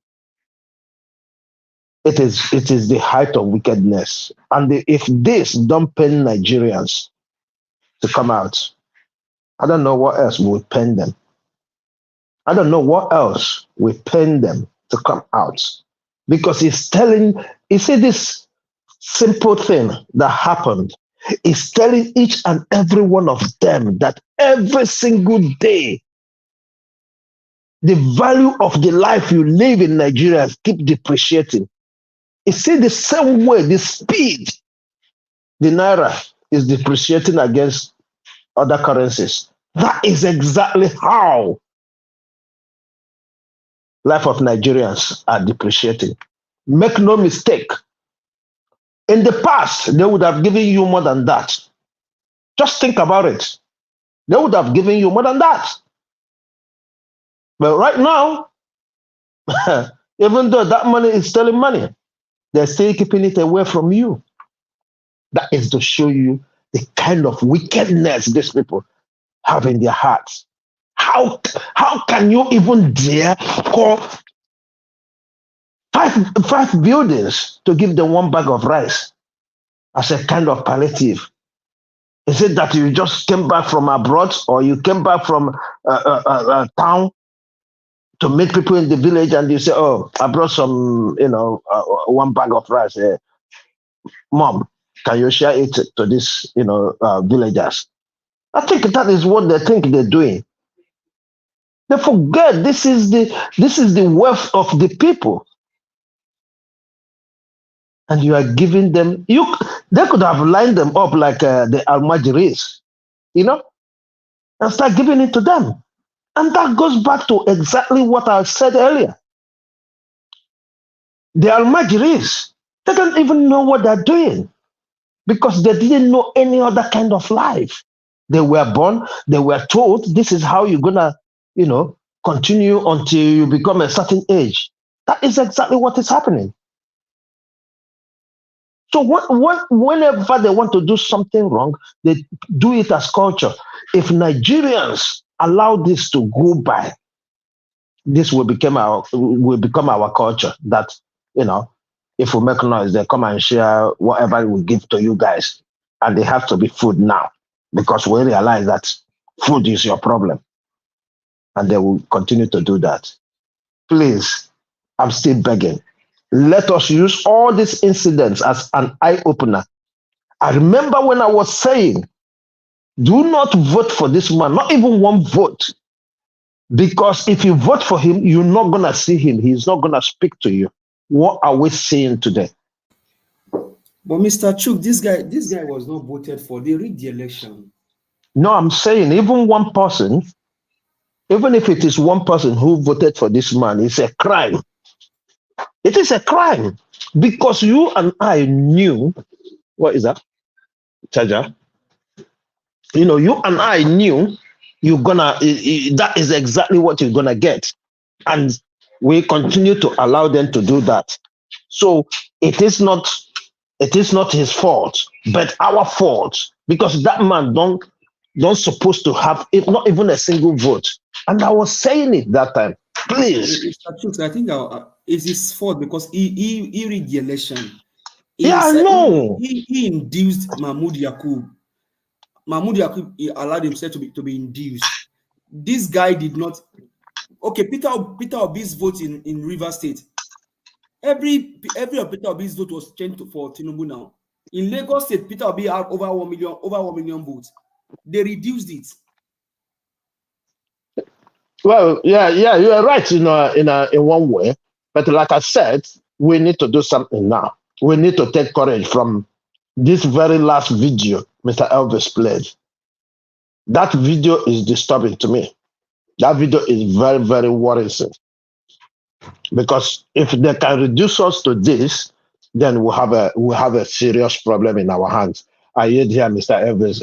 It is the height of wickedness. And if this don't pain Nigerians to come out, I don't know what else will pain them. I don't know what else will pain them to come out. Because you see this simple thing that happened is telling each and every one of them that every single day, the value of the life you live in Nigeria keep depreciating. You see the same way, the speed, the Naira is depreciating against other currencies. That is exactly how life of Nigerians are depreciating. Make no mistake. In the past, they would have given you more than that. Just think about it. They would have given you more than that. But right now, even though that money is stealing money, they're still keeping it away from you. That is to show you the kind of wickedness these people have in their hearts. How can you even dare call five buildings to give them one bag of rice as a kind of palliative? Is it that you just came back from abroad or you came back from town to meet people in the village and you say, oh, I brought some, one bag of rice. Mom, can you share it to these, villagers? I think that is what they think they're doing. They forget this is the wealth of the people. And you are giving them, they could have lined them up like the Almajiris, and start giving it to them. And that goes back to exactly what I said earlier. The Almajiris, they don't even know what they're doing because they didn't know any other kind of life. They were born, they were told this is how you're gonna, continue until you become a certain age. That is exactly what is happening. So whenever they want to do something wrong, they do it as culture. If Nigerians allow this to go by, this will become our culture. That if we make noise, they come and share whatever we give to you guys, and they have to be food now because we realize that food is your problem, and they will continue to do that. Please, I'm still begging. Let us use all these incidents as an eye-opener. I remember when I was saying, do not vote for this man, not even one vote. Because if you vote for him, you're not going to see him. He's not going to speak to you. What are we seeing today? But Mr. Chuk, this guy was not voted for. They rigged the election. No, I'm saying even one person Even if it is one person who voted for this man, it's a crime. It is a crime because you and I knew. What is that? Charger. You and I knew you're gonna. That is exactly what you're gonna get, and we continue to allow them to do that. So it is not his fault, but our fault because that man don't supposed to have not even a single vote. And I was saying it that time. Please. I think it's his fault because he rigged the election. Yeah, I know. He induced Mahmoud Yakub. Mahmoud Yakub allowed himself to be induced. This guy did not. Okay, Peter Obi's vote in River State. Every of Peter Obi's vote was changed for Tinubu now. In Lagos State, Peter Obi had over 1 million votes. They reduced it. Well, yeah, you are right in one way, but like I said, we need to do something now. We need to take courage from this very last video Mr. Elvis played. That video is disturbing to me. That video is very, very worrisome. Because if they can reduce us to this, then we'll have a serious problem in our hands. I hear here, Mr. Elvis.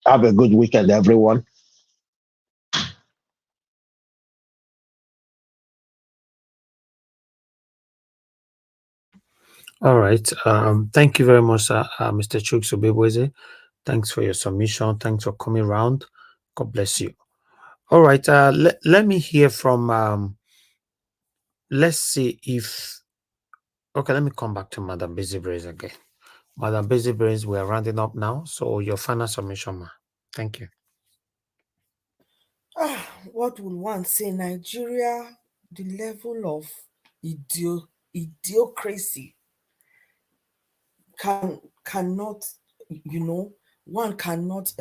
Have a good weekend, everyone. All right. Thank you very much, Mr. Chukwu. Thanks for your submission. Thanks for coming around. God bless you. All right. Let me hear from. Let's see if. Okay, let me come back to Madam Busy Brains again. Madam Busy Brains, we're rounding up now. So your final submission, ma. Thank you. What would one say? Nigeria, the level of idiocracy cannot, one cannot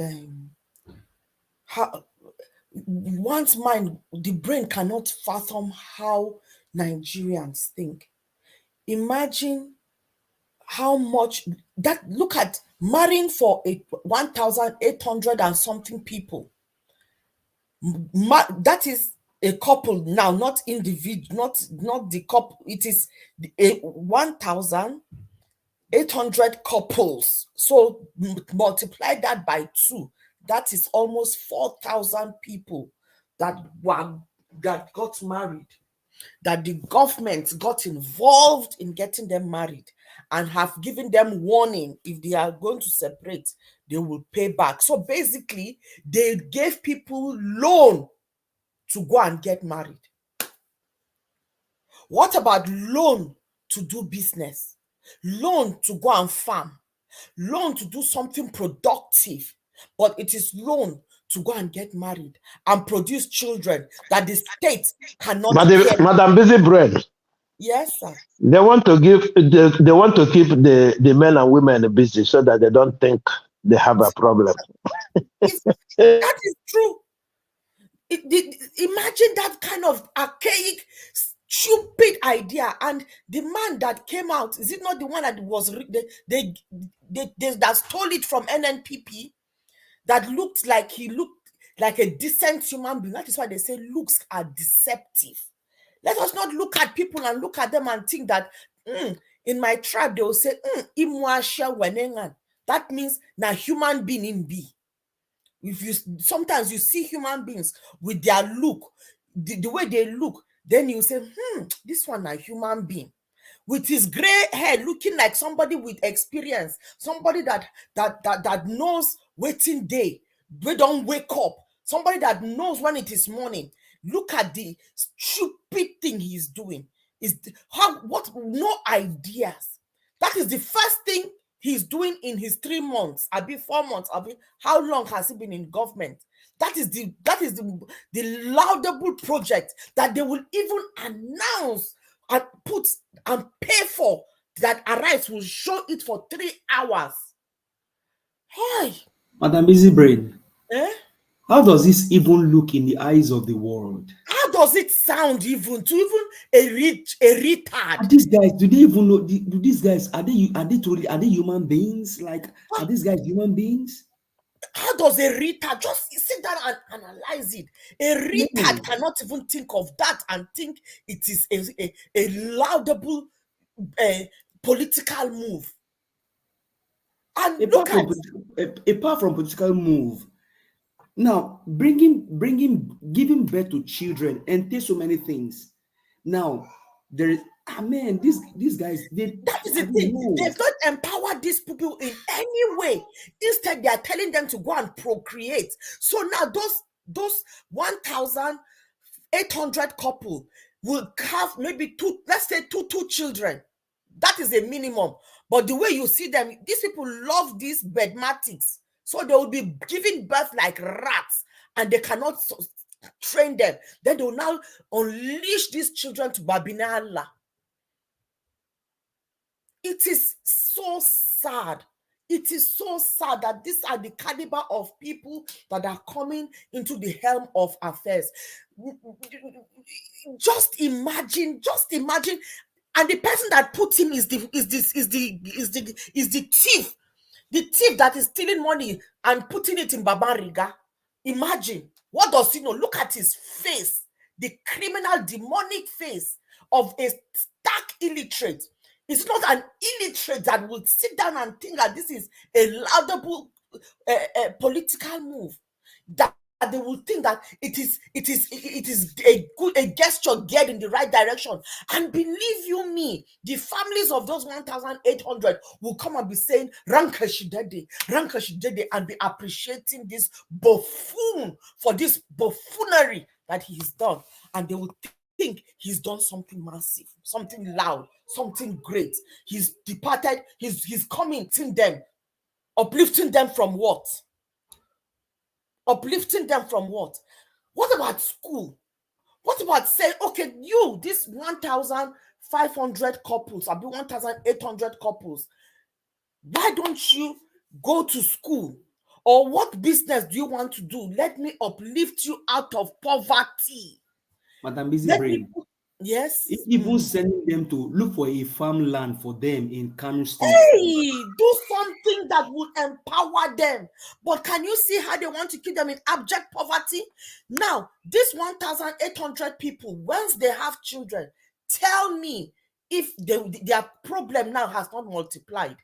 one's mind, the brain cannot fathom how Nigerians think. Imagine how much that look at marrying for 1,800 and something people. That is a couple now, not individual, not the couple. It is a 1,800 couples. So multiply that by 2. That is almost 4,000 people that got married. That the government got involved in getting them married and have given them warning if they are going to separate, they will pay back. So basically, they gave people loan to go and get married. What about loan to do business? Loan to go and farm? Loan to do something productive? But it is loan to go and get married and produce children that the state cannot get. Madam Busy Brain. Yes, sir. They want to keep the men and women busy so that they don't think they have a problem. That is true. Imagine that kind of archaic, stupid idea. And the man that came out, is it not the one that was that stole it from NNPP? That looked like a decent human being. That is why they say looks are deceptive. Let us not look at people and look at them and think that in my tribe they will say that means na human being in be. Sometimes you see human beings with their look, the way they look, then you say, this one a human being. With his gray hair, looking like somebody with experience, somebody that knows waiting day, they don't wake up, somebody that knows when it is morning. Look at the stupid thing he's doing. No ideas. That is the first thing he's doing in his 3 months, 4 months. How long has he been in government? That is the laudable project that they will even announce and put and pay for, that Arise will show it for 3 hours. Hi, Madam Busy Brain. Eh? How does this even look in the eyes of the world? How does it sound even to a retard? These guys, do they even know? Do these guys are they human beings? Like, are these guys human beings? How does a retard just sit down and analyze it? A retard cannot even think of that and think it is a laudable political move. And look at apart from political move, now giving birth to children entails so many things. Now there is these guys, that is the thing. They've not empowered these people in any way. Instead, they are telling them to go and procreate. So now those 1,800 couple will have maybe let's say two children. That is a minimum. But the way you see them, these people love these bedmatics. So they will be giving birth like rats, and they cannot train them. Then they will now unleash these children to Babina Allah. It is so sad. It is so sad that these are the caliber of people that are coming into the helm of affairs. Just imagine. And the person that put him is the thief. The thief that is stealing money and putting it in Babariga. Imagine. What does he know? Look at his face. The criminal, demonic face of a stark illiterate. It's not an illiterate that would sit down and think that this is a laudable political move. That they will think that it is a gesture geared in the right direction. And believe you me, the families of those 1,800 will come and be saying Rankashidede, and be appreciating this buffoon for this buffoonery that he's done. And they will think he's done something massive, something loud, something great. He's departed, he's coming to them, uplifting them from what? Uplifting them from what? What about school? What about saying, okay, you, this 1,500 couples, I'll be 1,800 couples, why don't you go to school? Or what business do you want to do? Let me uplift you out of poverty. Madam Busy Brain. Yes. Even sending them to look for a farmland for them in Kano State. Hey, do something that will empower them. But can you see how they want to keep them in abject poverty? Now, this 1,800 people, once they have children, tell me if their problem now has not multiplied.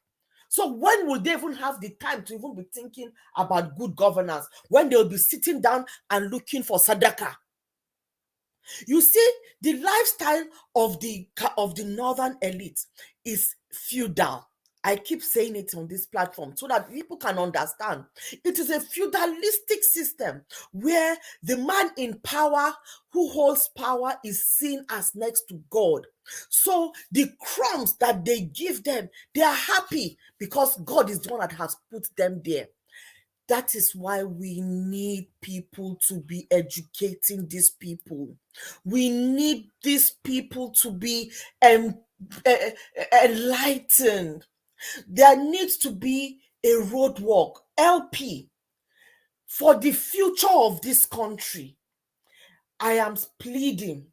So when will they even have the time to even be thinking about good governance? When they'll be sitting down and looking for sadaka? You see, the lifestyle of the northern elite is feudal. I keep saying it on this platform so that people can understand. It is a feudalistic system where the man in power who holds power is seen as next to God. So the crumbs that they give them, they are happy because God is the one that has put them there. That is why we need people to be educating these people. We need these people to be enlightened. There needs to be a roadwork, LP, for the future of this country. I am pleading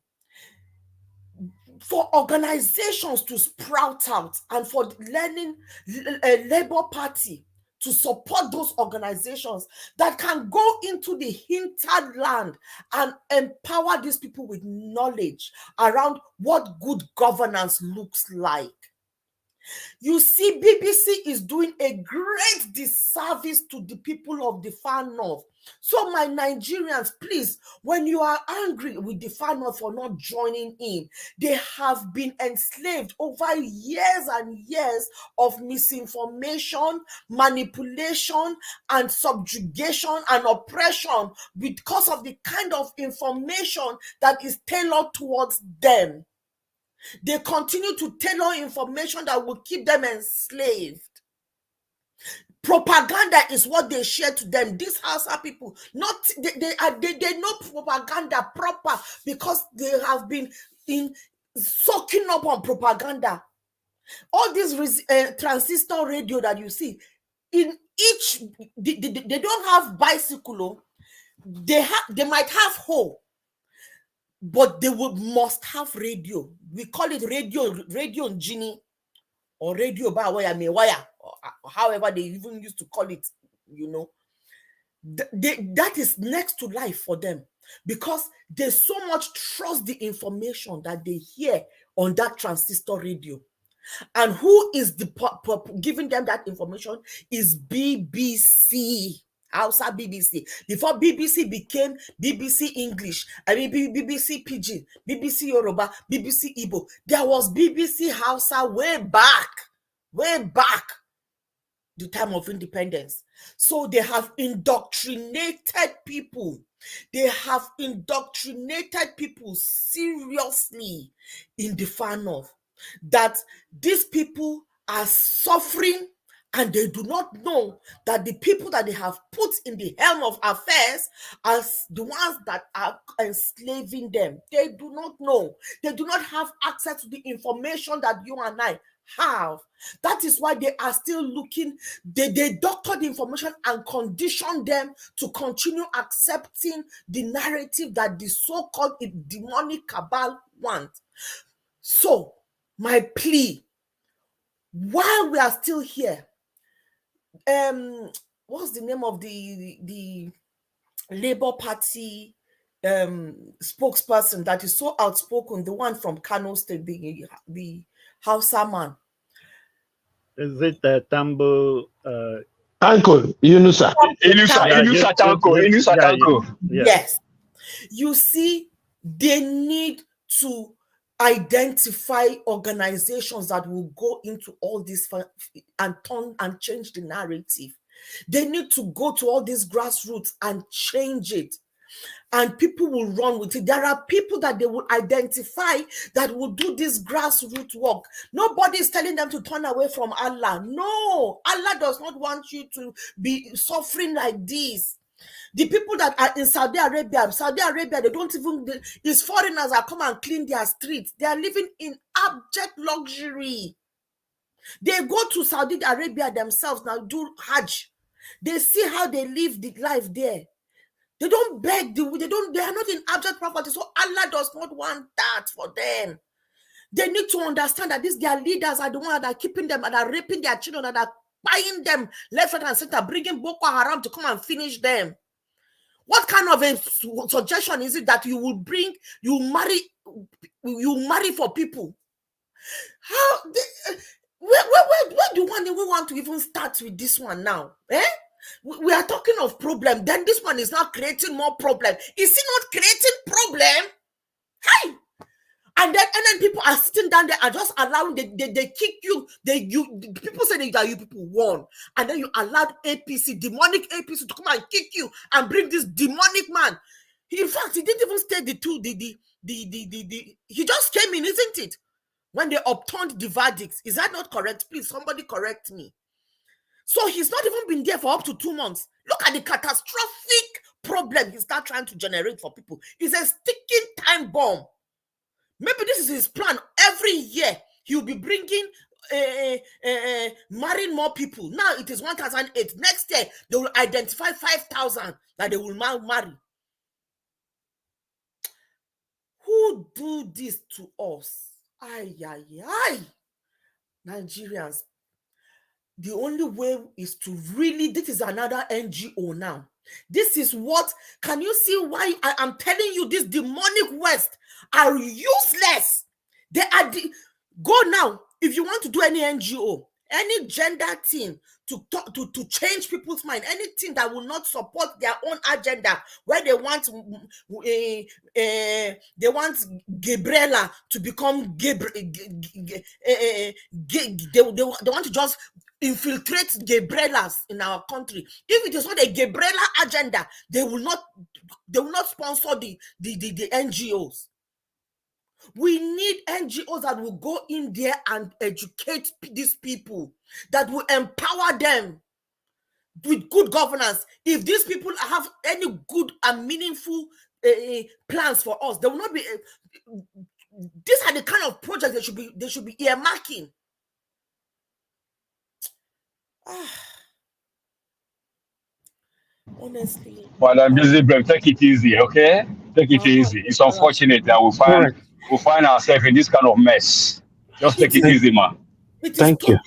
for organizations to sprout out and for Labour Party to support those organizations that can go into the hinterland and empower these people with knowledge around what good governance looks like. You see, BBC is doing a great disservice to the people of the far north. So my Nigerians, please, when you are angry with the far north for not joining in, they have been enslaved over years and years of misinformation, manipulation, and subjugation and oppression because of the kind of information that is tailored towards them. They continue to tailor information that will keep them enslaved. Propaganda is what they share to them. These Hausa people, they know propaganda proper because they have been soaking up on propaganda. All these transistor radio that you see, in each, they don't have bicycle. They might have hoe, but they must have radio. We call it radio genie, or radio by wire, or however they even used to call it, you know. that is next to life for them, because they so much trust the information that they hear on that transistor radio. And who is giving them that information is BBC. Hausa BBC. Before BBC became BBC English, BBC Pidgin, BBC Yoruba, BBC Igbo, there was BBC Hausa way back, the time of independence. So they have indoctrinated people. They have indoctrinated people seriously in the far north, that these people are suffering, and they do not know that the people that they have put in the helm of affairs are the ones that are enslaving them. They do not know. They do not have access to the information that you and I have. That is why they are still looking. They doctor the information and condition them to continue accepting the narrative that the so-called demonic cabal want. So my plea, while we are still here, what's the name of the Labour Party spokesperson that is so outspoken, the one from Kano State, the Hausa man? Is it Tambo? Uncle Yunusa. Inusa Tanko. Yes. You see, they need to identify organizations that will go into all this and turn and change the narrative. They need to go to all these grassroots and change it, and people will run with it. There are people that they will identify that will do this grassroots work. Nobody is telling them to turn away from Allah. No, Allah does not want you to be suffering like this. The people that are in Saudi Arabia, they don't even, it's foreigners that come and clean their streets. They are living in abject luxury. They go to Saudi Arabia themselves now, do Hajj. They see how they live the life there. They don't beg, they are not in abject poverty. So Allah does not want that for them. They need to understand that their leaders are the ones that are keeping them and are raping their children, and are buying them left, right, and center, bringing Boko Haram to come and finish them. What kind of a suggestion is it that you will bring, you marry for people? How, where do we want to even start with this one now? We are talking of problem, then this one is not creating more problem. Is it not creating problem? Hey! And then people are sitting down there and just allowing, they kick you, people say that you people won, and then you allowed APC, demonic APC, to come and kick you and bring this demonic man. In fact, he didn't even stay he just came in, isn't it? When they obtained the verdicts. Is that not correct? Please, somebody correct me. So he's not even been there for up to 2 months. Look at the catastrophic problem he's not trying to generate for people. It's a sticking time bomb. Maybe this is his plan. Every year, he'll be bringing, marrying more people. Now it is 1,008. Next year, they will identify 5,000 that they will now marry. Who do this to us? Nigerians. The only way is to really, this is another NGO now. This is what, can you see why I am telling you this demonic West are useless? They are, go now, if you want to do any NGO, any gender thing to change people's mind, anything that will not support their own agenda, where they want Gabriela to become they want to just infiltrate Gabrielas in our country. If it is not a Gabriela agenda, they will not sponsor the NGOs. We need NGOs that will go in there and educate these people, that will empower them with good governance. If these people have any good and meaningful plans for us, they will not be. These are the kind of projects they should be earmarking. Honestly. Madam Busy, take it easy, okay? Take it easy. It's unfortunate that we'll find ourselves in this kind of mess. Just take it easy, man. It is total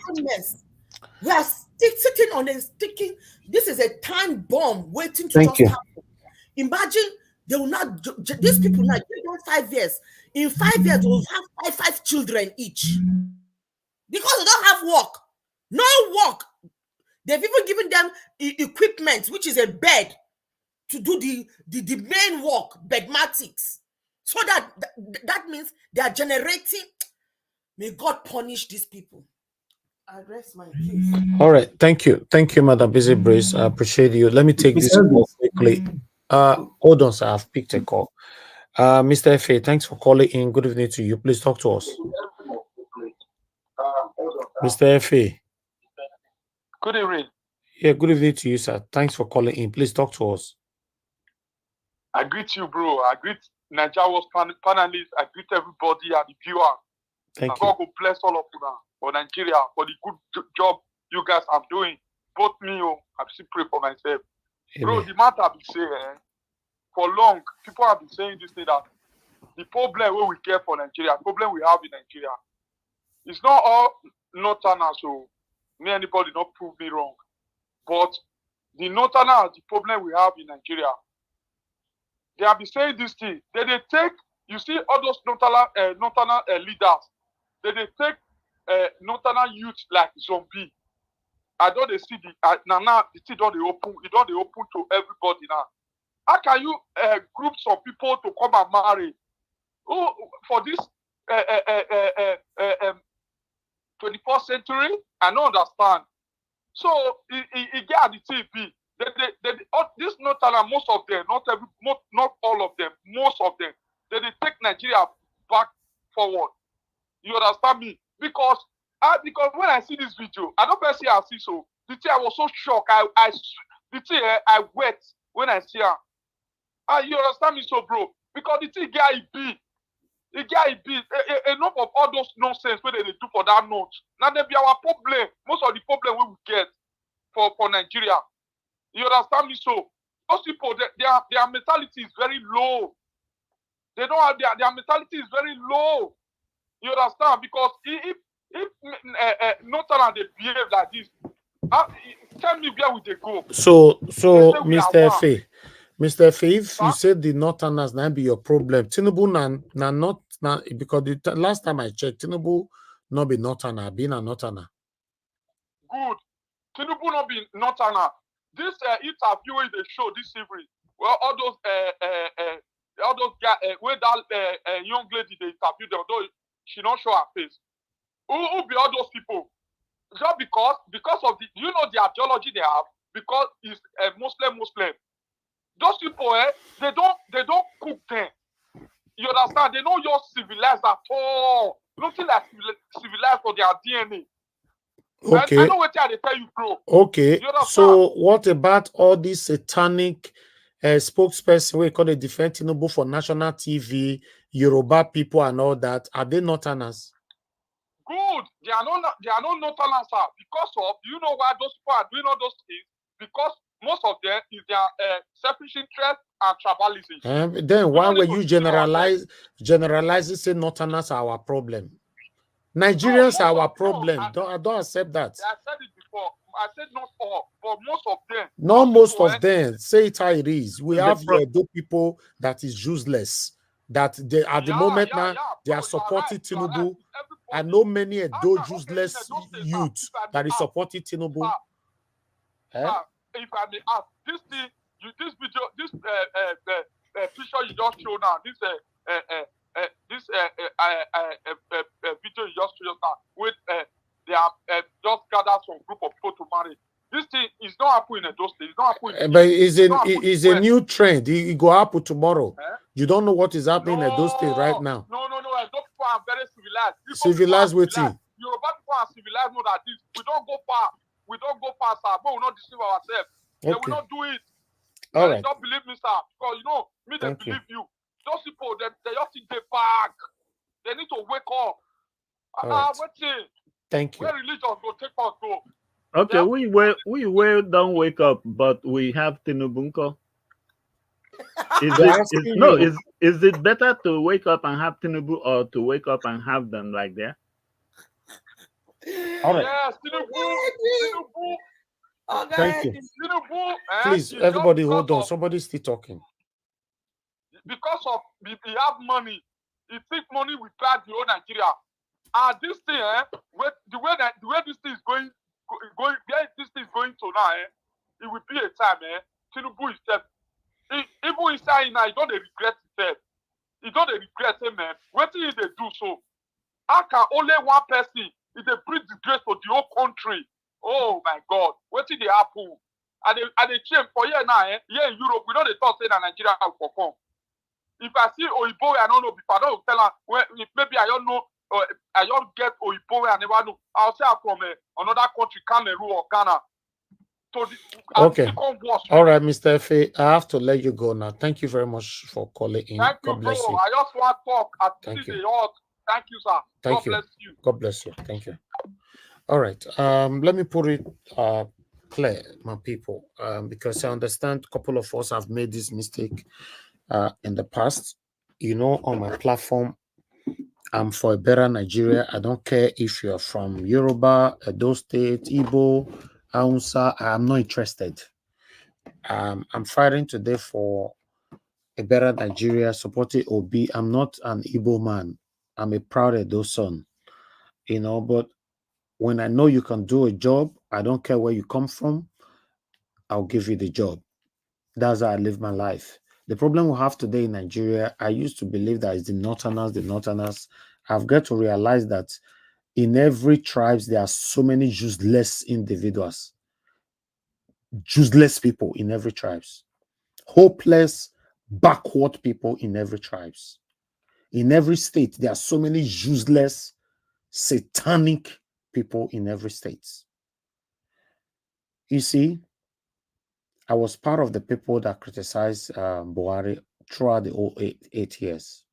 mess. sitting on a sticking. This is a time bomb waiting to Thank just you. happen. Imagine they will not. These people now give them 5 years. In 5 years, they will have five children each because they don't have work. No work. They've even given them equipment, which is a bed, to do the main work, bedmatics. So that means they are generating. May God punish these people. I rest my case. All right. Thank you, Madam Busy Brace. I appreciate you. Let me take Miss this call Elvis, quickly. Hold on, sir. I've picked a call. Mr. Fa, thanks for calling in. Good evening to you. Please talk to us. Mr. Fa. Good evening. Yeah, good evening to you, sir. Thanks for calling in. Please talk to us. I greet you, bro. I greet Nigerians panelists. I greet everybody and the viewer. Thank God will bless all of you now for Nigeria, for the good job you guys are doing. Both me, I still pray for myself. Amen. Bro, the matter I've been saying, for long, people have been saying this thing that the problem we get for Nigeria, problem we have in Nigeria, it's not all northerners, so may anybody not prove me wrong. But the northerners, the problem we have in Nigeria, they have been saying this thing. They take, you see all those northern leaders, they take northern youth like zombie. I don't see now the thing don't they open, it don't they open to everybody now. How can you group some people to come and marry? Oh, for this 21st century? I don't understand. So it get the TV. This northern, most of them, not all of them, most of them, they take Nigeria back forward. You understand me? Because when I see this video, I don't see I see so. The thing I was so shocked. I wet when I see her. You understand me, so bro? Because the thing enough of all those nonsense where they do for that note. Now they be our problem. Most of the problem we will get for Nigeria. You understand me? So those people, their mentality is very low. They don't have their mentality is very low. You understand? Because if Northern they behave like this, tell me where would they go? So Mr. Fa, if you said the Northerners now be your problem, Tinubu not because the last time I checked, Tinubu not be Northerner, being a Northerner. Good. Tinubu not be Northerner. This interview is a show this evening. Well, all those guys, when that young lady they interviewed them, though she not show her face. Who be all those people? Just because of the the ideology they have, because it's Muslim. Those people, they don't cook them. You understand? They don't just civilized at all. Nothing like civilized for their DNA. Okay. I know what they tell you, bro. Okay. So what about all these satanic spokesperson we call it defense Tinubu for national TV, Yoruba people and all that? Are they Northerners? Good. They are not Northerners, sir. Because of why those people are doing all those things? Because most of them is their selfish interest and tribalism. Then why were you generalizing say Northerners are our problem? Nigerians are our problem. I don't accept that. I said it before. I said not all, but most of them. Not most of them. Say it how it is. We have those people that is useless. That they at the moment now they are supporting Tinubu. I know many of those useless youths that is supporting Tinubu. If I may ask, this video, this picture you just showed now, this video you just showed now, with they have just gathered some group of people to marry. This thing is not happening in those days. It's not happening. But it's a new trend. It go happen tomorrow. You don't know what is happening in those days right now. No. Those people are very civilized. Civilized waiting. Yoruba people are civilized more than this. We don't go far. Sir. But we will not deceive ourselves. Okay. They will not do it. All right. Don't believe me, sir. Because me, they believe you. Those people, they just think they back. They need to wake up. Waiting. Thank you. Where religion go take us go. Okay, we will don't wake up, but we have Tinubunko. Is it better to wake up and have Tinubu or to wake up and have them like that? All right. Yes, Tinubu. Thank you. Tinubu, Please, it's everybody, just hold on. of Somebody's still talking. because of he have money. He think money will drive the whole Nigeria. And this thing, the way this thing is going, where this thing is going to now, it will be a time, Tinubu himself, even inside now, he don't regret himself. He don't regret him, man. What did they do so? How can only one person is a bring disgrace to the whole country? Oh my God, what did they happen? And they change for here now, here in Europe, we know they talk saying that Nigeria will perform. If I see Oibo, I don't know, if I don't tell her, well, if maybe I don't know, I don't get Oibo, I never know. I'll say I'm from another country, Cameroon or Ghana. So Okay. All right, Mr. F.A., I have to let you go now. Thank you very much for calling in. Thank you, God bless bro. you. I just want to talk. Thank you. Thank you, sir. Thank God you. bless you. God bless you. Thank you. All right. Let me put it clear, my people, because I understand a couple of us have made this mistake in the past. You know, on my platform, I'm for a better Nigeria. I don't care if you're from Yoruba, Edo State, Igbo, Hausa. I'm not interested. I'm fighting today for a better Nigeria, supporting Obi. I'm not an Igbo man. I'm a proud Edo son, you know, but when I know you can do a job, I don't care where you come from, I'll give you the job. That's how I live my life. The problem we have today in Nigeria, I used to believe that it's the Northerners. I've got to realize that in every tribes, there are so many useless individuals, useless people in every tribes, hopeless, backward people in every tribes. In every state, there are so many useless, satanic people in every state. You see, I was part of the people that criticized Buhari throughout the whole eight years.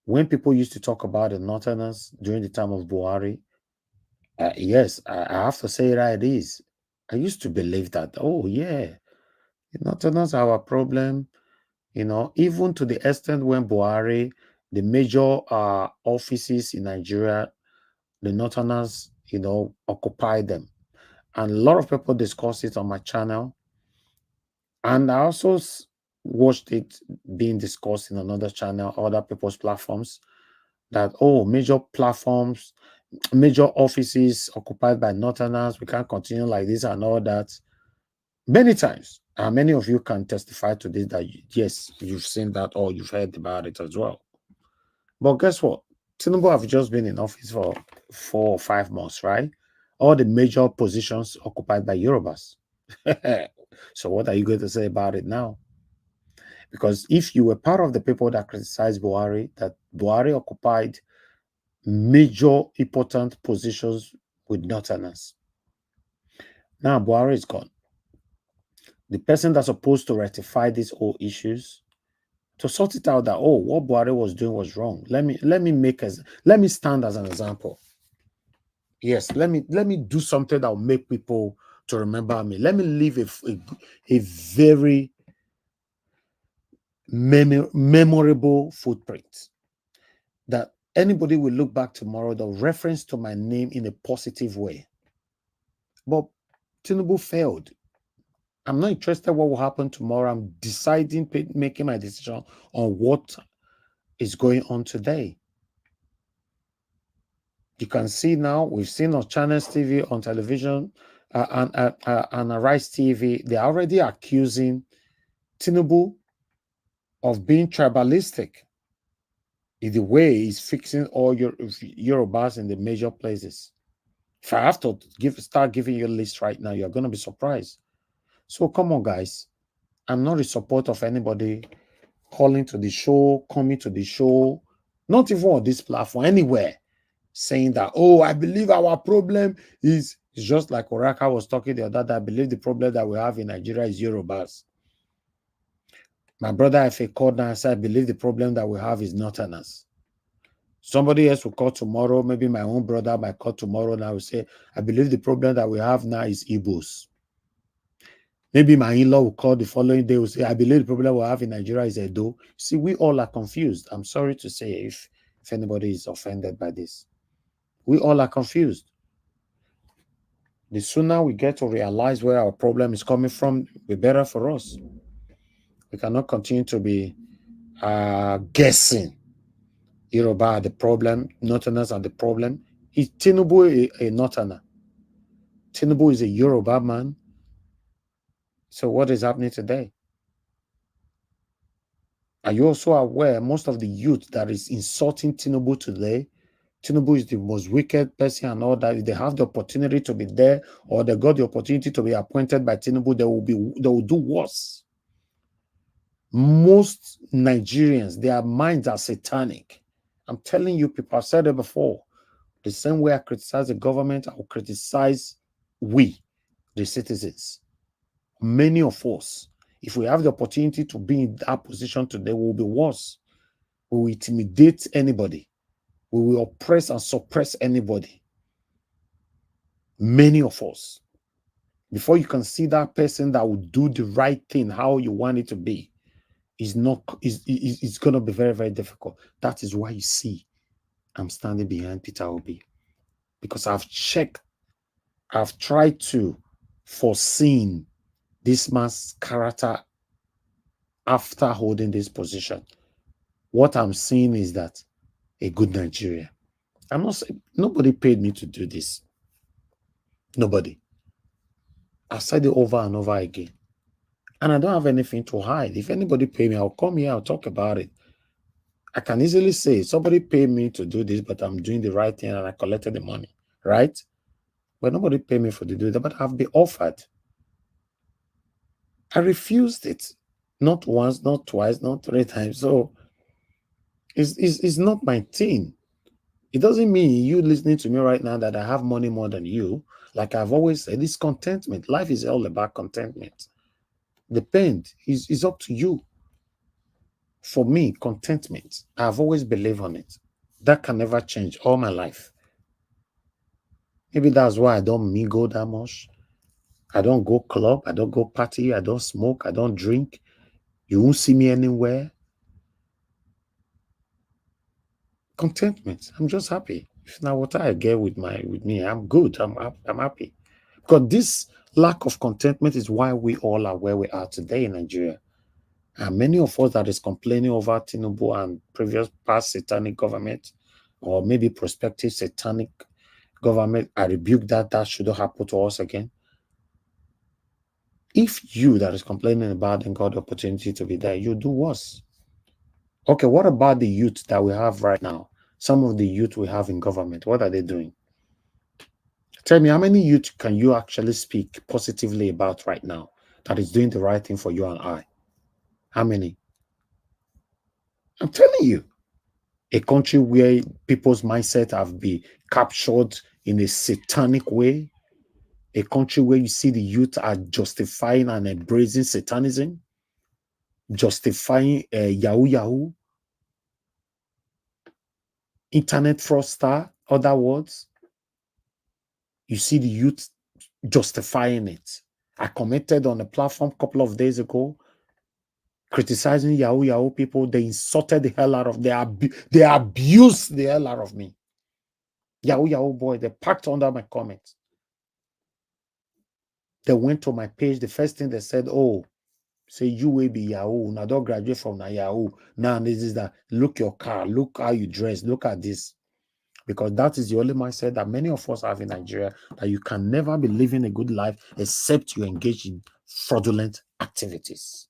When people used to talk about the Northerners during the time of Buhari, yes, I have to say that it is. I used to believe that, oh, yeah, the Northerners are our problem, you know, even to the extent when Buhari, the major offices in Nigeria, the Northerners, you know, occupied them. And a lot of people discuss it on my channel. And I also watched it being discussed in another channel, other people's platforms, that, oh, major platforms, major offices occupied by Northerners, we can't continue like this and all that. Many times. And many of you can testify to this, that yes, you've seen that or you've heard about it as well. But guess what? Tinubu have just been in office for 4 or 5 months, right? All the major positions occupied by Yorubas. So what are you going to say about it now? Because if you were part of the people that criticized Buhari, that Buhari occupied major important positions with Northerners. Now Buhari is gone. The person that's supposed to rectify these whole issues, to sort it out that, oh, what Buhari was doing was wrong. Let me stand as an example. Yes, let me do something that will make people to remember me. Let me leave a very memorable footprint that anybody will look back tomorrow, the reference to my name in a positive way. But Tinubu failed. I'm not interested what will happen tomorrow. I'm deciding, making my decision on what is going on today. You can see now, we've seen on Channels TV, on television, and Arise TV, they're already accusing Tinubu of being tribalistic in the way he's fixing all your Yorubas in the major places. If I have to start giving you a list right now, you're going to be surprised. So come on, guys. I'm not in support of anybody calling to the show, coming to the show, not even on this platform, anywhere, saying that, oh, I believe our problem is just like Oraka was talking the other day. I believe the problem that we have in Nigeria is Yorubas. My brother, if he called now and said, I believe the problem that we have is Northerners. Somebody else will call tomorrow. Maybe my own brother might call tomorrow and I will say, I believe the problem that we have now is Igbos. Maybe my in-law will call the following day, will say, I believe the problem we have in Nigeria is Edo. See, we all are confused. I'm sorry to say if anybody is offended by this. We all are confused. The sooner we get to realize where our problem is coming from, the better for us. We cannot continue to be guessing. Yoruba are the problem, Northerners are the problem. Is Tinubu a Northerner? Tinubu is a Yoruba man. So what is happening today? Are you also aware most of the youth that is insulting Tinubu today? Tinubu is the most wicked person and all that. If they have the opportunity to be there or they got the opportunity to be appointed by Tinubu, they will do worse. Most Nigerians, their minds are satanic. I'm telling you, people, I've said it before. The same way I criticize the government, I will criticize we, the citizens. Many of us, if we have the opportunity to be in that position today, we will be worse. We will intimidate anybody. We will oppress and suppress anybody. Many of us. Before you can see that person that will do the right thing how you want it to be, it's going to be very, very difficult. That is why you see I'm standing behind Peter Obi. Because I've checked, I've tried to foresee this man's character after holding this position. What I'm seeing is that a good Nigeria. I'm not saying nobody paid me to do this. Nobody. I've said it over and over again. And I don't have anything to hide. If anybody pay me, I'll come here, I'll talk about it. I can easily say somebody paid me to do this, but I'm doing the right thing and I collected the money, right? But nobody paid me for to do that, but I've been offered. I refused it. Not once, not twice, not 3 times. So it's not my thing. It doesn't mean you listening to me right now that I have money more than you. Like I've always said, it's contentment. Life is all about contentment. Depend. It's up to you. For me, contentment. I've always believed on it. That can never change all my life. Maybe that's why I don't mingle that much. I don't go club. I don't go party. I don't smoke. I don't drink. You won't see me anywhere. Contentment. I'm just happy. If now what I get with me, I'm good. I'm happy. Because this lack of contentment is why we all are where we are today in Nigeria. And many of us that is complaining over Tinubu and previous past satanic government, or maybe prospective satanic government, I rebuke that. That shouldn't happen to us again. If you that is complaining about and got the opportunity to be there, you do worse. Okay, what about the youth that we have right now? Some of the youth we have in government, what are they doing? Tell me, how many youth can you actually speak positively about right now that is doing the right thing for you and I? How many? I'm telling you, a country where people's mindset have been captured in a satanic way, a country where you see the youth are justifying and embracing satanism, justifying Yahoo, internet fraudster, other words. You see the youth justifying it. I commented on a platform a couple of days ago criticizing Yahoo people. They insulted the hell out of they abused the hell out of me. Yahoo boy, they packed under my comments. They went to my page. The first thing they said, oh, say you will be Yahoo. Now don't graduate from Yahoo. Now this is that. Look your car. Look how you dress. Look at this. Because that is the only mindset that many of us have in Nigeria, that you can never be living a good life except you engage in fraudulent activities.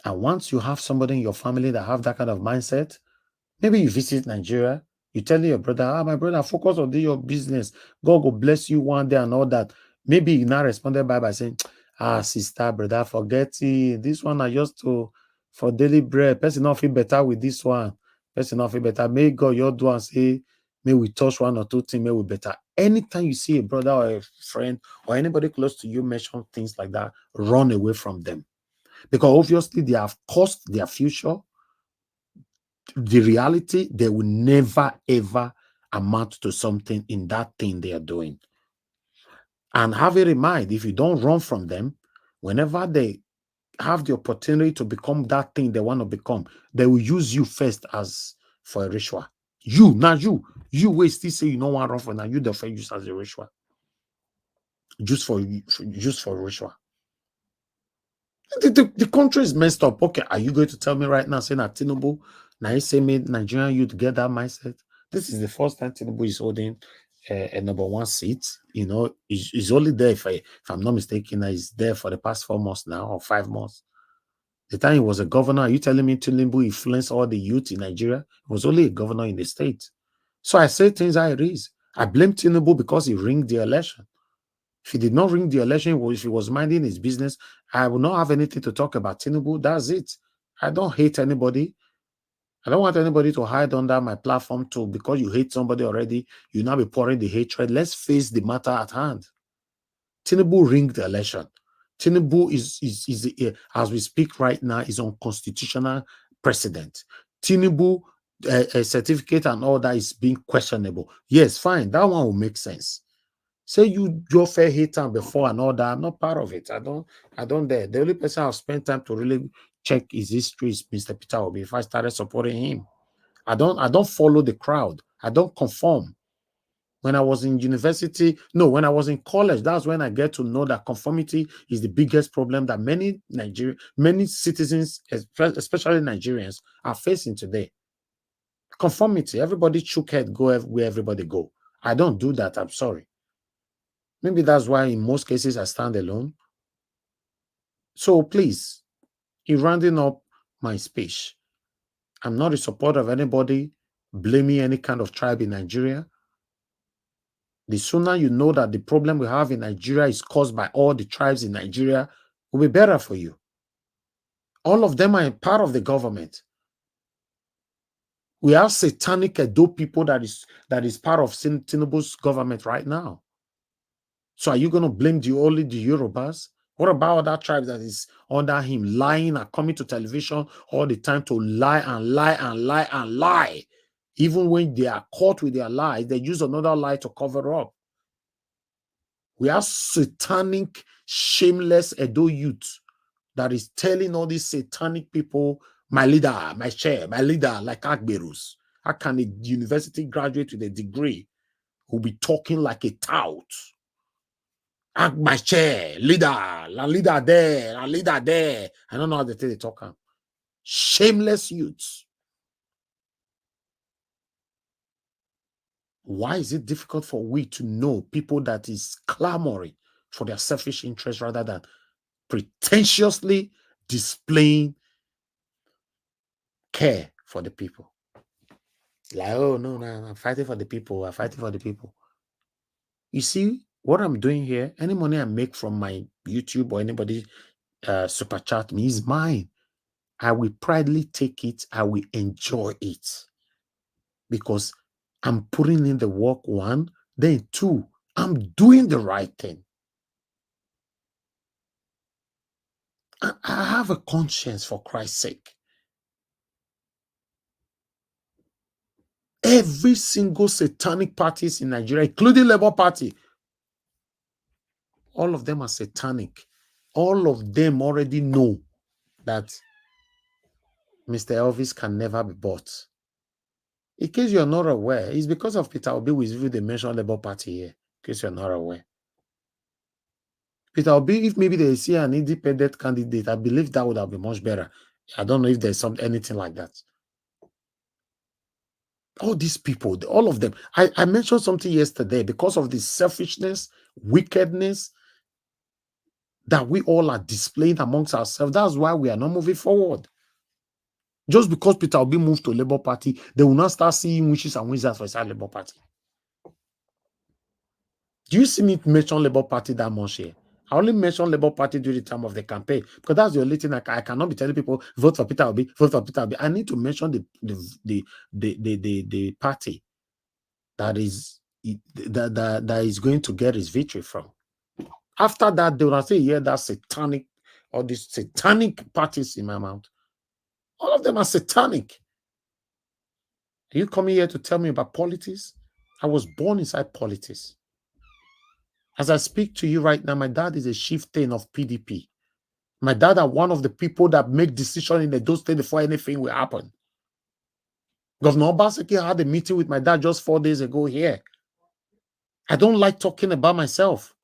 And once you have somebody in your family that have that kind of mindset, maybe you visit Nigeria, you tell your brother, my brother, focus on your business. God will bless you one day and all that. Maybe you now responded by saying, sister, brother, forget it. This one I just for daily bread. Person not feel better with this one. Person not feel better. May God your do and say, may we touch 1 or 2 things, may we better. Anytime you see a brother or a friend or anybody close to you mention things like that, run away from them. Because obviously they have cost their future. The reality, they will never, ever amount to something in that thing they are doing. And have it in mind, if you don't run from them, whenever they have the opportunity to become that thing they want to become, they will use you first as for a ritual. You, now you will still say you know one run for now. You the fair use as a ritual. Just for ritual. The country is messed up. Okay, are you going to tell me right now, saying that Tinubu, now you say made Nigerian youth get that mindset? This is the first time Tinubu is holding a number one seat. You know, he's only there, if I'm not mistaken, he's there for the past 4 months now, or 5 months. The time he was a governor, are you telling me Tinubu influenced all the youth in Nigeria? He was only a governor in the state. So I say things how it is. I blame Tinubu because he ringed the election. If he did not ring the election, if he was minding his business, I will not have anything to talk about Tinubu. That's it. I don't hate anybody. I don't want anybody to hide under my platform too. Because you hate somebody already, you now be pouring the hatred. Let's face the matter at hand. Tinubu ringed the election. Tinubu is as we speak right now, is unconstitutional president. Tinubu a certificate and all that is being questionable. Yes, fine. That one will make sense. Say your fair hate time before and all that. I'm not part of it. I don't dare. The only person I've spent time to really check his history is Mr. Peter Obi. If I started supporting him, I don't follow the crowd. I don't conform. When I was in university, no, when I was in college, that's when I get to know that conformity is the biggest problem that many citizens, especially Nigerians, are facing today. Conformity. Everybody chook head, go where everybody go. I don't do that. I'm sorry. Maybe that's why in most cases I stand alone. So please, in rounding up my speech, I'm not a supporter of anybody blaming any kind of tribe in Nigeria. The sooner you know that the problem we have in Nigeria is caused by all the tribes in Nigeria, will be better for you. All of them are part of the government. We have satanic Edo people that is part of Tinubu's government right now. So are you going to blame only the Yorubas? What about other tribes that is under him lying and coming to television all the time to lie and lie and lie and lie? Even when they are caught with their lies, they use another lie to cover up. We have satanic, shameless Edo youth that is telling all these satanic people, my leader, my chair, my leader, like Agberus. How can a university graduate with a degree who be talking like a tout? My chair, leader, la leader there, la leader there. I don't know how they talk. Shameless youths. Why is it difficult for we to know people that is clamoring for their selfish interest rather than pretentiously displaying care for the people? Like, oh, no, I'm fighting for the people. I'm fighting for the people. You see, what I'm doing here, any money I make from my YouTube or anybody super chat me is mine. I will proudly take it. I will enjoy it. Because I'm putting in the work, one. Then two, I'm doing the right thing. I have a conscience, for Christ's sake. Every single satanic parties in Nigeria, including Labour Party, all of them are satanic. All of them already know that Mr. Elvis can never be bought. In case you're not aware, it's because of Peter Obi with they mention Labour Party here. In case you're not aware. Peter Obi, if maybe they see an independent candidate, I believe that would have been much better. I don't know if there's anything like that. All these people, all of them. I mentioned something yesterday because of the selfishness, wickedness that we all are displaying amongst ourselves. That's why we are not moving forward. Just because Peter Obi moved to Labour Party, they will not start seeing witches and wizards for inside Labour Party. Do you see me mention Labour Party that much here? I only mention Labour Party during the time of the campaign because that's the only thing I cannot be telling people vote for Peter Obi, vote for Peter Obi. I need to mention the party that is going to get his victory from. After that, they will say, yeah, that's satanic, or these satanic parties in my mouth. All of them are satanic. Are you coming here to tell me about politics? I was born inside politics. As I speak to you right now, my dad is a chieftain of PDP. My dad are one of the people that make decisions in the state before anything will happen. Governor Obaseki had a meeting with my dad just 4 days ago here. I don't like talking about myself.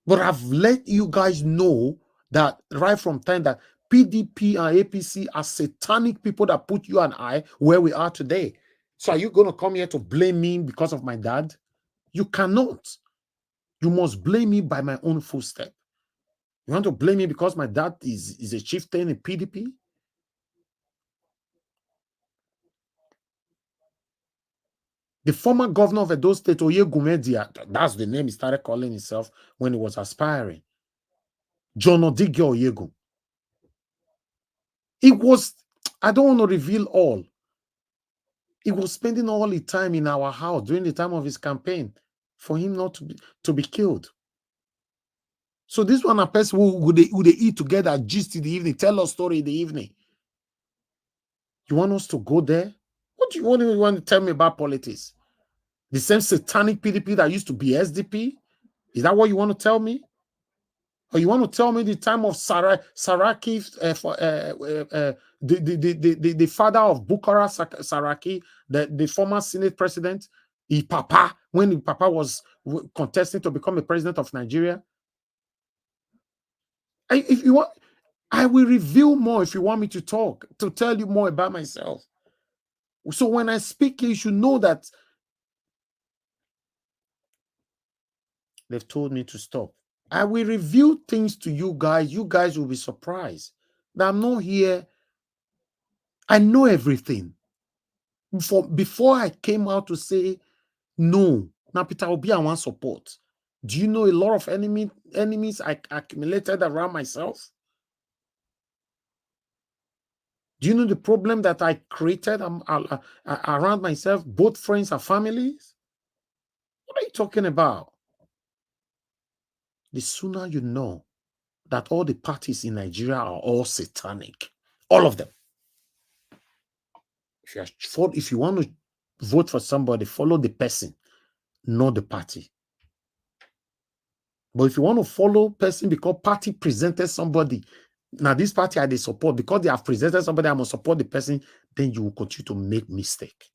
But I've let you guys know that right from time that PDP and APC are satanic people that put you and I where we are today. So are you going to come here to blame me because of my dad? You cannot. You must blame me by my own footstep. You want to blame me because my dad is a chieftain in PDP? The former governor of Edo State, Oyegumedia, that's the name he started calling himself when he was aspiring. John Odige Oyegu. It was, I don't want to reveal all. He was spending all the time in our house during the time of his campaign for him not to be killed. So this one, a person who they eat together, gist in the evening, tell us story in the evening. You want us to go there? What do you want to tell me about politics? The same satanic PDP that used to be SDP? Is that what you want to tell me? Or you want to tell me the time of Saraki, the father of Bukhara Saraki, the former Senate president, Papa, when Papa was contesting to become the president of Nigeria? If you want, I will reveal more if you want me to talk, to tell you more about myself. So when I speak, you should know that they've told me to stop. I will reveal things to you guys. You guys will be surprised that I'm not here. I know everything. Before I came out to say no, now Peter Obi, I want support. Do you know a lot of enemies I accumulated around myself? Do you know the problem that I created around myself, both friends and families? What are you talking about? The sooner you know that all the parties in Nigeria are all satanic, all of them. If you want to vote for somebody, follow the person, not the party. But if you want to follow person because party presented somebody, now this party I they support because they have presented somebody, I must support the person, then you will continue to make mistake.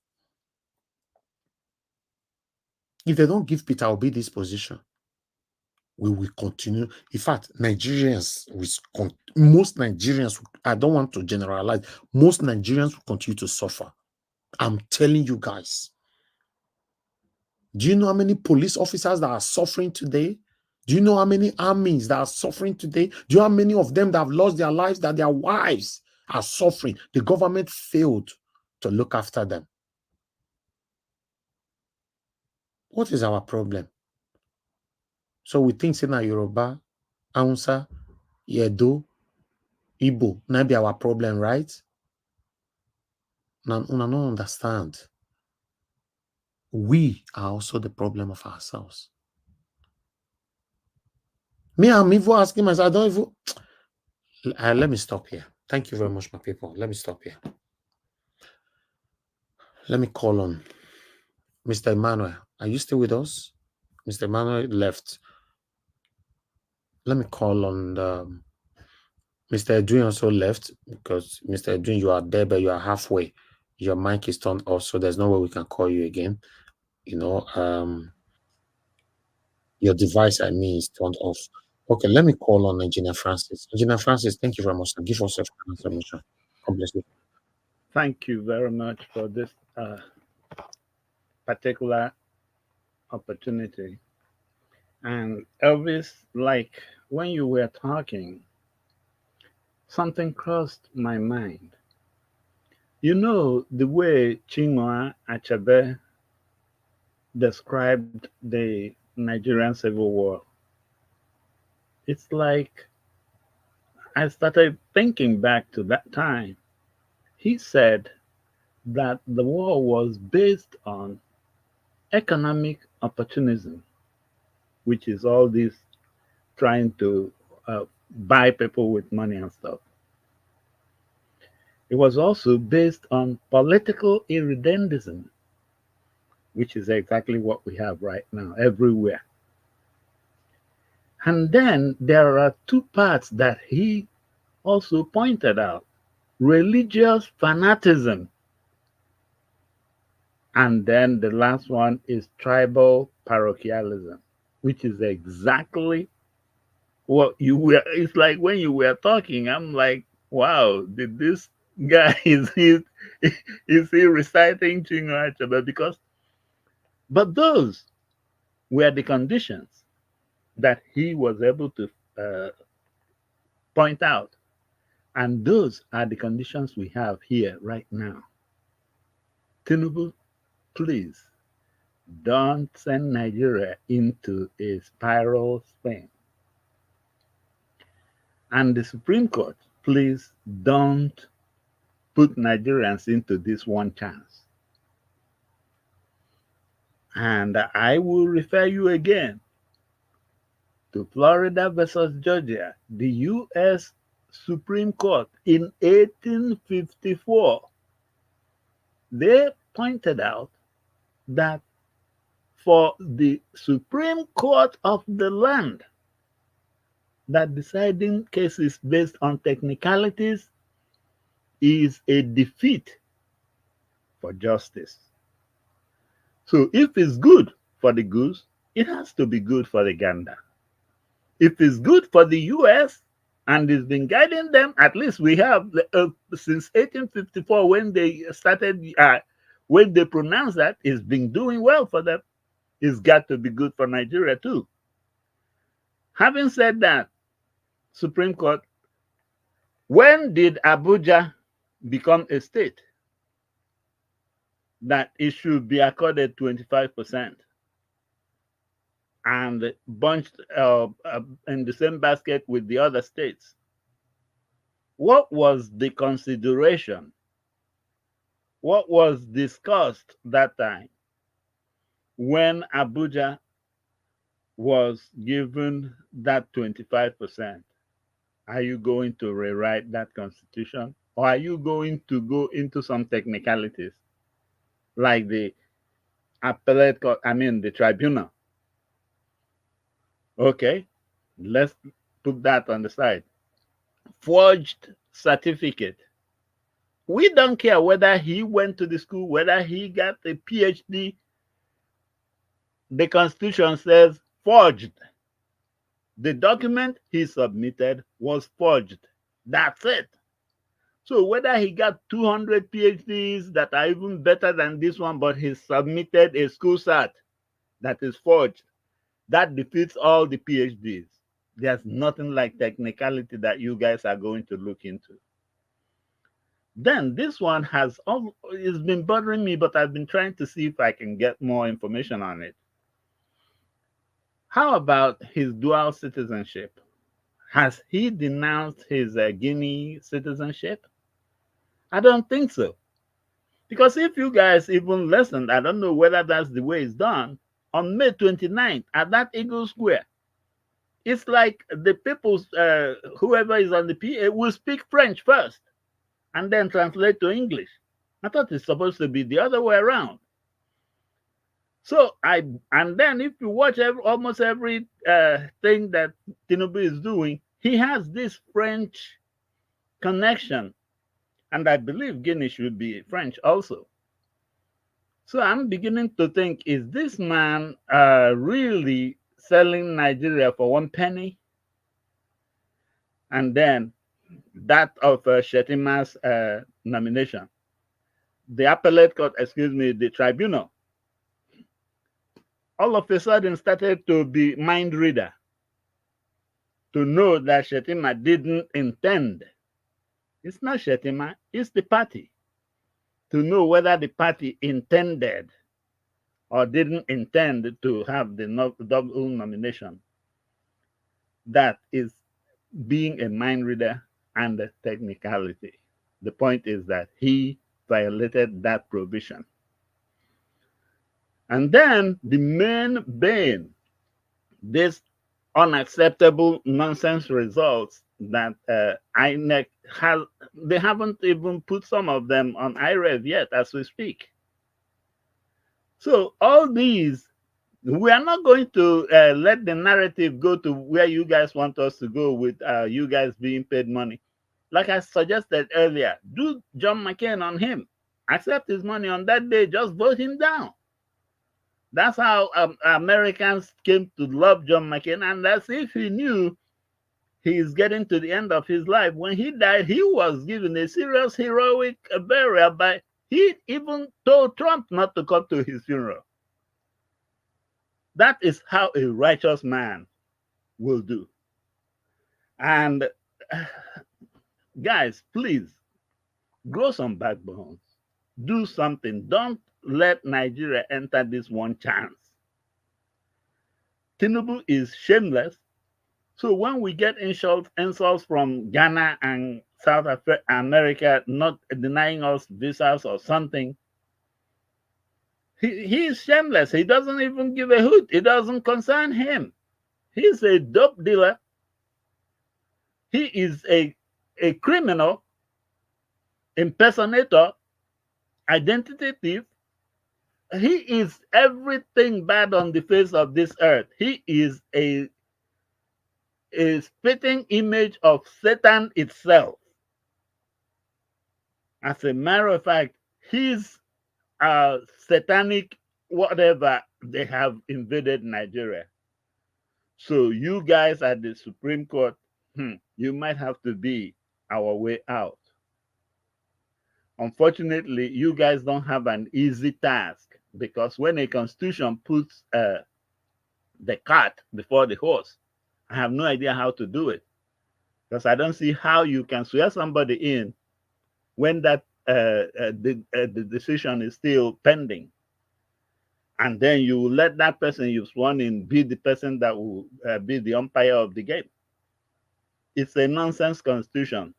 If they don't give Peter Obi this position, we will continue. In fact, most Nigerians, I don't want to generalize, most Nigerians will continue to suffer. I'm telling you guys. Do you know how many police officers that are suffering today? Do you know how many armies that are suffering today? Do you know how many of them that have lost their lives, that their wives are suffering? The government failed to look after them. What is our problem? So we think saying Yoruba, Hausa, Yedo, Igbo, might be our problem, right? Now, I don't understand. We are also the problem of ourselves. Me, I'm even asking myself, I don't even... let me stop here. Thank you very much, my people. Let me stop here. Let me call on Mr. Emmanuel. Are you still with us? Mr. Emmanuel left. Let me call on Mr. Edwin also left because Mr. Edwin, you are there, but you are halfway. Your mic is turned off, so there's no way we can call you again. You know, your device, I mean, is turned off. Okay, let me call on Engineer Francis. Engineer Francis, thank you very much. Give us a final submission. God bless you. Thank you very much for this particular opportunity. And Elvis, like when you were talking, something crossed my mind. You know, the way Chinua Achebe described the Nigerian Civil War, it's like I started thinking back to that time. He said that the war was based on economic opportunism, which is all this trying to buy people with money and stuff. It was also based on political irredendism, which is exactly what we have right now everywhere. And then there are two parts that he also pointed out. religious fanaticism. And then the last one is tribal parochialism, which is exactly what you were. It's like when you were talking, I'm like, wow, did this guy is he reciting Chinua? Because but those were the conditions that he was able to uh, point out, and those are the conditions we have here right now. Tinubu, please don't send Nigeria into a spiral spin. And the Supreme Court, please don't put Nigerians into this one chance. And I will refer you again to Florida versus Georgia, the U.S. Supreme Court in 1854. They pointed out that for the Supreme Court of the land, that deciding cases based on technicalities is a defeat for justice. So if it's good for the goose, it has to be good for the gander. If it's good for the US and it's been guiding them, at least we have since 1854 when they started, when they pronounced that, it's been doing well for them. It's got to be good for Nigeria too. Having said that, Supreme Court, when did Abuja become a state? That it should be accorded 25% and bunched in the same basket with the other states. What was the consideration? What was discussed that time when Abuja was given that 25%? Are you going to rewrite that constitution? Or are you going to go into some technicalities like the appellate court, the tribunal? Okay, let's put that on the side. Forged certificate. We don't care whether he went to the school, whether he got a PhD. The Constitution says forged. The document he submitted was forged. That's it. So whether he got 200 PhDs that are even better than this one, but he submitted a school cert that is forged, that defeats all the PhDs. There's nothing like technicality that you guys are going to look into. Then this one it's been bothering me, but I've been trying to see if I can get more information on it. How about his dual citizenship? Has he denounced his Guinea citizenship? I don't think so. Because if you guys even listened, I don't know whether that's the way it's done, on May 29th at that Eagle Square, it's like the people, whoever is on the PA, will speak French first and then translate to English. I thought it's supposed to be the other way around. So and then if you watch almost every thing that Tinubu is doing, he has this French connection, and I believe Guinea should be French also. So I'm beginning to think, is this man really selling Nigeria for 1 penny? And then that of Shetima's nomination, the appellate court, the tribunal, all of a sudden started to be mind reader to know that Shetima didn't intend. It's not Shetima, it's the party. To know whether the party intended or didn't intend to have the double nomination. That is being a mind reader and a technicality. The point is that he violated that provision. And then the main bane, this unacceptable nonsense results that INEC has, they haven't even put some of them on IREV yet as we speak. So all these, we are not going to let the narrative go to where you guys want us to go with you guys being paid money. like I suggested earlier, do John McCain on him. Accept his money on that day, just vote him down. That's how Americans came to love John McCain, and that's if he knew he's getting to the end of his life. When he died, he was given a serious heroic burial, but he even told Trump not to come to his funeral. That is how a righteous man will do. And guys, please grow some backbone. Do something. Don't let Nigeria enter this one chance. Tinubu is shameless. So when we get insults from Ghana and South America not denying us visas or something, he is shameless. He doesn't even give a hoot. It doesn't concern him. He's a dope dealer. He is a criminal, impersonator, identity thief. He is everything bad on the face of this earth. He is a spitting image of Satan itself. As a matter of fact, his satanic whatever, they have invaded Nigeria. So you guys at the Supreme Court, you might have to be our way out. Unfortunately, you guys don't have an easy task, because when a constitution puts the cart before the horse, I have no idea how to do it, because I don't see how you can swear somebody in when that the decision is still pending, and then you will let that person you've sworn in be the person that will be the umpire of the game. It's a nonsense constitution,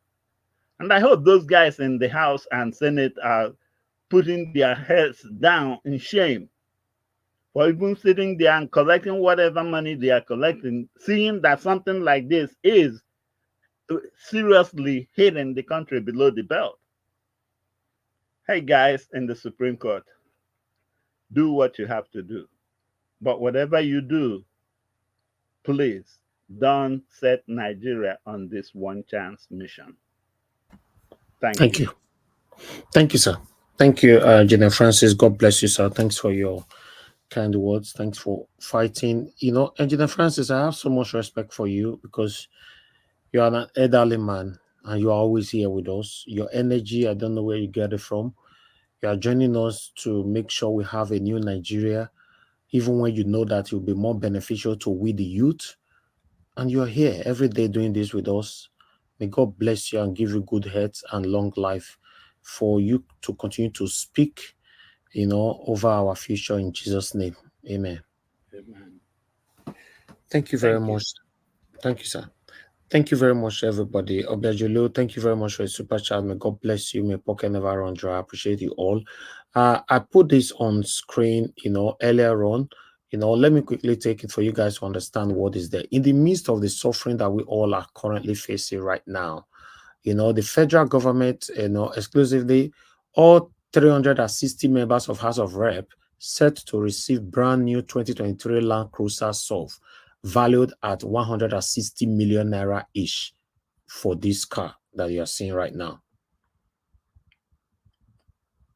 and I hope those guys in the House and Senate are putting their heads down in shame for even sitting there and collecting whatever money they are collecting, seeing that something like this is seriously hitting the country below the belt. Hey guys in the Supreme Court, do what you have to do. But whatever you do, please don't set Nigeria on this one chance mission. Thank you. Thank you, sir. Thank you, General Francis. God bless you, sir. Thanks for your kind words. Thanks for fighting. Engineer Francis, I have so much respect for you, because you are an elderly man and you are always here with us. Your energy, I don't know where you get it from. You are joining us to make sure we have a new Nigeria, even when you know that it will be more beneficial to we the youth. And you're here every day doing this with us. May God bless you and give you good health and long life for you to continue to speak, over our future in Jesus' name. Amen. Amen. Thank you very much. Thank you, sir. Thank you very much, everybody. Obiajulu, thank you very much for your super chat. May God bless you. May pocket never run dry. I appreciate you all. I put this on screen, earlier on. Let me quickly take it for you guys to understand what is there. In the midst of the suffering that we all are currently facing right now, the federal government, exclusively all 360 members of House of Rep set to receive brand new 2023 Land Cruiser SUV valued at 160 million naira each for this car that you are seeing right now.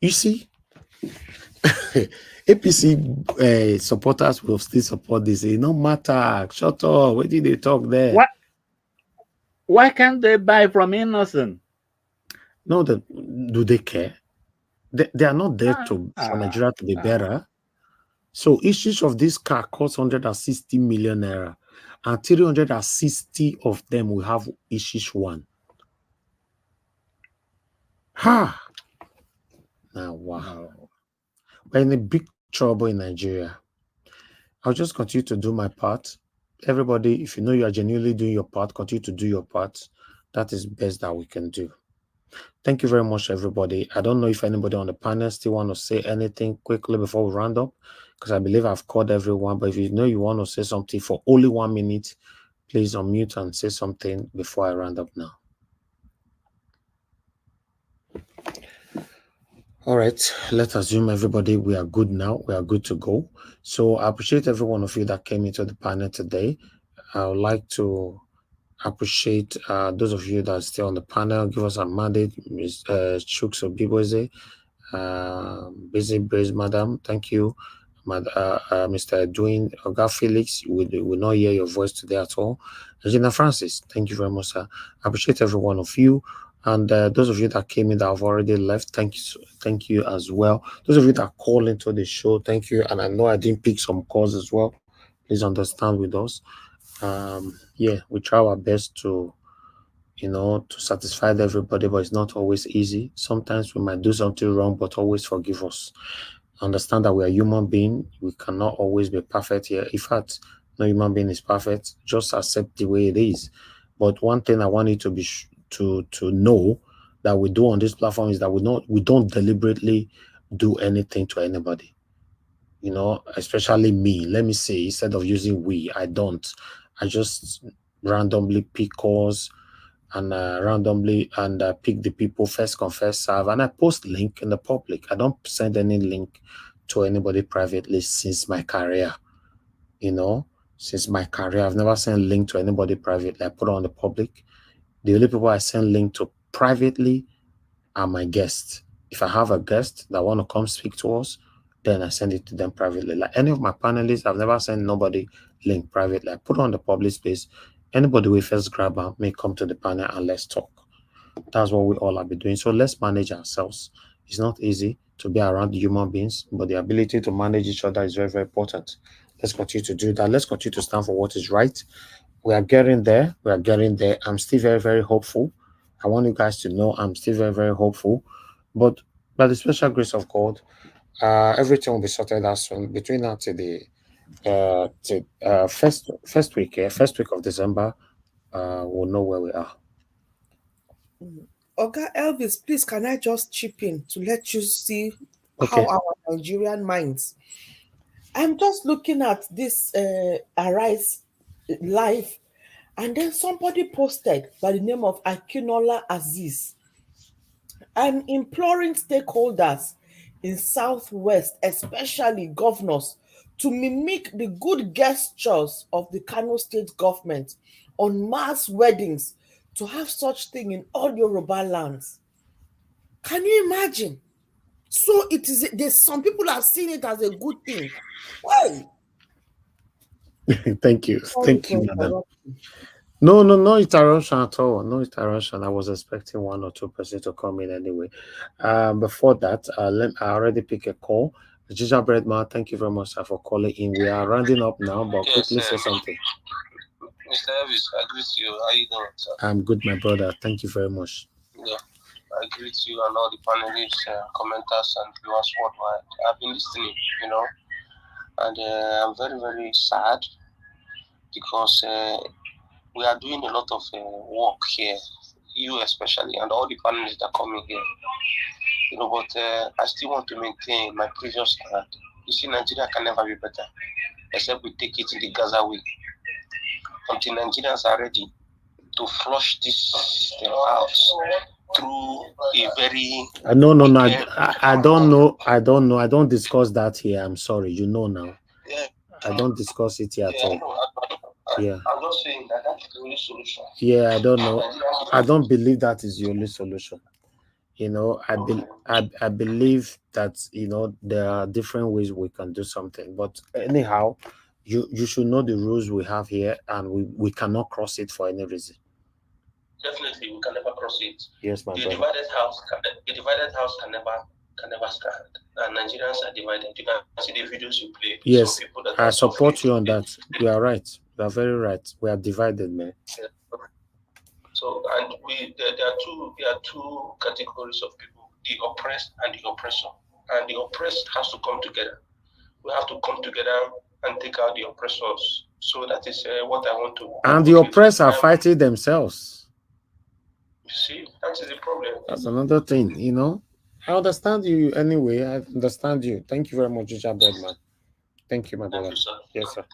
You see, APC supporters will still support this. It no matter. Shut up. What did they talk there? What? Why can't they buy from innocent? No, do they care? They are not there for Nigeria to be better. So each of this car costs 160 million naira, and 360 of them will have each one. Ha! Now, wow. We're in a big trouble in Nigeria. I'll just continue to do my part. Everybody, if you know you are genuinely doing your part, continue to do your part. That is best that we can do. Thank you very much, everybody. I don't know if anybody on the panel still want to say anything quickly before we round up, because I believe I've called everyone. But if you know you want to say something for only 1 minute, please unmute and say something before I round up now. All right, let's assume everybody, we are good now. We are good to go. So I appreciate every one of you that came into the panel today. I would like to appreciate those of you that are still on the panel. Give us a mandate, Ms. Chuks Obiboze, Busy Brace, Madam. Thank you. Mr. Edwin Oga Felix, we will not hear your voice today at all. Regina Francis, thank you very much, sir. I appreciate every one of you. And those of you that came in that have already left, thank you as well. Those of you that call into the show, thank you. And I know I didn't pick some calls as well. Please understand with us. Yeah, we try our best to to satisfy everybody, but it's not always easy. Sometimes we might do something wrong, but always forgive us. Understand that we are human beings. We cannot always be perfect here. In fact, no human being is perfect. Just accept the way it is. But one thing I want you to be to know that we do on this platform is that we don't deliberately do anything to anybody. Especially me. Let me say, instead of using we, I don't. I just randomly pick calls and randomly pick the people first come first serve, and I post link in the public. I don't send any link to anybody privately since my career. Since my career, I've never sent link to anybody privately. I put it on the public. The only people I send link to privately are my guests. If I have a guest that want to come speak to us, then I send it to them privately. Like any of my panelists, I've never sent nobody link privately. I put it on the public space. Anybody we first grab may come to the panel and let's talk. That's what we all have been doing. So let's manage ourselves. It's not easy to be around human beings, but the ability to manage each other is very, very important. Let's continue to do that. Let's continue to stand for what is right. We are getting there. We are getting there. I'm still very, very hopeful. I want you guys to know I'm still very, very hopeful. But by the special grace of God, everything will be sorted out soon. Between now to the first week of December, we'll know where we are. Oga Elvis, please, can I just chip in to let you see Okay. how our Nigerian minds? I'm just looking at this Arise live, and then somebody posted by the name of Akinola Aziz. I'm imploring stakeholders in Southwest, especially governors, to mimic the good gestures of the Kano state government on mass weddings, to have such thing in all Yoruba lands. Can you imagine? So it is. There's some people have seen it as a good thing. Why? Thank you, madam. No interruption at all. No interruption. I was expecting one or two persons to come in anyway. Before that, I already pick a call. Gingerbread Man, thank you very much, sir, for calling in. We are rounding up now, but quickly say something. Mr. Elvis, I greet you. How you doing, sir? I'm good, my brother. Thank you very much. Yeah, I greet you and all the panelists, commenters, and viewers worldwide. I've been listening, and I'm very, very sad because we are doing a lot of work here, you especially, and all the panelists that come in here. But I still want to maintain my previous stand. You see, Nigeria can never be better, except we take it in the Gaza way. Until Nigerians are ready to flush this system out through a very... No, I don't know. I don't discuss that here. I'm sorry. Now. Yeah. I don't discuss it here at all. Yeah. I'm just saying that that's the only solution. Yeah, I don't know. I don't believe that is the only solution. I believe that there are different ways we can do something. But anyhow, you should know the rules we have here, and we cannot cross it for any reason. Definitely, we can never cross it. Yes, my brother. A divided house can never stand. And Nigerians are divided. You can see the videos you play. Yes, I support you on that. You are right. You are very right. We are divided, man. Yeah. So, and there are two categories of people: the oppressed and the oppressor. And the oppressed has to come together. We have to come together and take out the oppressors. So that is what I want to. And the oppressed are fighting themselves. You see, that is the problem. That's another thing, I understand you anyway. I understand you. Thank you very much, Gingerbread Man. Thank you, my brother. Thank you, sir. Yes, sir.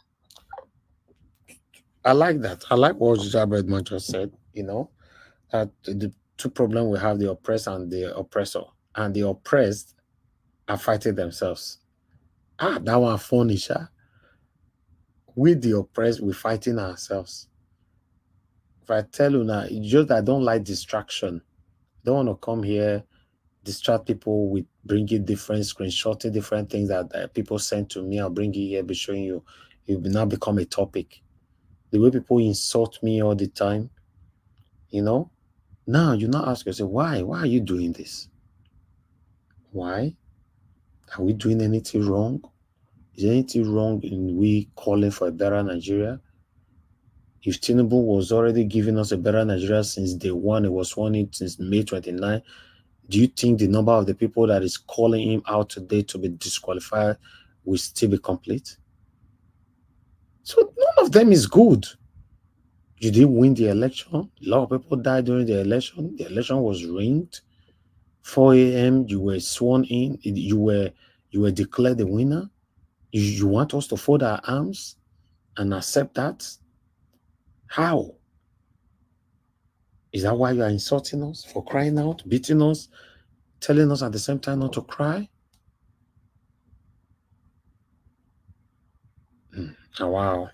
I like that. I like what Gingerbread Man just said, that the two problems we have, the oppressed and the oppressor. And the oppressed are fighting themselves. That one funny, sha. We, the oppressed, we're fighting ourselves. If I tell you now, it's just I don't like distraction. Don't want to come here, distract people with bringing different screenshotting different things that people send to me. I'll bring it here, be showing you. It will now become a topic. The way people insult me all the time, you know. Now you now ask yourself, why? Why are you doing this? Why? Are we doing anything wrong? Is there anything wrong in we calling for a better Nigeria? If Tinubu was already giving us a better Nigeria since day one, it was sworn in since May 29, do you think the number of the people that is calling him out today to be disqualified will still be complete? So none of them is good. You didn't win the election. A lot of people died during the election. The election was rigged. 4 a.m. you were sworn in. You were declared the winner. You want us to fold our arms and accept that? How? Is that why you are insulting us, for crying out, beating us, telling us at the same time not to cry? Oh, wow.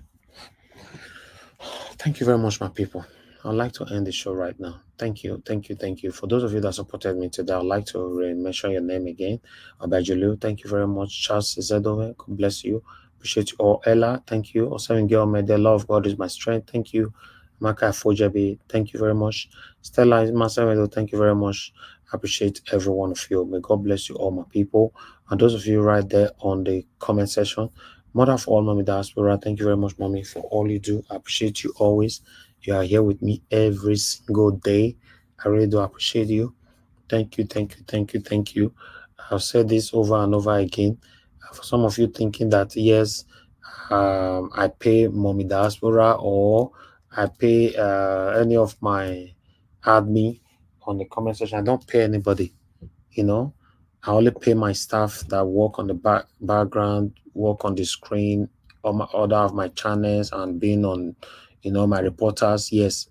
Thank you very much, my people. I'd like to end the show right now. Thank you, thank you, thank you. For those of you that supported me today, I'd like to mention your name again. Abajulu, thank you very much. Charles Zedove, God bless you. Appreciate you all. Ella, thank you. Oseven Girl, may the love of God is my strength. Thank you. Maka Fojabi, thank you very much. Stella Masamedo, thank you very much. I appreciate every one of you. May God bless you all, my people. And those of you right there on the comment section, Mother of all, Mommy Diaspora, thank you very much, Mommy, for all you do. I appreciate you always. You are here with me every single day. I really do appreciate you. Thank you, thank you, thank you, thank you. I've said this over and over again. For some of you thinking that, yes, I pay Mommy Diaspora or I pay any of my admin on the comment section. I don't pay anybody, you know. I only pay my staff that work on the background, work on the screen, on my other of my channels and being on, my reporters. Yes,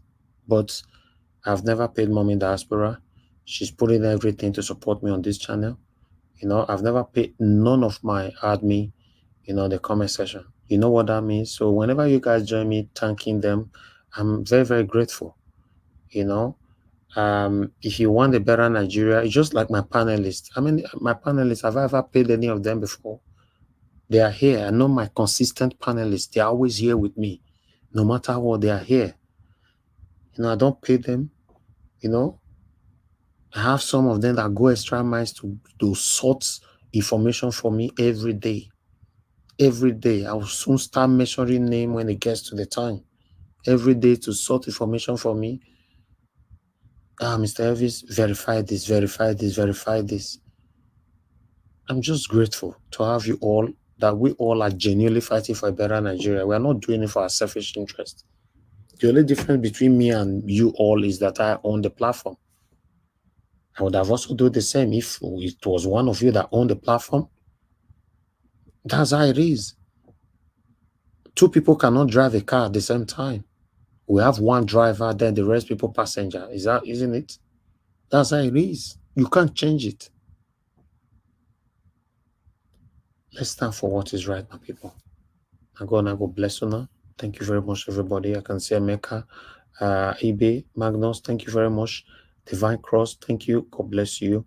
but I've never paid Mommy Diaspora. She's putting everything to support me on this channel. I've never paid none of my admin, the comment section. You know what that means? So whenever you guys join me thanking them, I'm very, very grateful. If you want a better Nigeria, it's just like my panelists. I mean, my panelists, have I ever paid any of them before? They are here. I know my consistent panelists. They are always here with me. No matter what, they are here. I don't pay them. I have some of them that go extra miles to sort information for me every day. Every day. I will soon start measuring name when it gets to the time. Every day to sort information for me. Mr. Elvis, verify this, verify this, verify this. I'm just grateful to have you all, that we all are genuinely fighting for a better Nigeria. We are not doing it for our selfish interest. The only difference between me and you all is that I own the platform. I would have also done the same if it was one of you that owned the platform. That's how it is. Two people cannot drive a car at the same time. We have one driver, then the rest people passenger. Isn't it? That's how it is. You can't change it. Let's stand for what is right, my people. And God bless you now. Thank you very much, everybody. I can see Emeka, eBay, Magnus, thank you very much. Divine Cross, thank you. God bless you.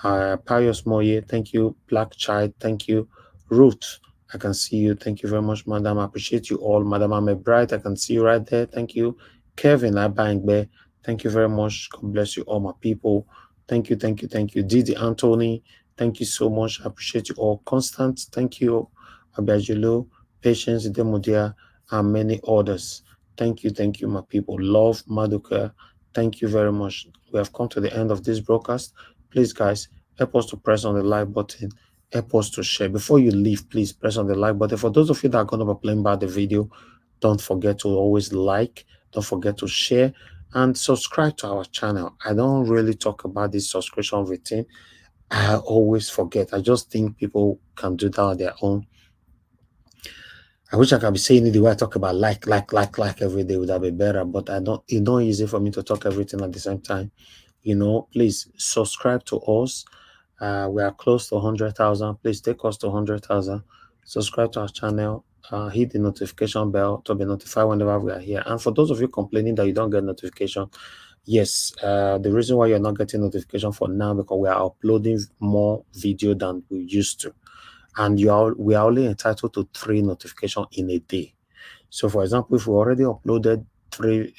Pius Moye, thank you. Black Child, thank you. Ruth, I can see you. Thank you very much, Madam. I appreciate you all. Madam Ame Bright, I can see you right there. Thank you. Kevin Abangbe, thank you very much. God bless you, all my people. Thank you, thank you, thank you. Didi Anthony, thank you so much. I appreciate you all. Constant, thank you. Abajulu, Patience, Demudia, and many others. Thank you, my people. Love, Maduka. Thank you very much. We have come to the end of this broadcast. Please, guys, help us to press on the like button. Help us to share. Before you leave, please press on the like button. For those of you that are going to be playing by the video, don't forget to always like. Don't forget to share and subscribe to our channel. I don't really talk about this subscription routine. I always forget. I just think people can do that on their own. I wish I could be saying it the way I talk about like every day would have been better, but it's not easy for me to talk everything at the same time. Please subscribe to us. We are close to 100,000. Please take us to 100,000. subscribe to our channel, hit the notification bell to be notified whenever we are here. And for those of you complaining that you don't get notification, yes, the reason why you're not getting notification for now, because we are uploading more video than we used to, and we are only entitled to 3 notifications in a day. So for example, if we already uploaded 3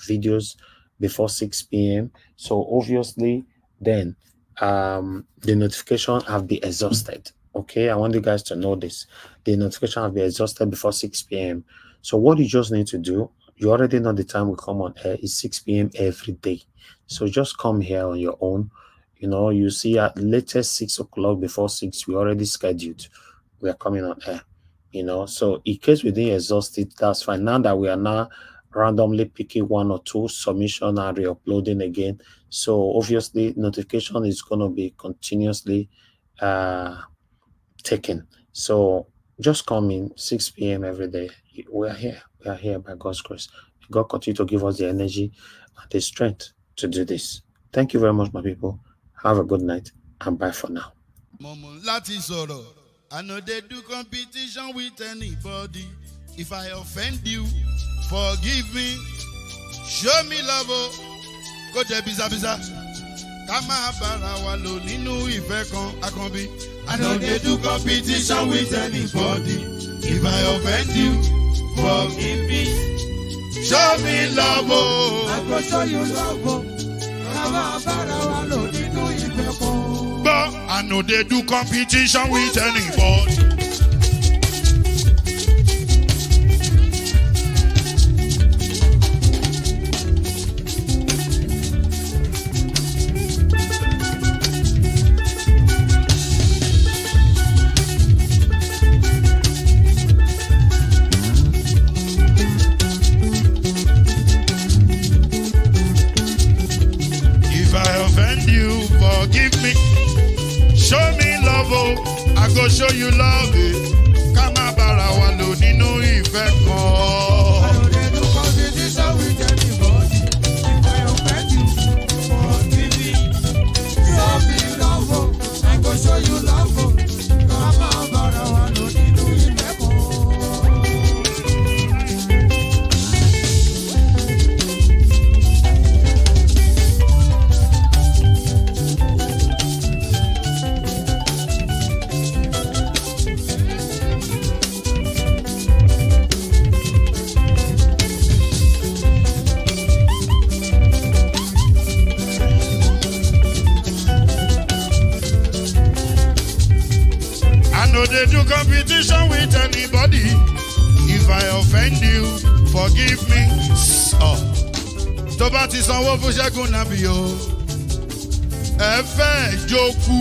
videos before 6 p.m., so obviously then the notification have been exhausted. Okay, I want you guys to know this. The notification have been exhausted before 6 p.m. So what you just need to do, you already know the time we come on air is 6 p.m. every day. So just come here on your own. You know, you see at latest 6 o'clock before 6, we already scheduled. We are coming on air. You know, so in case we didn't exhaust it, that's fine. Now that we are now randomly picking 1 or 2 submission and re-uploading again, so obviously notification is going to be continuously taken. So just come in 6 p.m. every day. We are here by God's grace. God continue to give us the energy and the strength to do this. Thank you very much, my people. Have a good night and bye for now. I know they do competition with anybody. If I offend you, forgive me. Show me love. Go there, biza. Kama bara wa lo ninu ife kan akanbi. I know they do competition with anybody. If I offend you, forgive me. Show me love. I go show you love. Kama bara wa lo ninu ife kan. I know they do competition with anybody. If I offend you, forgive me. Show me love, oh, I go show you love, eh. Kama bara wa lo ninu ife kan. I know they do competition with anybody. If I offend you, forgive me. Show me love, oh, I go show you love, oh. Kama bara wa lo ninu ife kan. They do competition with anybody. If I offend you, forgive me. Tó bá ti sanwó fún Ṣẹ́gun Nàbí o, ẹ fẹ́ jókù.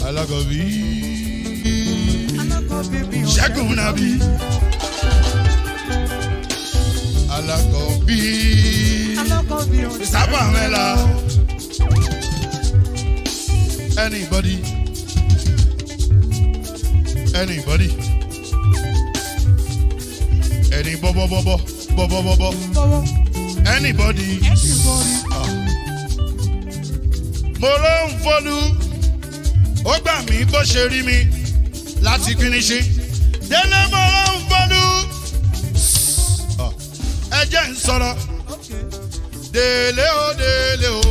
Alákọ̀bí Ṣẹ́gun Nàbí. Alákọ̀bí Sábàmẹ́là. Anybody? Any bobo. Anybody? Mo ló ń fọlú, ó gbà mí bó ṣe rí mi láti kíníṣí. Délé mo ló ń fọlú, ẹ jẹ́ ń sọ̀rọ̀. Délé o.